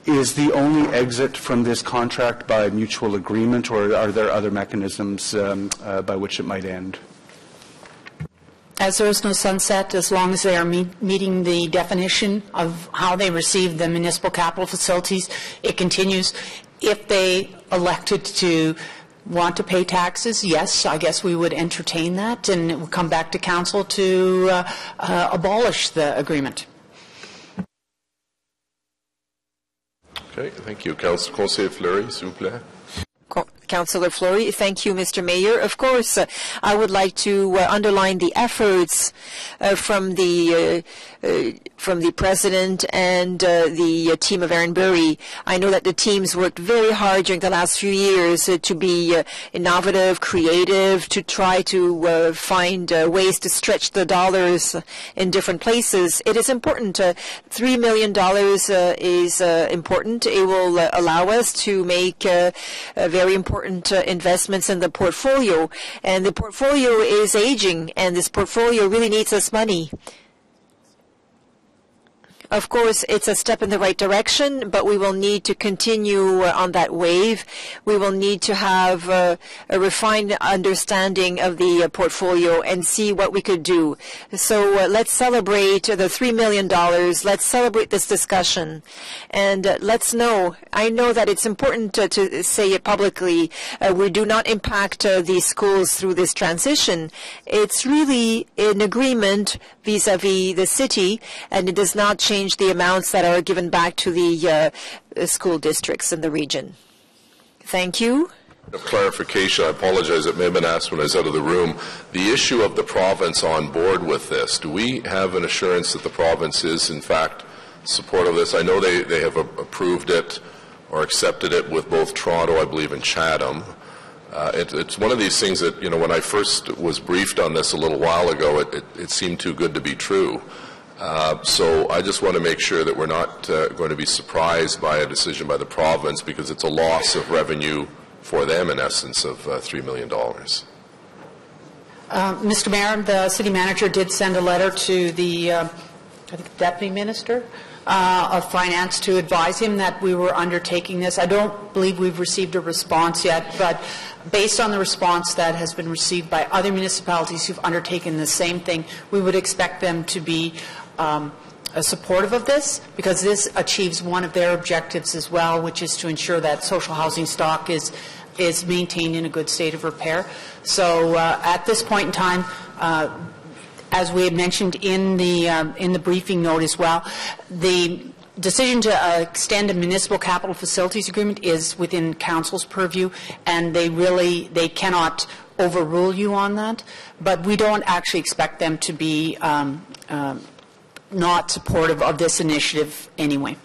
Is the only exit from this contract by mutual agreement, or are there other mechanisms by which it might end? As there is no sunset, as long as they are meeting the definition of how they receive the municipal capital facilities, it continues. If they elected to want to pay taxes, yes, I guess we would entertain that, and it would come back to council to abolish the agreement. Okay, thank you. Conseiller Fleury, s'il vous plaît. Councillor Fleury, thank you, Mr. Mayor. Of course, I would like to underline the efforts from the president and the team of Aaron Burry. I know that the teams worked very hard during the last few years to be innovative, creative, to try to find ways to stretch the dollars in different places. It is important. $3 million is important. It will allow us to make very important investments in the portfolio. And the portfolio is aging, and this portfolio really needs us money. Of course, it's a step in the right direction, but we will need to continue on that wave. We will need to have a refined understanding of the portfolio and see what we could do. So let's celebrate the $3 million. Let's celebrate this discussion. And let's know, I know that it's important to say it publicly, we do not impact the schools through this transition. It's really an agreement vis-à-vis the city, and it does not change the amounts that are given back to the school districts in the region. Thank you. A clarification, I apologize, it may have been asked when I was out of the room. The issue of the province on board with this, do we have an assurance that the province is in fact supportive of this? I know they have approved it or accepted it with both Toronto, I believe, and Chatham. It's one of these things that, you know, when I first was briefed on this a little while ago, it seemed too good to be true. So I just want to make sure that we're not going to be surprised by a decision by the province, because it's a loss of revenue for them, in essence, of $3 million. Mr. Mayor, the city manager did send a letter to the I think Deputy Minister of Finance to advise him that we were undertaking this. I don't believe we've received a response yet, but based on the response that has been received by other municipalities who've undertaken the same thing, we would expect them to be supportive of this, because this achieves one of their objectives as well, which is to ensure that social housing stock is maintained in a good state of repair. So at this point in time, as we had mentioned in the briefing note as well, the decision to extend a municipal capital facilities agreement is within council's purview, and they cannot overrule you on that. But we don't actually expect them to be not supportive of this initiative anyway.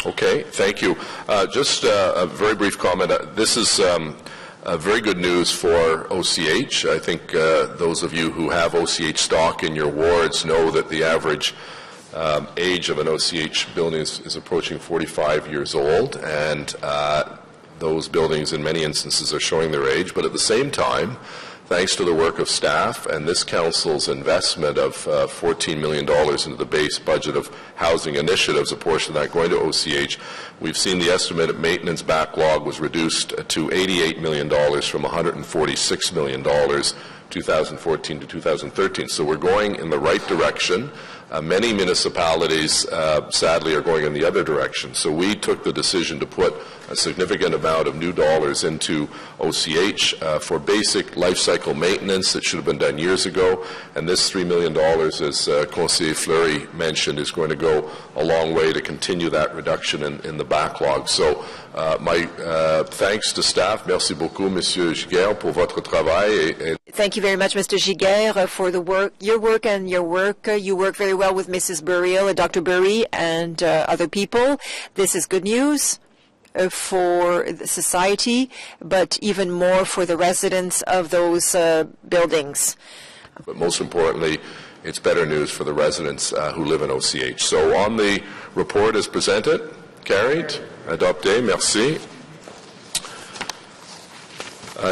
Okay, thank you. Just a very brief comment. This is very good news for OCH. I think those of you who have OCH stock in your wards know that the average age of an OCH building is approaching 45 years old, and those buildings in many instances are showing their age. But at the same time, thanks to the work of staff and this council's investment of $14 million into the base budget of housing initiatives, a portion of that going to OCH, we've seen the estimated maintenance backlog was reduced to $88 million from $146 million 2014 to 2013. So we're going in the right direction. Many municipalities, sadly, are going in the other direction. So we took the decision to put a significant amount of new dollars into OCH for basic life cycle maintenance that should have been done years ago. And this $3 million, as Conseiller Fleury mentioned, is going to go a long way to continue that reduction in the backlog. So my thanks to staff. Merci beaucoup, Monsieur Giguère, pour votre travail. Thank you very much, Mr. Giguère, for the work, your work and your work. You work very well with Mrs. Burial, Dr. Burry, and other people. This is good news for the society, but even more for the residents of those buildings. But most importantly, it's better news for the residents who live in OCH. So on the report as presented, carried, adopté, merci.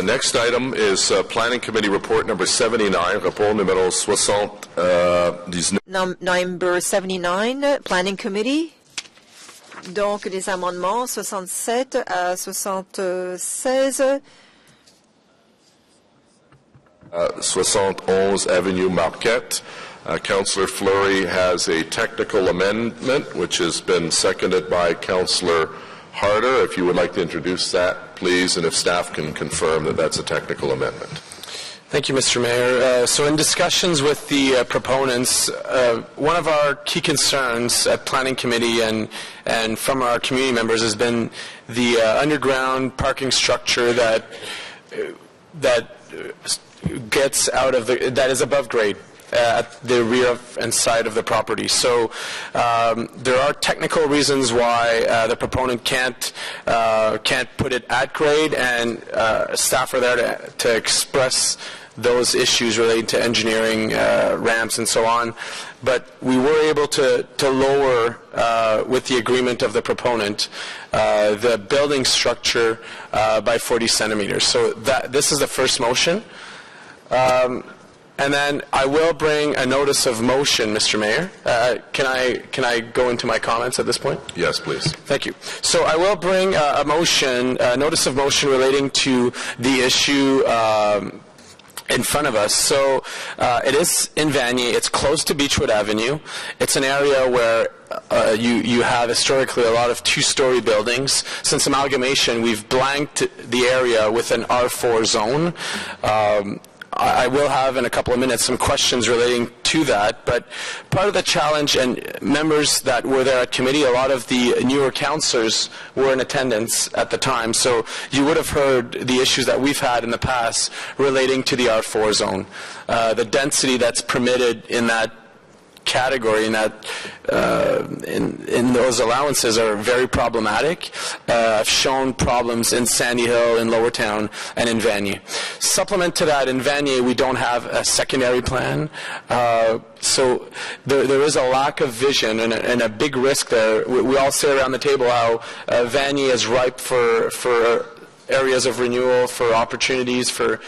Next item is Planning Committee Report number 79, rapport numéro 79. Number 79, Planning Committee. Donc, les amendements 67 à 76. 71 Avenue Marquette. Councillor Fleury has a technical amendment, which has been seconded by Councillor Harder. If you would like to introduce that, please, and if staff can confirm that that's a technical amendment. Thank you, Mr. Mayor. So in discussions with the proponents, one of our key concerns at Planning Committee and from our community members has been the underground parking structure that gets out of that is above grade at the rear and side of the property. So there are technical reasons why the proponent can't put it at grade, and staff are there to express those issues relating to engineering, ramps, and so on. But we were able to lower, with the agreement of the proponent, the building structure by 40 centimeters. So this is the first motion. And then I will bring a notice of motion, Mr. Mayor. Can I go into my comments at this point? Yes, please. Thank you. So I will bring a motion, a notice of motion relating to the issue in front of us. So it is in Vanier. It's close to Beechwood Avenue. It's an area where you have historically a lot of two-story buildings. Since amalgamation, we've blanked the area with an R4 zone. I will have in a couple of minutes some questions relating to that, but part of the challenge, and members that were there at committee, a lot of the newer councillors were in attendance at the time, so you would have heard the issues that we've had in the past relating to the R4 zone. The density that's permitted in that category, in that in those allowances are very problematic. I've shown problems in Sandy Hill, in Lowertown, and in Vanier. Supplement to that, in Vanier we don't have a secondary plan, so there is a lack of vision and a big risk there. We all say around the table how Vanier is ripe for areas of renewal, for opportunities, for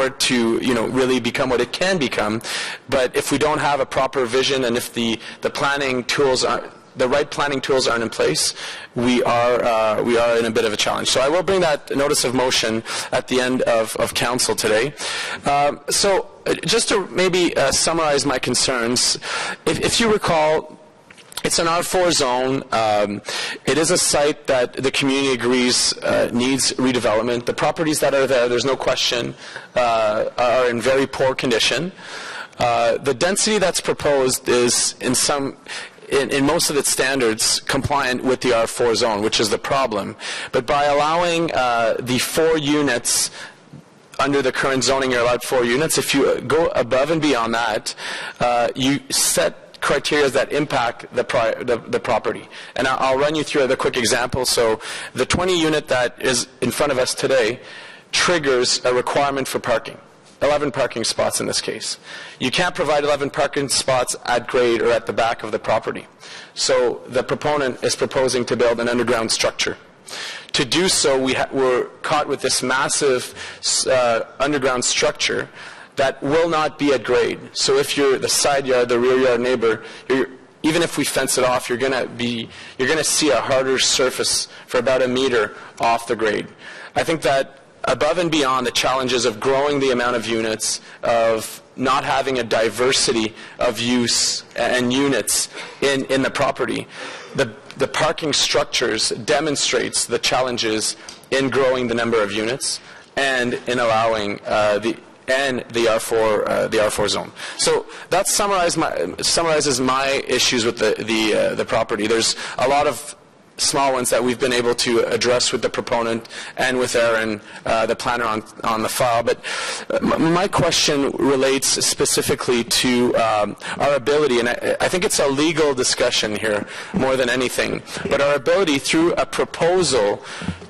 it to, really become what it can become. But if we don't have a proper vision, and if the planning tools the right planning tools aren't in place, we are in a bit of a challenge. So I will bring that notice of motion at the end of council today. So just to maybe summarize my concerns, if you recall, it's an R4 zone. It is a site that the community agrees needs redevelopment. The properties that are there, there's no question, are in very poor condition. The density that's proposed is in most of its standards compliant with the R4 zone, which is the problem. But by allowing the 4 units under the current zoning, you're allowed 4 units. If you go above and beyond that, you set criteria that impact the property. And I'll run you through a quick example. So the 20 unit that is in front of us today triggers a requirement for parking. 11 parking spots in this case. You can't provide 11 parking spots at grade or at the back of the property. So the proponent is proposing to build an underground structure. To do so, we're caught with this massive underground structure that will not be at grade. So if you're the side yard, the rear yard neighbor, even if we fence it off, you're going to see a harder surface for about a meter off the grade. I think that above and beyond the challenges of growing the amount of units, of not having a diversity of use and units in the property. The parking structures demonstrates the challenges in growing the number of units and in allowing the R4 zone. So that summarizes my issues with the property. There's a lot of small ones that we've been able to address with the proponent and with Aaron, the planner on the file. But my question relates specifically to our ability, and I think it's a legal discussion here more than anything, but our ability through a proposal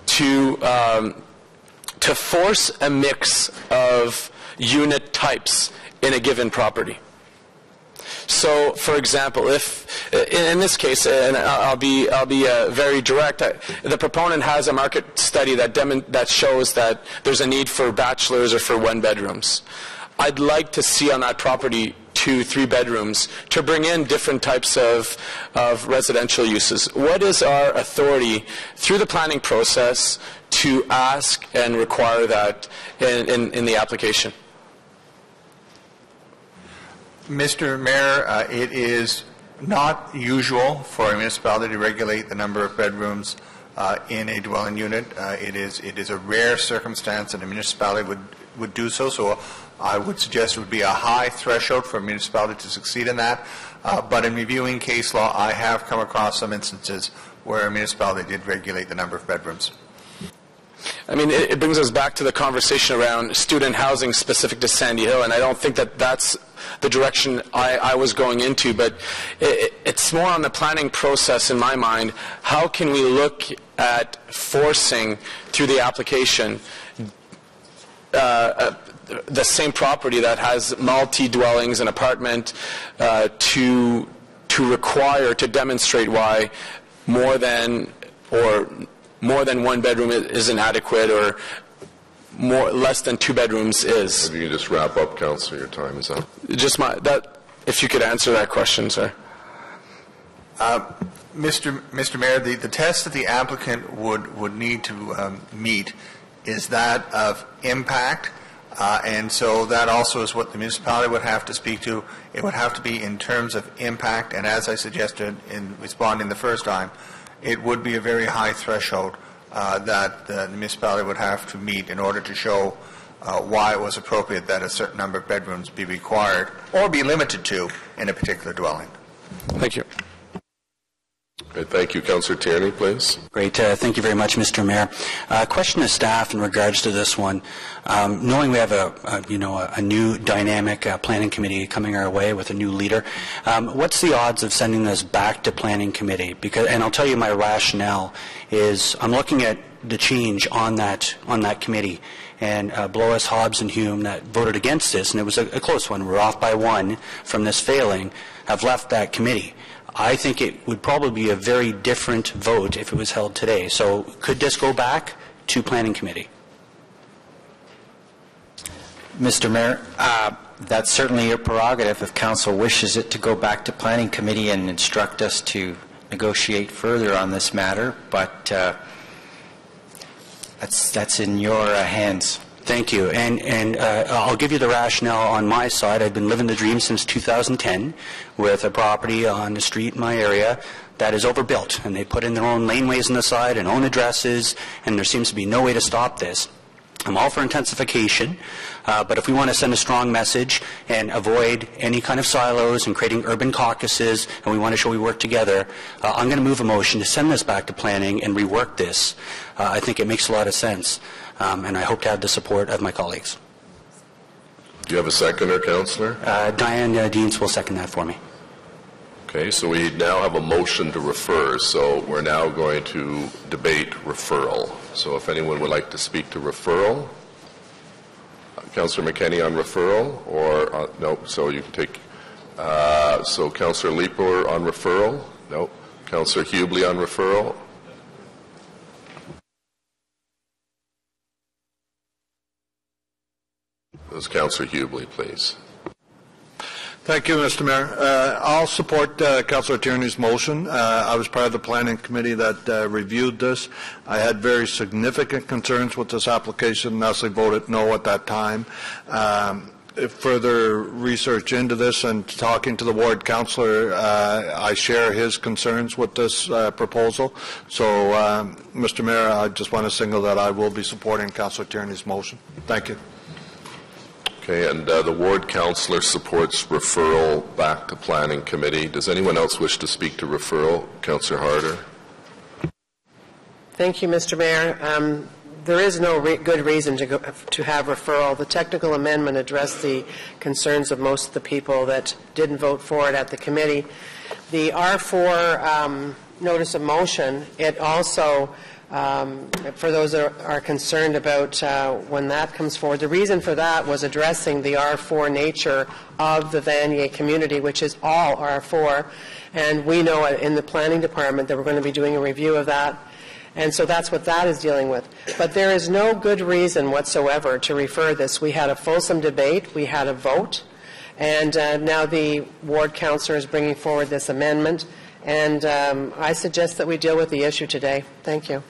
to force a mix of unit types in a given property. So, for example, if in this case, and I'll be very direct, the proponent has a market study that shows that there's a need for bachelors or for one bedrooms. I'd like to see on that property 2-3 bedrooms to bring in different types of residential uses. What is our authority through the planning process to ask and require that in the application? Mr. Mayor, it is not usual for a municipality to regulate the number of bedrooms in a dwelling unit. It is a rare circumstance that a municipality would do so. So I would suggest it would be a high threshold for a municipality to succeed in that. But in reviewing case law, I have come across some instances where a municipality did regulate the number of bedrooms. I mean, it brings us back to the conversation around student housing specific to Sandy Hill, and I don't think that that's the direction I was going into, but it's more on the planning process in my mind. How can we look at forcing through the application the same property that has multi-dwellings and apartment to require, to demonstrate why more than one bedroom is inadequate, or less than 2 bedrooms is. Maybe you can just wrap up, Councillor. Your time is up. Just if you could answer that question, sir. Mr. Mayor, the test that the applicant would need to meet is that of impact, and so that also is what the municipality would have to speak to. It would have to be in terms of impact, and as I suggested in responding the first time, it would be a very high threshold that the municipality would have to meet in order to show why it was appropriate that a certain number of bedrooms be required or be limited to in a particular dwelling. Thank you. Okay, thank you. Councillor Tierney, please. Great. Thank you very much, Mr. Mayor. Question to staff in regards to this one. Knowing we have a new dynamic planning committee coming our way with a new leader, what's the odds of sending this back to planning committee? And I'll tell you my rationale is I'm looking at the change on that committee, and Blois, Hobbs, and Hume that voted against this, and it was a close one. We're off by 1 from this failing, have left that committee. I think it would probably be a very different vote if it was held today. So could this go back to planning committee? Mr. Mayor, that's certainly your prerogative if council wishes it to go back to planning committee and instruct us to negotiate further on this matter, but that's in your hands. Thank you. And I'll give you the rationale on my side. I've been living the dream since 2010 with a property on the street in my area that is overbuilt, and they put in their own laneways on the side and own addresses, and there seems to be no way to stop this. I'm all for intensification, but if we want to send a strong message and avoid any kind of silos and creating urban caucuses, and we want to show we work together, I'm going to move a motion to send this back to planning and rework this. I think it makes a lot of sense, and I hope to have the support of my colleagues. Do you have a seconder, Councillor? Diane Deans will second that for me. Okay, so we now have a motion to refer, so we're now going to debate referral. So if anyone would like to speak to referral, Councillor McKenney on referral, or no, so you can take, so Councillor Leeper on referral, no, Councillor Hubley on referral. This is Councillor Hubley, please. Thank you, Mr. Mayor. I'll support Councillor Tierney's motion. I was part of the planning committee that reviewed this. I had very significant concerns with this application, and thus I voted no at that time. further research into this and talking to the ward councillor, I share his concerns with this proposal. So, Mr. Mayor, I just want to signal that I will be supporting Councillor Tierney's motion. Thank you. Okay, and the ward councillor supports referral back to Planning Committee. Does anyone else wish to speak to referral? Councillor Harder. Thank you, Mr. Mayor. There is no good reason to have referral. The technical amendment addressed the concerns of most of the people that didn't vote for it at the committee. The R4 notice of motion, it also, for those that are concerned about when that comes forward, the reason for that was addressing the R4 nature of the Vanier community, which is all R4. And we know in the planning department that we're going to be doing a review of that. And so that's what that is dealing with. But there is no good reason whatsoever to refer this. We had a fulsome debate. We had a vote. And now the ward councillor is bringing forward this amendment. And I suggest that we deal with the issue today. Thank you.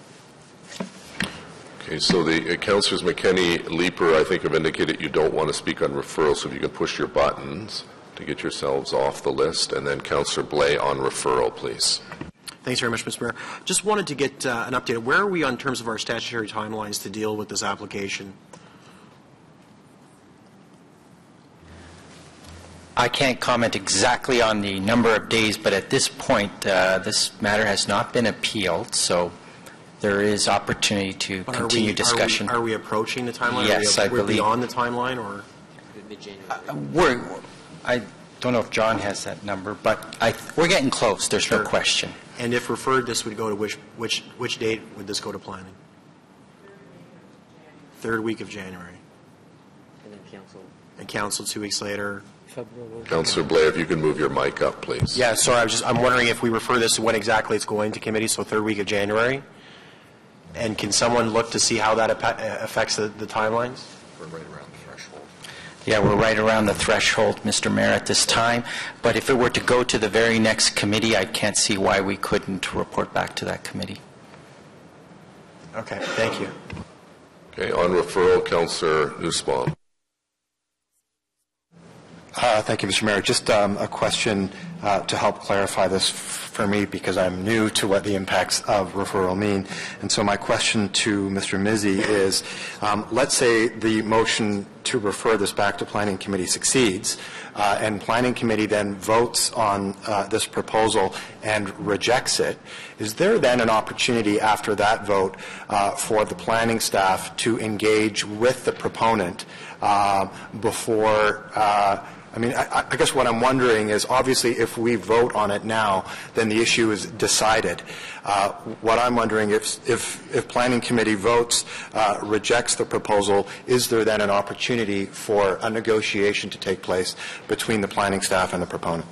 Okay, so the Councillors McKenney, Leaper, I think have indicated you don't want to speak on referral, so if you can push your buttons to get yourselves off the list. And then Councillor Blais on referral, please. Thanks very much, Mr. Mayor. Just wanted to get an update. Where are we on terms of our statutory timelines to deal with this application? I can't comment exactly on the number of days, but at this point, this matter has not been appealed, so there is opportunity to continue discussion. Are we approaching the timeline? Yes, I believe. We're beyond the timeline, or? I don't know if John has that number, but we're getting close. There's no question. And if referred, this would go to which date would this go to planning? Third week of January. And then council. And council 2 weeks later. Councillor Blais, if you can move your mic up, please. Yeah, sorry. I'm wondering if we refer this to when exactly it's going to committee. So third week of January. And can someone look to see how that affects the timelines? We're right around the threshold. Yeah, we're right around the threshold, Mr. Mayor, at this time. But if it were to go to the very next committee, I can't see why we couldn't report back to that committee. Okay, thank you. Okay, on referral, Councillor Nussbaum. Thank you, Mr. Mayor. Just a question to help clarify this for me, because I'm new to what the impacts of referral mean. And so my question to Mr. Mizzi is, let's say the motion to refer this back to Planning Committee succeeds, and Planning Committee then votes on this proposal and rejects it. Is there then an opportunity after that vote for the planning staff to engage with the proponent before I guess what I'm wondering is, obviously, if we vote on it now, then the issue is decided. What I'm wondering, if Planning Committee votes, rejects the proposal, is there then an opportunity for a negotiation to take place between the planning staff and the proponent?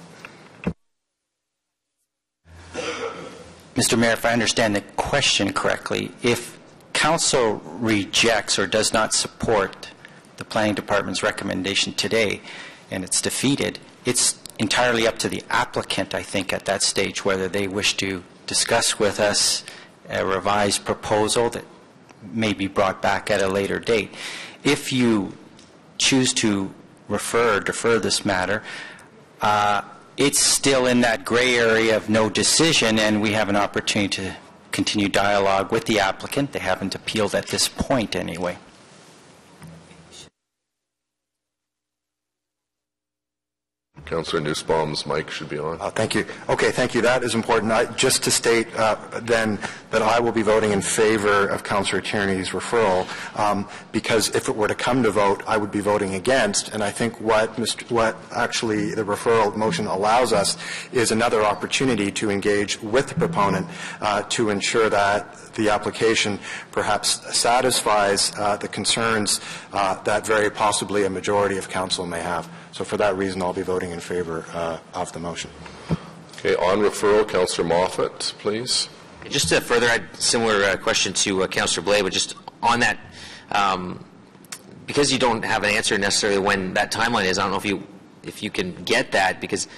Mr. Mayor, if I understand the question correctly, if Council rejects or does not support the Planning Department's recommendation today, and it's defeated, it's entirely up to the applicant, I think, at that stage, whether they wish to discuss with us a revised proposal that may be brought back at a later date. If you choose to refer or defer this matter, it's still in that gray area of no decision, and we have an opportunity to continue dialogue with the applicant. They haven't appealed at this point anyway. Councillor Nussbaum's mic should be on. Thank you. Okay, thank you. That is important. Just to state then that I will be voting in favor of Councillor Tierney's referral, because if it were to come to vote, I would be voting against. And I think what actually the referral motion allows us is another opportunity to engage with the proponent to ensure that the application perhaps satisfies the concerns that very possibly a majority of council may have. So for that reason, I'll be voting in favor of the motion. Okay, on referral, Councillor Moffat, please. Just to further add a similar question to Councillor Blais, but just on that, because you don't have an answer necessarily when that timeline is, I don't know if you can get that, because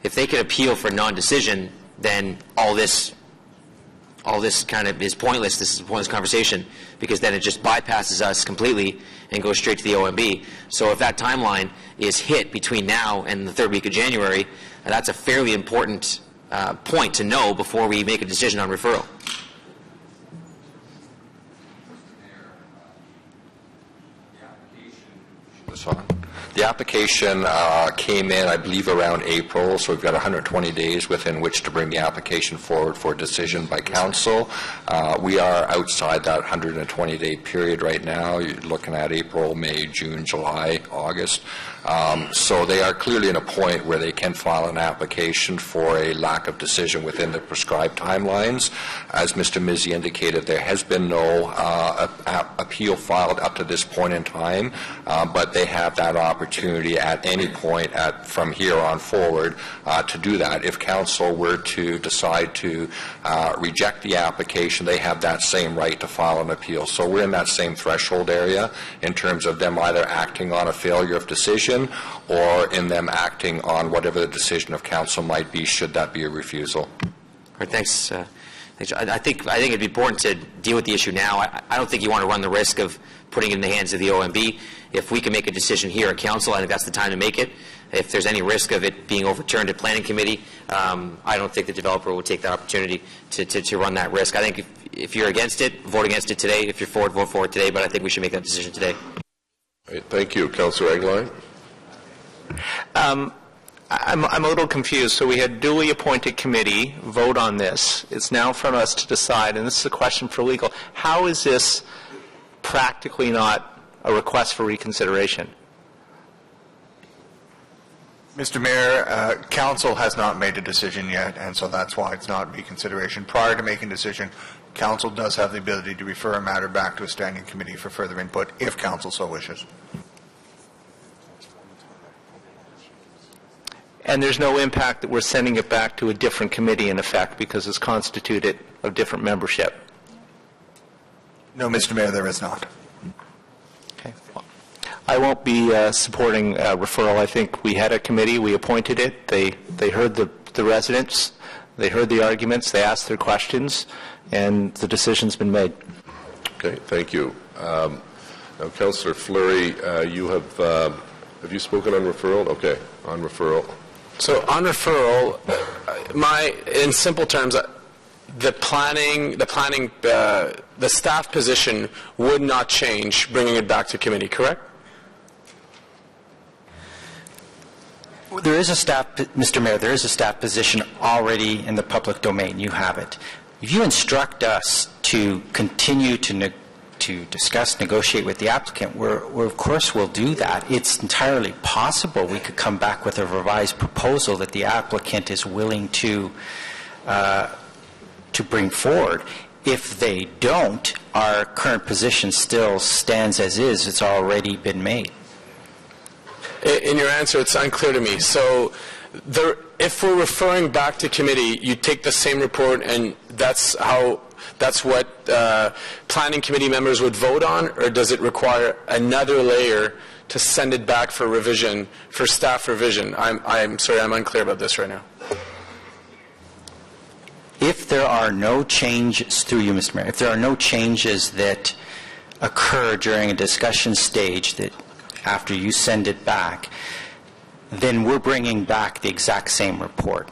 if they can appeal for non-decision, then all this all this kind of is pointless. This is a pointless conversation, because then it just bypasses us completely and goes straight to the OMB. So if that timeline is hit between now and the third week of January, that's a fairly important point to know before we make a decision on referral. The application came in, I believe, around April, so we've got 120 days within which to bring the application forward for a decision by council. We are outside that 120-day period right now. You're looking at April, May, June, July, August. So they are clearly in a point where they can file an application for a lack of decision within the prescribed timelines. As Mr. Mizzi indicated, there has been no appeal filed up to this point in time, but they have that opportunity at any point from here on forward to do that. If council were to decide to reject the application, they have that same right to file an appeal. So we're in that same threshold area in terms of them either acting on a failure of decision or in them acting on whatever the decision of council might be, should that be a refusal. All right, thanks. I think it'd be important to deal with the issue now. I don't think you want to run the risk of putting it in the hands of the OMB. If we can make a decision here at council, I think that's the time to make it. If there's any risk of it being overturned at planning committee, I don't think the developer would take that opportunity to run that risk. I think if you're against it, vote against it today. If you're for it, vote for it today. But I think we should make that decision today. All right, thank you. Councillor Eggline. I'm a little confused. So we had duly appointed committee vote on this. It's now for us to decide, and this is a question for legal. How is this practically not a request for reconsideration? Mr. Mayor, council has not made a decision yet, and so that's why it's not reconsideration. Prior to making a decision, council does have the ability to refer a matter back to a standing committee for further input if council so wishes. And there's no impact that we're sending it back to a different committee, in effect, because it's constituted of different membership? No, Mr. Mayor, there is not. Okay. I won't be supporting referral. I think we had a committee. We appointed it. They heard the residents. They heard the arguments. They asked their questions, and the decision's been made. Okay, thank you. Now, Councillor Fleury, you have you spoken on referral? Okay, on referral. So on referral, in simple terms, the staff position would not change bringing it back to committee, correct? There is a staff, Mr. Mayor, there is a staff position already in the public domain. You have it. If you instruct us to continue to discuss, negotiate with the applicant, we're of course will do that. It's entirely possible we could come back with a revised proposal that the applicant is willing to bring forward. If they don't, our current position still stands as is. It's already been made. In your answer, it's unclear to me. So if we're referring back to committee, you take the same report and that's what planning committee members would vote on, or does it require another layer to send it back for revision, for staff revision? I'm sorry, I'm unclear about this right now. If there are no changes, through you, Mr. Mayor, if there are no changes that occur during a discussion stage that after you send it back, then we're bringing back the exact same report.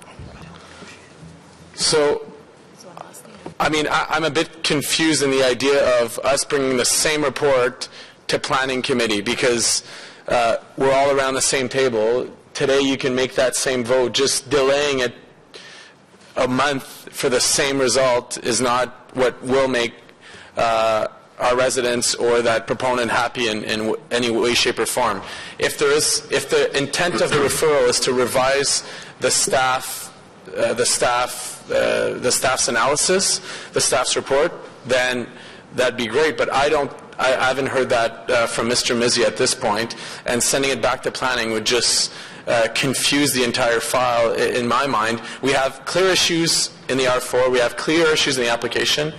So, I mean, I'm a bit confused in the idea of us bringing the same report to planning committee, because we're all around the same table. Today you can make that same vote. Just delaying it a month for the same result is not what will make our residents or that proponent happy in any way, shape, or form. If the intent of the referral is to revise the staff's analysis, the staff's report, then that'd be great. But I haven't heard that from Mr. Mizzi at this point, and sending it back to planning would just confuse the entire file in my mind. We have clear issues in the R4. We have clear issues in the application.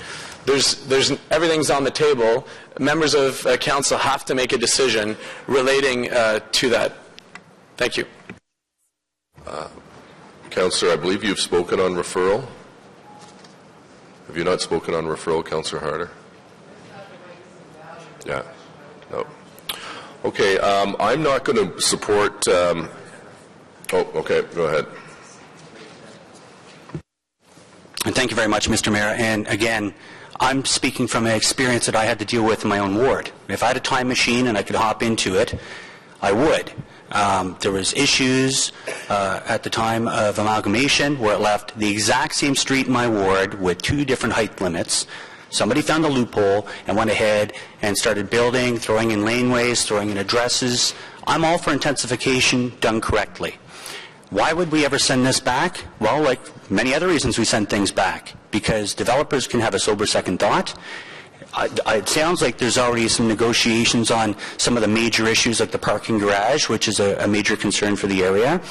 Everything's on the table. Members of council have to make a decision relating to that. Thank you. Councillor, I believe you've spoken on referral. Have you not spoken on referral, Councillor Harder? Yeah. No. Okay. I'm not going to support. Oh, okay. Go ahead. And thank you very much, Mr. Mayor. And again, I'm speaking from an experience that I had to deal with in my own ward. If I had a time machine and I could hop into it, I would. There was issues at the time of amalgamation where it left the exact same street in my ward with 2 different height limits. Somebody found a loophole and went ahead and started building, throwing in laneways, throwing in addresses. I'm all for intensification done correctly. Why would we ever send this back? Well, like many other reasons we send things back, because developers can have a sober second thought. It sounds like there's already some negotiations on some of the major issues like the parking garage, which is a major concern for the area.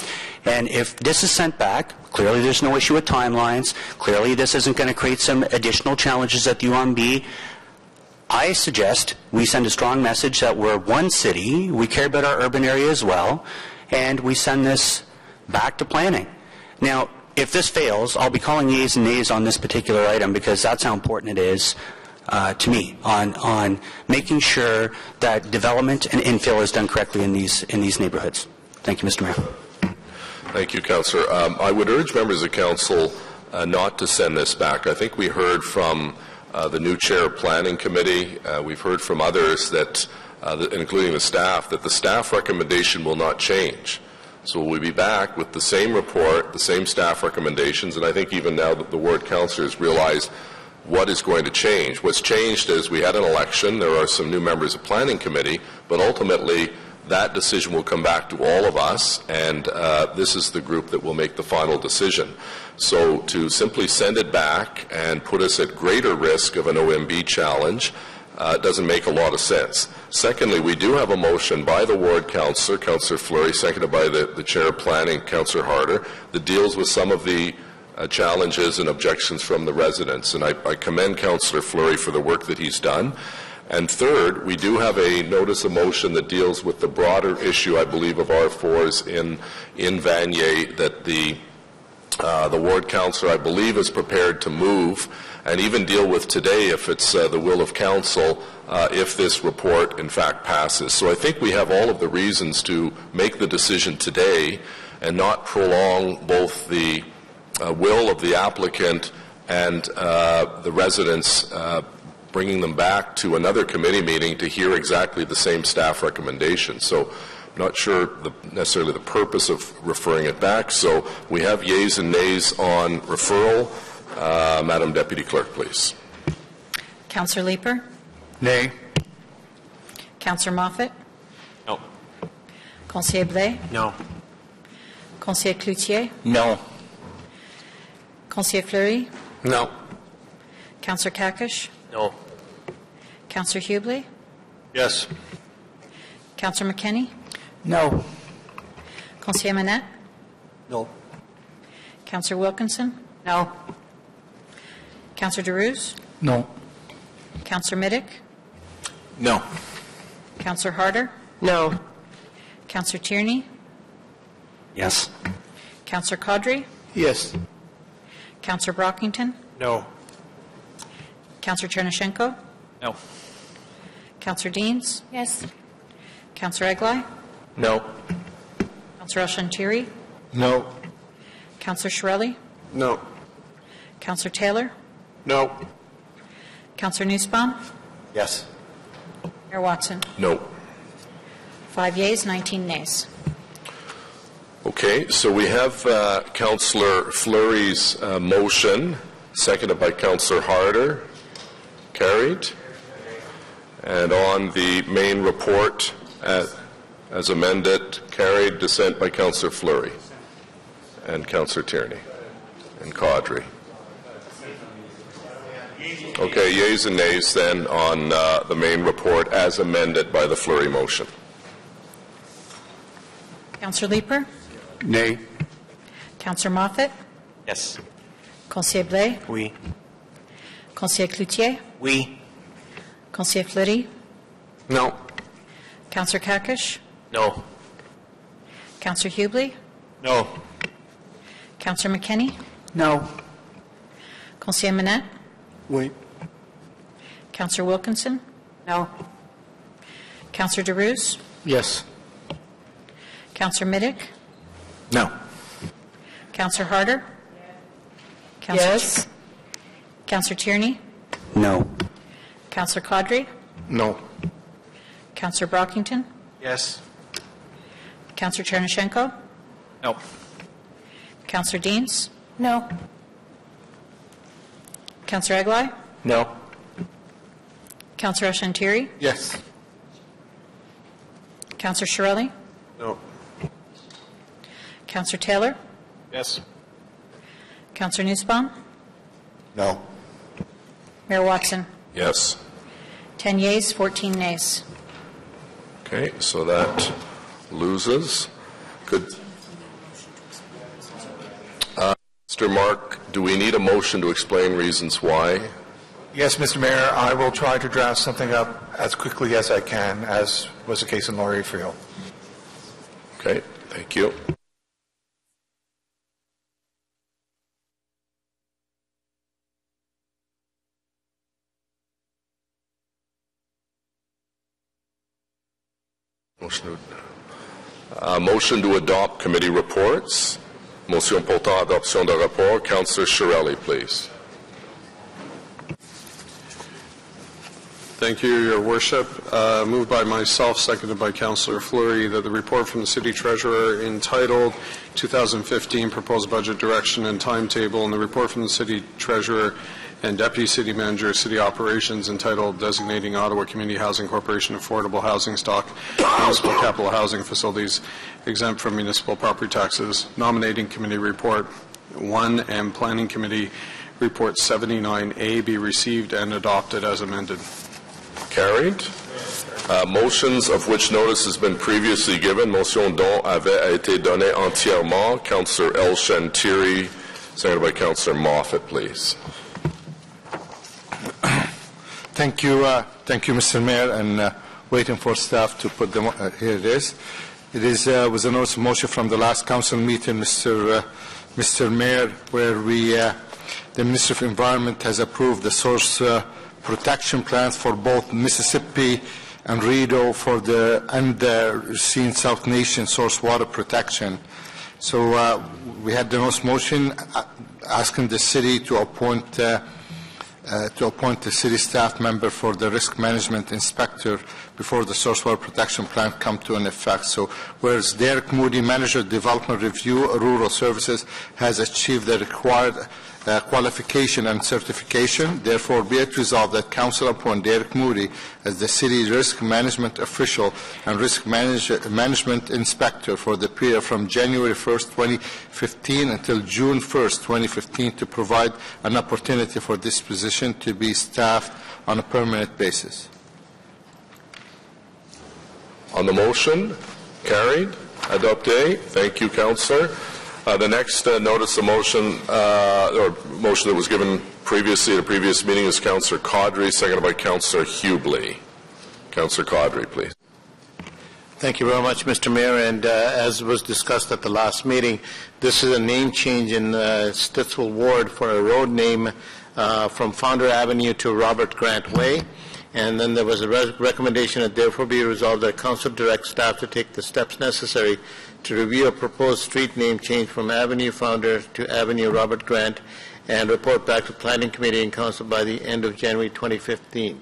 And if this is sent back, clearly there's no issue with timelines. Clearly this isn't going to create some additional challenges at the UMB. I suggest we send a strong message that we're one city, we care about our urban area as well, and we send this back to planning. Now, if this fails, I'll be calling yeas and nays on this particular item because that's how important it is to me on making sure that development and infill is done correctly in these neighborhoods. Thank you, Mr. Mayor. Thank you, Councillor. I would urge members of Council not to send this back. I think we heard from the new chair of Planning Committee. We've heard from others that, including the staff, that the staff recommendation will not change. So we'll be back with the same report, the same staff recommendations, and I think even now that the ward councillors realize what is going to change. What's changed is we had an election, there are some new members of Planning Committee, but ultimately that decision will come back to all of us, and this is the group that will make the final decision. So to simply send it back and put us at greater risk of an OMB challenge doesn't make a lot of sense. Secondly, we do have a motion by the ward councillor, Councillor Fleury, seconded by the chair of planning, Councillor Harder, that deals with some of the challenges and objections from the residents. And I commend Councillor Fleury for the work that he's done. And third, we do have a notice of motion that deals with the broader issue, I believe, of R4s in Vanier that the ward councillor, I believe, is prepared to move and even deal with today if it's the will of council if this report in fact passes. So I think we have all of the reasons to make the decision today and not prolong both the will of the applicant and the residents, bringing them back to another committee meeting to hear exactly the same staff recommendation. So I'm not sure necessarily the purpose of referring it back. So we have yeas and nays on referral. Madam Deputy Clerk, please. Councillor Leeper? Nay. Councillor Moffat? No. Conseiller Blais? No. Conseiller Cloutier? No. Conseiller Fleury? No. Councillor Kakish? No. Councillor Hubley? Yes. Councillor McKinney? No. Conseiller Manette? No. Councillor Wilkinson? No. Councillor DeRuse? No. Councillor Middick? No. Councillor Harder? No. Councillor Tierney? Yes. Councillor Caudry? Yes. Councillor Brockington? No. Councillor Chernyshenko? No. Councillor Deans? Yes. Councillor Eglai? No. Councillor El-Shantiri? No. Councillor Shirelli? No. Councillor Taylor? No. Councillor Nussbaum? Yes. Mayor Watson? No. 5 yeas, 19 nays. Okay, so we have Councillor Fleury's motion, seconded by Councillor Harder. Carried. And on the main report, as amended, carried, dissent by Councillor Fleury and Councillor Tierney and Caudry. Okay, yeas and nays then on the main report as amended by the Fleury motion. Councillor Leeper? Nay. Councillor Moffat? Yes. Conseiller Blais? Oui. Conseiller Cloutier? Oui. Conseiller Fleury? No. Councillor Kakish? No. Councillor Hubley? Wait. Councillor Wilkinson? No. Councillor DeRuse? Yes. Councillor Middick? No. Councillor Harder? Yes. Councillor Tierney? No. Councillor Caudry? No. Councillor Brockington? Yes. Councillor Chernyshenko? No. Councillor Deans? No. Councillor Eglai? No. Councillor Ashantiri? Yes. Councillor Shirelli? No. Councillor Taylor? Yes. Councillor Nussbaum? No. Mayor Watson? Yes. 10 yeas, 14 nays. Okay, so that loses. Good. Mr. Mark, do we need a motion to explain reasons why? Yes, Mr. Mayor, I will try to draft something up as quickly as I can, as was the case in Laurierfield. Okay, thank you. Motion to adopt committee reports. Motion portant adoption de rapport. Councillor Shirelli, please. Thank you, Your Worship. Moved by myself, seconded by Councillor Fleury, that the report from the City Treasurer entitled 2015 Proposed Budget Direction and Timetable, and the report from the City Treasurer and Deputy City Manager of City Operations entitled Designating Ottawa Community Housing Corporation Affordable Housing Stock Municipal Capital Housing Facilities Exempt from Municipal Property Taxes, Nominating Committee Report 1 and Planning Committee Report 79A be received and adopted as amended. Carried. Motions of which notice has been previously given. Motion dont avait été donnée entièrement. Councillor Ashantiri, seconded by Councillor Moffat, please. Thank you, Mr. Mayor, and waiting for staff to put them. Here it is. It is was a notice of motion from the last council meeting, Mr. Mayor, where the Minister of Environment has approved the source protection plans for both Mississippi and Rideau for the Racine South Nation source water protection. So we had the notice motion asking the city to appoint the city staff member for the risk management inspector before the source water protection plan come to an effect. So whereas Derek Moody, Manager Development Review, Rural Services, has achieved the required qualification and certification, therefore be it resolved that Council appoint Derek Moody as the city risk management official and risk management inspector for the period from January 1st, 2015 until June 1st, 2015 to provide an opportunity for this position to be staffed on a permanent basis. On the motion, carried. Adopté. Thank you, Councillor. The next notice of motion, or motion that was given previously at a previous meeting is Councillor Caudry, seconded by Councillor Hubley. Councillor Caudry, please. Thank you very much, Mr. Mayor. And as was discussed at the last meeting, this is a name change in Stittsville Ward for a road name from Founder Avenue to Robert Grant Way. And then there was a recommendation that therefore be resolved that Council direct staff to take the steps necessary to review a proposed street name change from Avenue Founder to Avenue Robert Grant and report back to Planning Committee and Council by the end of January 2015.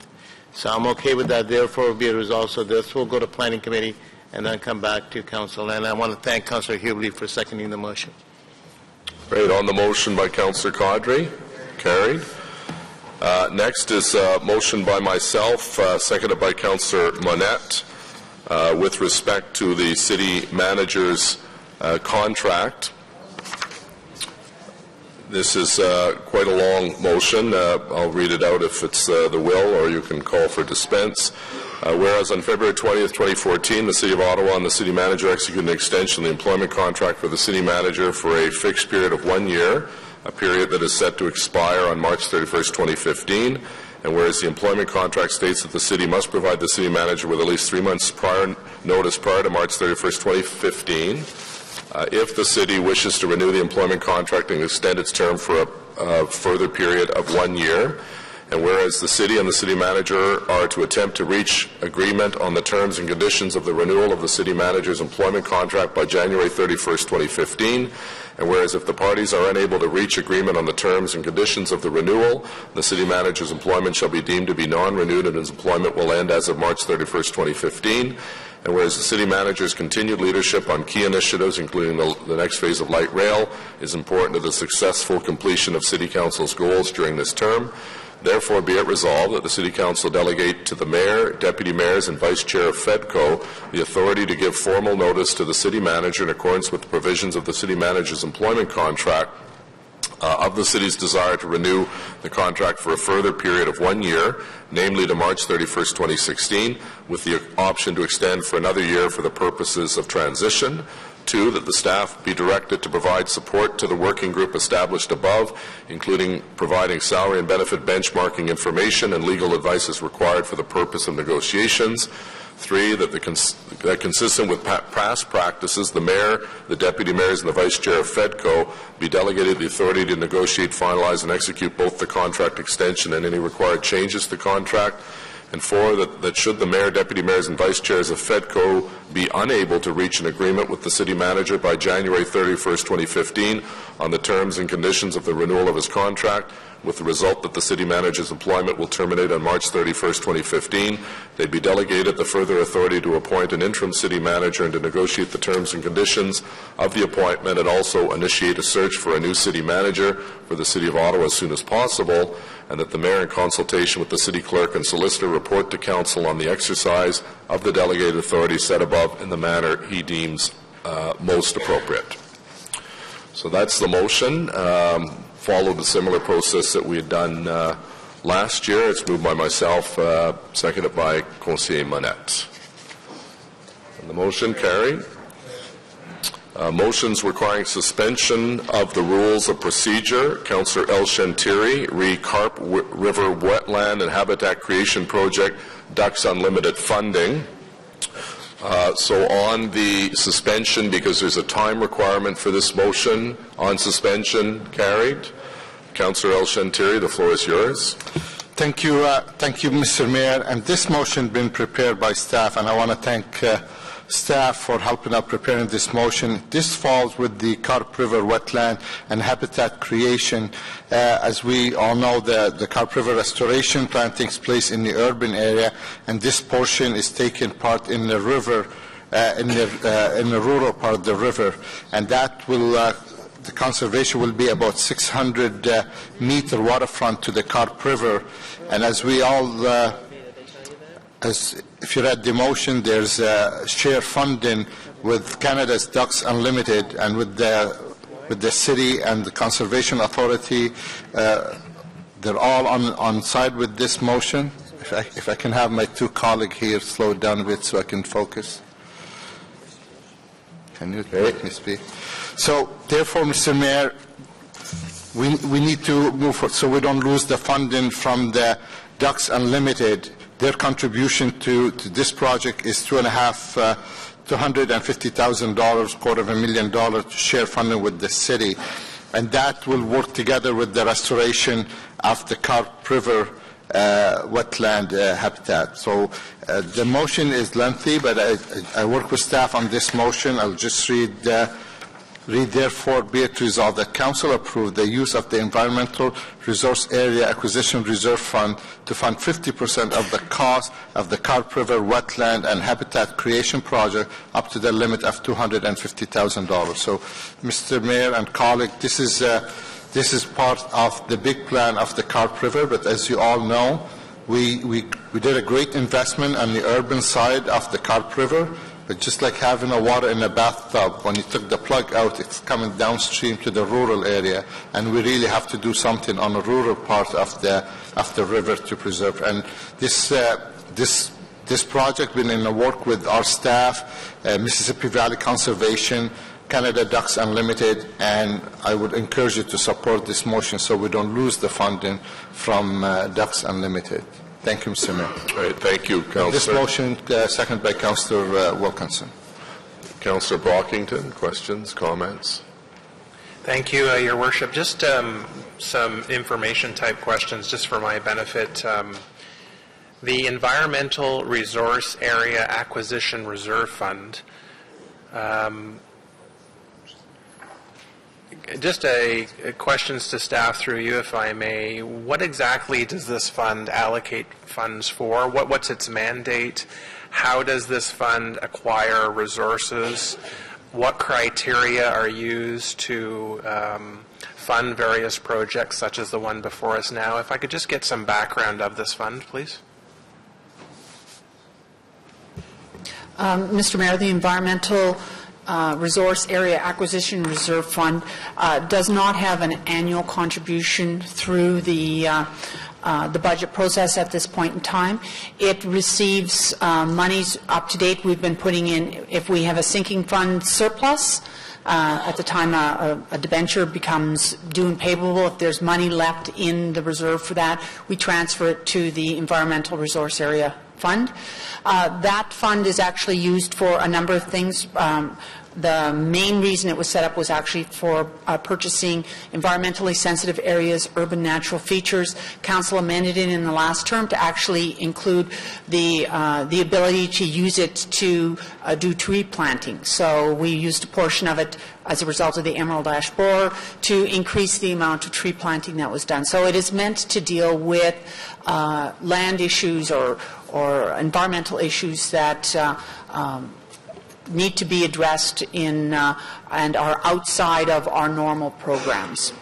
So I'm okay with that. Therefore, be resolved. So this will go to Planning Committee and then come back to Council. And I want to thank Councillor Hubley for seconding the motion. Great. On the motion by Councillor Caudry, carried. Next is a motion by myself, seconded by Councillor Monette, with respect to the city manager's contract. This is quite a long motion. I'll read it out if it's the will, or you can call for dispense. Whereas on February 20th, 2014, the City of Ottawa and the City Manager executed an extension of the employment contract for the City Manager for a fixed period of 1 year, a period that is set to expire on March 31st, 2015. And whereas the employment contract states that the City must provide the City Manager with at least 3 months notice prior to March 31st, 2015, if the City wishes to renew the employment contract and extend its term for a further period of 1 year, And whereas the city and the city manager are to attempt to reach agreement on the terms and conditions of the renewal of the city manager's employment contract by January 31st, 2015, and whereas if the parties are unable to reach agreement on the terms and conditions of the renewal, the city manager's employment shall be deemed to be non-renewed and his employment will end as of March 31st, 2015. And whereas the city manager's continued leadership on key initiatives, including the next phase of light rail, is important to the successful completion of City Council's goals during this term, therefore be it resolved that the City Council delegate to the Mayor, Deputy Mayors, and Vice Chair of FEDCO the authority to give formal notice to the City Manager in accordance with the provisions of the City Manager's employment contract of the City's desire to renew the contract for a further period of 1 year, namely to March 31st, 2016, with the option to extend for another year for the purposes of transition. 2, that the staff be directed to provide support to the working group established above, including providing salary and benefit benchmarking information and legal advice as required for the purpose of negotiations. 3, that consistent with past practices, the Mayor, the Deputy Mayors, and the Vice Chair of FEDCO be delegated the authority to negotiate, finalize, and execute both the contract extension and any required changes to the contract. And 4, that should the Mayor, Deputy Mayors, and Vice Chairs of FEDCO be unable to reach an agreement with the City Manager by January 31st, 2015 on the terms and conditions of the renewal of his contract, with the result that the City Manager's employment will terminate on March 31st, 2015, they'd be delegated the further authority to appoint an interim City Manager and to negotiate the terms and conditions of the appointment and also initiate a search for a new City Manager for the City of Ottawa as soon as possible, and that the Mayor, in consultation with the City Clerk and Solicitor, report to Council on the exercise of the delegated authority set above in the manner he deems most appropriate. So that's the motion. Followed a similar process that we had done last year. It's moved by myself, seconded by Conseiller Monette. And the motion carried. Motions requiring suspension of the rules of procedure. Councillor El Shantiri, re Carp River Wetland and Habitat Creation Project, Ducks Unlimited funding. So on the suspension, because there's a time requirement for this motion, on suspension, carried. Councillor El Shantiri, the floor is yours. Thank you, Mr. Mayor. And this motion has been prepared by staff, and I want to thank staff for helping out preparing this motion. This falls with the Carp River Wetland and Habitat Creation. As we all know, the Carp River Restoration Plan takes place in the urban area, and this portion is taking part in the river, in the rural part of the river, and that will the conservation will be about 600-meter waterfront to the Carp River, and as we all if you read the motion, there's share funding with Canada's Ducks Unlimited and with the city and the Conservation Authority. They're all on side with this motion. If I can have my two colleagues here slow down a bit so I can focus. Can you let me speak? So, therefore, Mr. Mayor, we need to move forward so we don't lose the funding from the Ducks Unlimited. Their contribution to this project is $250,000, $250,000 share funding with the city, and that will work together with the restoration of the Carp River wetland habitat. So the motion is lengthy, but I work with staff on this motion. I'll just read therefore be it resolved that Council approve the use of the Environmental Resource Area Acquisition Reserve Fund to fund 50% of the cost of the Carp River Wetland and Habitat Creation Project up to the limit of $250,000. So, Mr. Mayor and colleague, this is part of the big plan of the Carp River, but as you all know, we did a great investment on the urban side of the Carp River. But just like having a water in a bathtub, when you took the plug out, it's coming downstream to the rural area, and we really have to do something on the rural part of the river to preserve. And this project been in the work with our staff, Mississippi Valley Conservation, Canada Ducks Unlimited, and I would encourage you to support this motion so we don't lose the funding from Ducks Unlimited. Thank you, Mr. Mayor. Great. Thank you, Councillor. This motion, seconded by Councillor Wilkinson. Councillor Brockington, questions, comments? Thank you, Your Worship. Just some information type questions just for my benefit. The Environmental Resource Area Acquisition Reserve Fund, just questions to staff through you, if I may. What exactly does this fund allocate funds for? What's its mandate? How does this fund acquire resources? What criteria are used to fund various projects such as the one before us now? If I could just get some background of this fund, please. Mr. Mayor, the Environmental Resource Area Acquisition Reserve Fund does not have an annual contribution through the budget process at this point in time. It receives monies up to date. We've been putting in, if we have a sinking fund surplus, at the time a debenture becomes due and payable, if there's money left in the reserve for that, we transfer it to the Environmental Resource Area Fund. That fund is actually used for a number of things. The main reason it was set up was actually for purchasing environmentally sensitive areas, urban natural features. Council amended it in the last term to actually include the ability to use it to do tree planting. So we used a portion of it as a result of the Emerald Ash Borer to increase the amount of tree planting that was done. So it is meant to deal with land issues or environmental issues that need to be addressed in and are outside of our normal programs.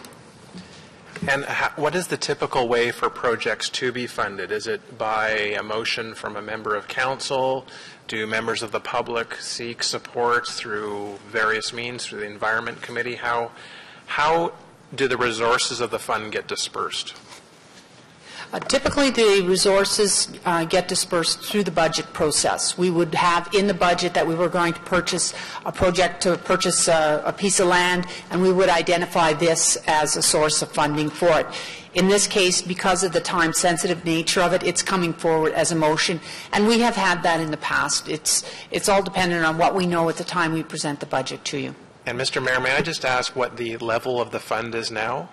And what is the typical way for projects to be funded? Is it by a motion from a member of council? Do members of the public seek support through various means, through the Environment Committee? How do the resources of the fund get dispersed? Typically, the resources get dispersed through the budget process. We would have in the budget that we were going to purchase a project to purchase a piece of land, and we would identify this as a source of funding for it. In this case, because of the time-sensitive nature of it, it's coming forward as a motion, and we have had that in the past. It's all dependent on what we know at the time we present the budget to you. And Mr. Mayor, may I just ask what the level of the fund is now?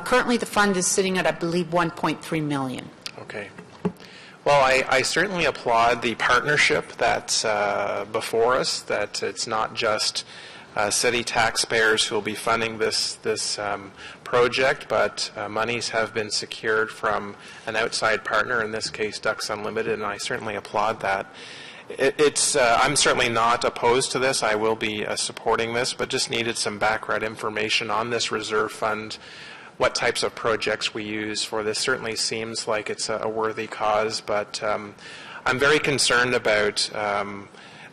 Currently, the fund is sitting at, I believe, $1.3 million. Okay. Well, I certainly applaud the partnership that's before us, that it's not just city taxpayers who will be funding this project, but monies have been secured from an outside partner, in this case Ducks Unlimited, and I certainly applaud that. I'm certainly not opposed to this. I will be supporting this, but just needed some background information on this reserve fund, what types of projects we use for this. Certainly seems like it's a worthy cause, but I'm very concerned about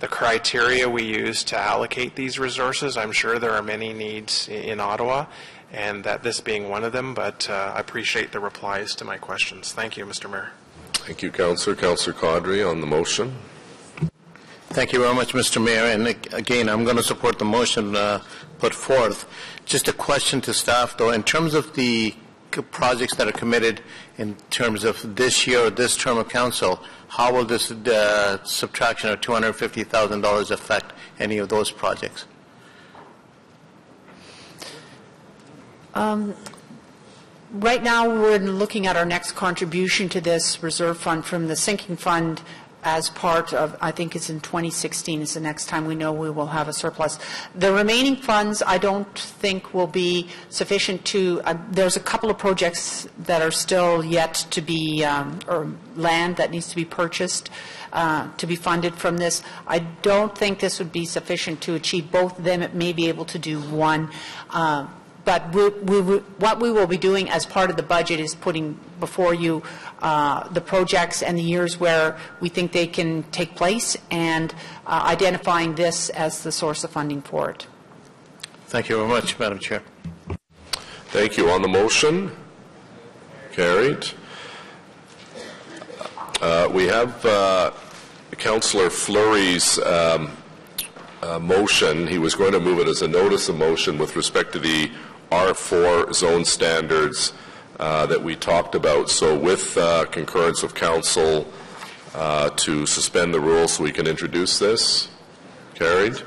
the criteria we use to allocate these resources. I'm sure there are many needs in Ottawa, and that this being one of them, but I appreciate the replies to my questions. Thank you, Mr. Mayor. Thank you, Councillor. Councillor Caudry on the motion. Thank you very much, Mr. Mayor. And again, I'm going to support the motion put forth. Just a question to staff, though. In terms of the projects that are committed in terms of this year or this term of council, how will this subtraction of $250,000 affect any of those projects? Right now, we're looking at our next contribution to this reserve fund from the sinking fund as part of, I think it's in 2016 is the next time we know we will have a surplus. The remaining funds I don't think will be sufficient to, there's a couple of projects that are still yet to be, or land that needs to be purchased to be funded from this. I don't think this would be sufficient to achieve both of them. It may be able to do one. But what we will be doing as part of the budget is putting before you the projects and the years where we think they can take place and identifying this as the source of funding for it. Thank you very much, Madam Chair. Thank you. On the motion, carried. We have Councillor Fleury's motion. He was going to move it as a notice of motion with respect to the R4 zone standards that we talked about. So with concurrence of council to suspend the rules so we can introduce this. Carried.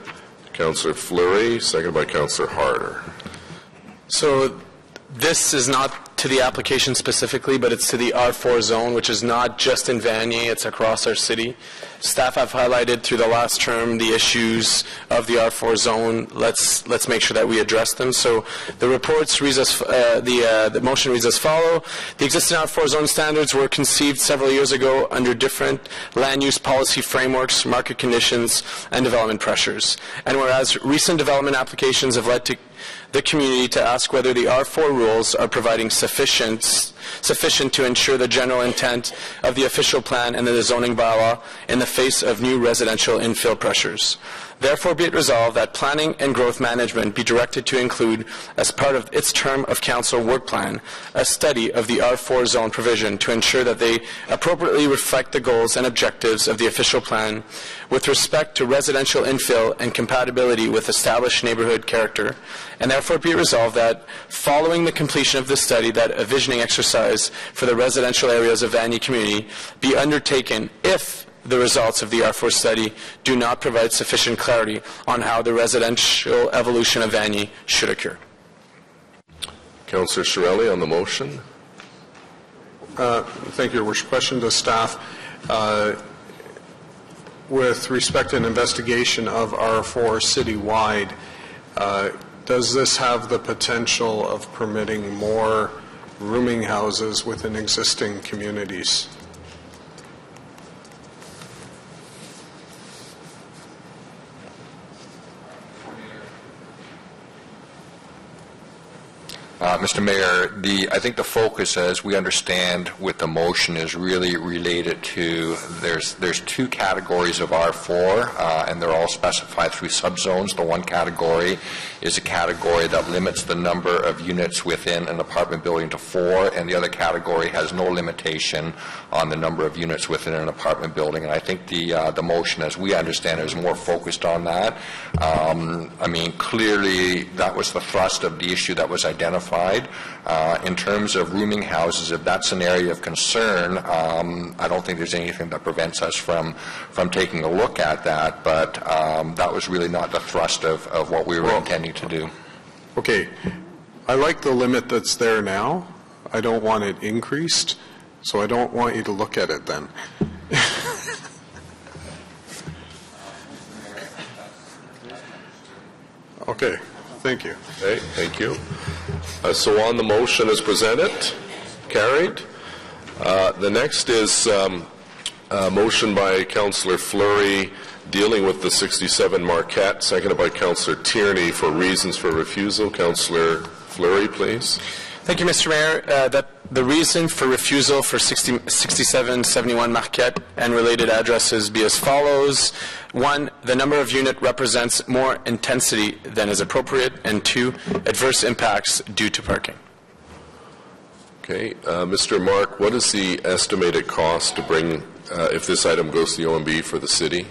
Councillor Fleury, seconded by Councillor Harder. So This is not to the application specifically, but it's to the R4 zone, which is not just in Vanier, it's across our city. Staff have highlighted through the last term the issues of the R4 zone. Let's make sure that we address them. So the reports reads as, the motion reads as follow. The existing R4 zone standards were conceived several years ago under different land use policy frameworks, market conditions, and development pressures. And whereas recent development applications have led to the community to ask whether the R4 rules are providing sufficient to ensure the general intent of the official plan and the zoning bylaw in the face of new residential infill pressures. Therefore, be it resolved that planning and growth management be directed to include, as part of its term of council work plan, a study of the R4 zone provision to ensure that they appropriately reflect the goals and objectives of the official plan with respect to residential infill and compatibility with established neighborhood character. And therefore, be it resolved that following the completion of this study, that a visioning exercise for the residential areas of Vanier community be undertaken if the results of the R4 study do not provide sufficient clarity on how the residential evolution of Vanier should occur. Councillor Chiarelli on the motion. Thank you, Your Worship. Question to staff. With respect to an investigation of R4 citywide, does this have the potential of permitting more rooming houses within existing communities? Mr. Mayor, I think the focus, as we understand with the motion, is really related to there's two categories of R4, and they're all specified through subzones. The one category is a category that limits the number of units within an apartment building to 4, and the other category has no limitation on the number of units within an apartment building. And I think the motion, as we understand it, is more focused on that. I mean, clearly that was the thrust of the issue that was identified. In terms of rooming houses, if that's an area of concern, I don't think there's anything that prevents us from taking a look at that, but that was really not the thrust of what we were intending to do. Okay. I like the limit that's there now. I don't want it increased, so I don't want you to look at it then. Okay. Thank you. Okay, thank you. So on the motion as presented, carried. The next is a motion by Councillor Fleury dealing with the 67 Marquette, seconded by Councillor Tierney for reasons for refusal. Councillor Fleury, please. Thank you, Mr. Mayor. That the reason for refusal for 6771 Marquette and related addresses be as follows. 1, the number of unit represents more intensity than is appropriate, and 2, adverse impacts due to parking. Okay. Mr. Mark, what is the estimated cost to bring, if this item goes to the OMB for the city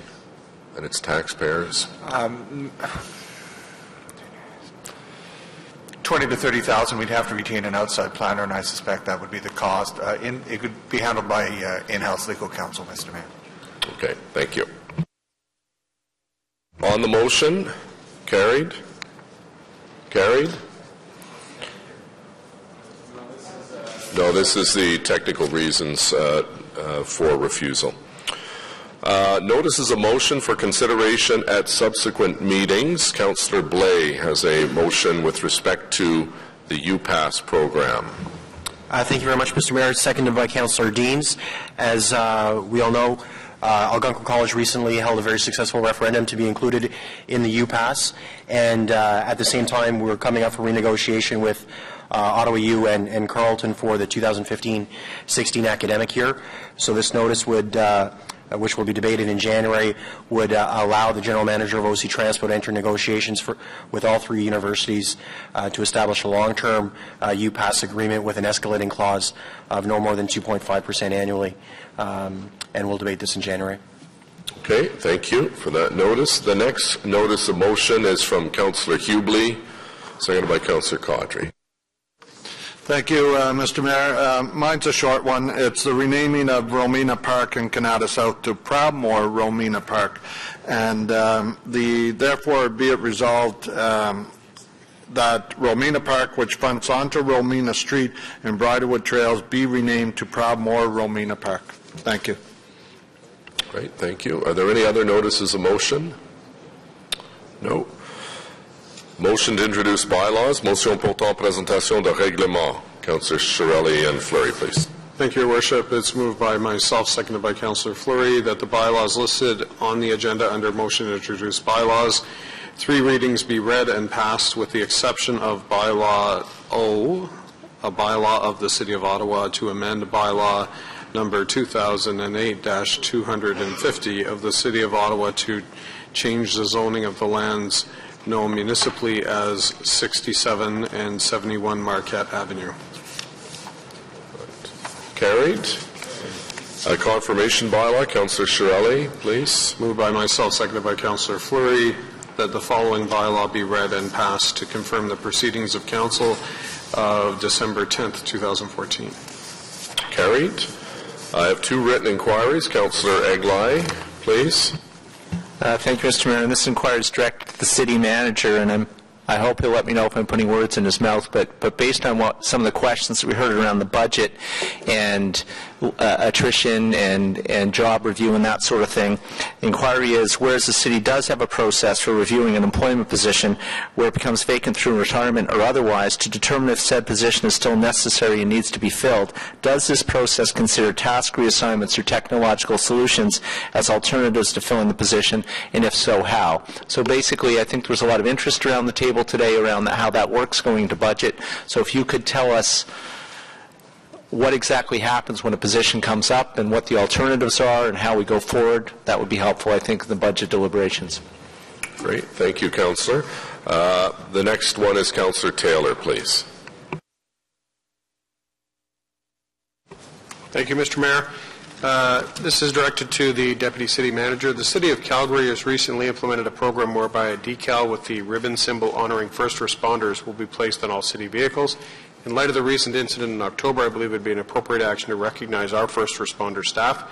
and its taxpayers? 20 to 30,000. We'd have to retain an outside planner, and I suspect that would be the cost. It could be handled by in-house legal counsel, Mr. Mayor. Okay, thank you. On the motion, carried? Carried? No, this is the technical reasons for refusal. Notices a motion for consideration at subsequent meetings. Councillor Blais has a motion with respect to the UPass program. Thank you very much, Mr. Mayor. Seconded by Councillor Deans. As we all know, Algonquin College recently held a very successful referendum to be included in the UPass, and at the same time we're coming up for renegotiation with Ottawa U and Carleton for the 2015-16 academic year. So this notice would which will be debated in January, would allow the General Manager of OC Transpo to enter negotiations with all three universities to establish a long-term UPass agreement with an escalating clause of no more than 2.5% annually. And we'll debate this in January. Okay, thank you for that notice. The next notice of motion is from Councillor Hubley, seconded by Councillor Caudry. Thank you, Mr. Mayor. Mine's a short one. It's the renaming of Romina Park in Canada South to Proudmoore Romina Park. And therefore, be it resolved that Romina Park, which fronts onto Romina Street and Bridlewood Trails, be renamed to Proudmoore Romina Park. Thank you. Great, thank you. Are there any other notices of motion? No. Motion to introduce bylaws. Motion portant présentation de règlement. Councillor Shirelli and Fleury, please. Thank you, Your Worship. It's moved by myself, seconded by Councillor Fleury, that the bylaws listed on the agenda under motion to introduce bylaws, 3 readings be read and passed with the exception of bylaw O, a bylaw of the City of Ottawa to amend bylaw number 2008-250 of the City of Ottawa to change the zoning of the lands known municipally as 67 and 71 Marquette Avenue. Carried. Confirmation bylaw. Councillor Shirelli, please. Moved by myself, seconded by Councillor Fleury, that the following bylaw be read and passed to confirm the proceedings of Council of December 10th, 2014. Carried. I have 2 written inquiries. Councillor Eglai, please. Thank you, Mr. Mayor. And this inquiry is directed to the city manager, and I hope he'll let me know if I'm putting words in his mouth. But based on some of the questions that we heard around the budget and attrition and job review and that sort of thing, the inquiry is, whereas the city does have a process for reviewing an employment position where it becomes vacant through retirement or otherwise to determine if said position is still necessary and needs to be filled, does this process consider task reassignments or technological solutions as alternatives to filling the position, and if so, how? So basically, I think there's a lot of interest around the table today around how that works going into budget. So if you could tell us what exactly happens when a position comes up and what the alternatives are and how we go forward, that would be helpful, I think, in the budget deliberations. Great. Thank you, Councillor. The next one is Councillor Taylor, please. Thank you, Mr. Mayor. This is directed to the Deputy City Manager. The City of Calgary has recently implemented a program whereby a decal with the ribbon symbol honoring first responders will be placed on all city vehicles. In light of the recent incident in October, I believe it would be an appropriate action to recognize our first responder staff.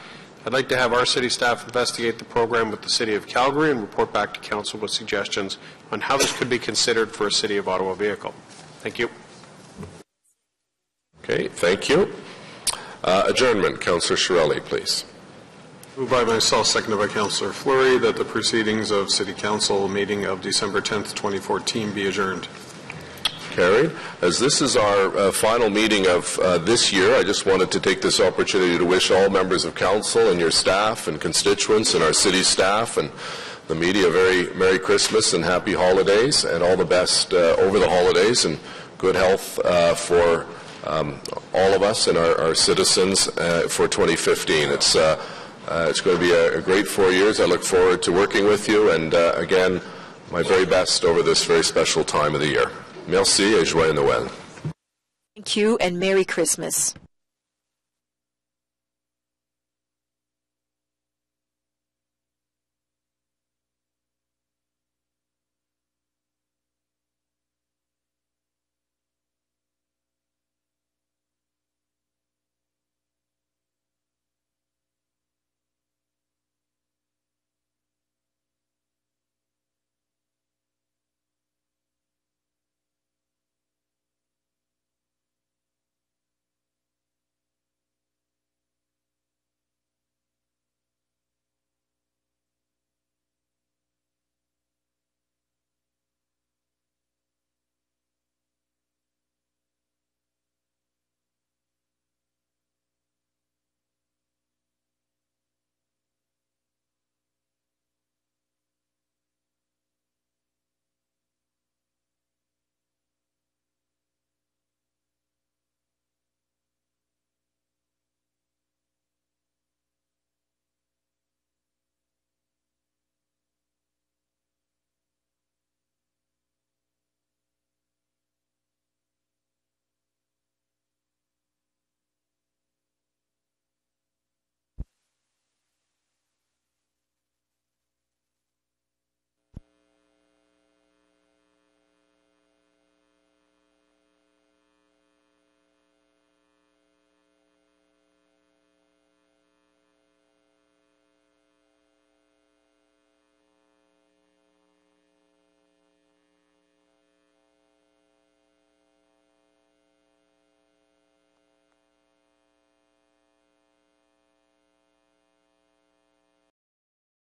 I'd like to have our city staff investigate the program with the City of Calgary and report back to Council with suggestions on how this could be considered for a City of Ottawa vehicle. Thank you. Okay, thank you. Adjournment. Councillor Shirelli, please. Moved by myself, seconded by Councillor Fleury, that the proceedings of City Council meeting of December 10th, 2014 be adjourned. Carried. As this is our final meeting of this year, I just wanted to take this opportunity to wish all members of Council and your staff and constituents and our city staff and the media a very Merry Christmas and Happy Holidays, and all the best over the holidays, and good health for all of us and our citizens for 2015. It's going to be a great 4 years. I look forward to working with you, and again, my very best over this very special time of the year. Merci et joyeux Noël. Thank you and Merry Christmas.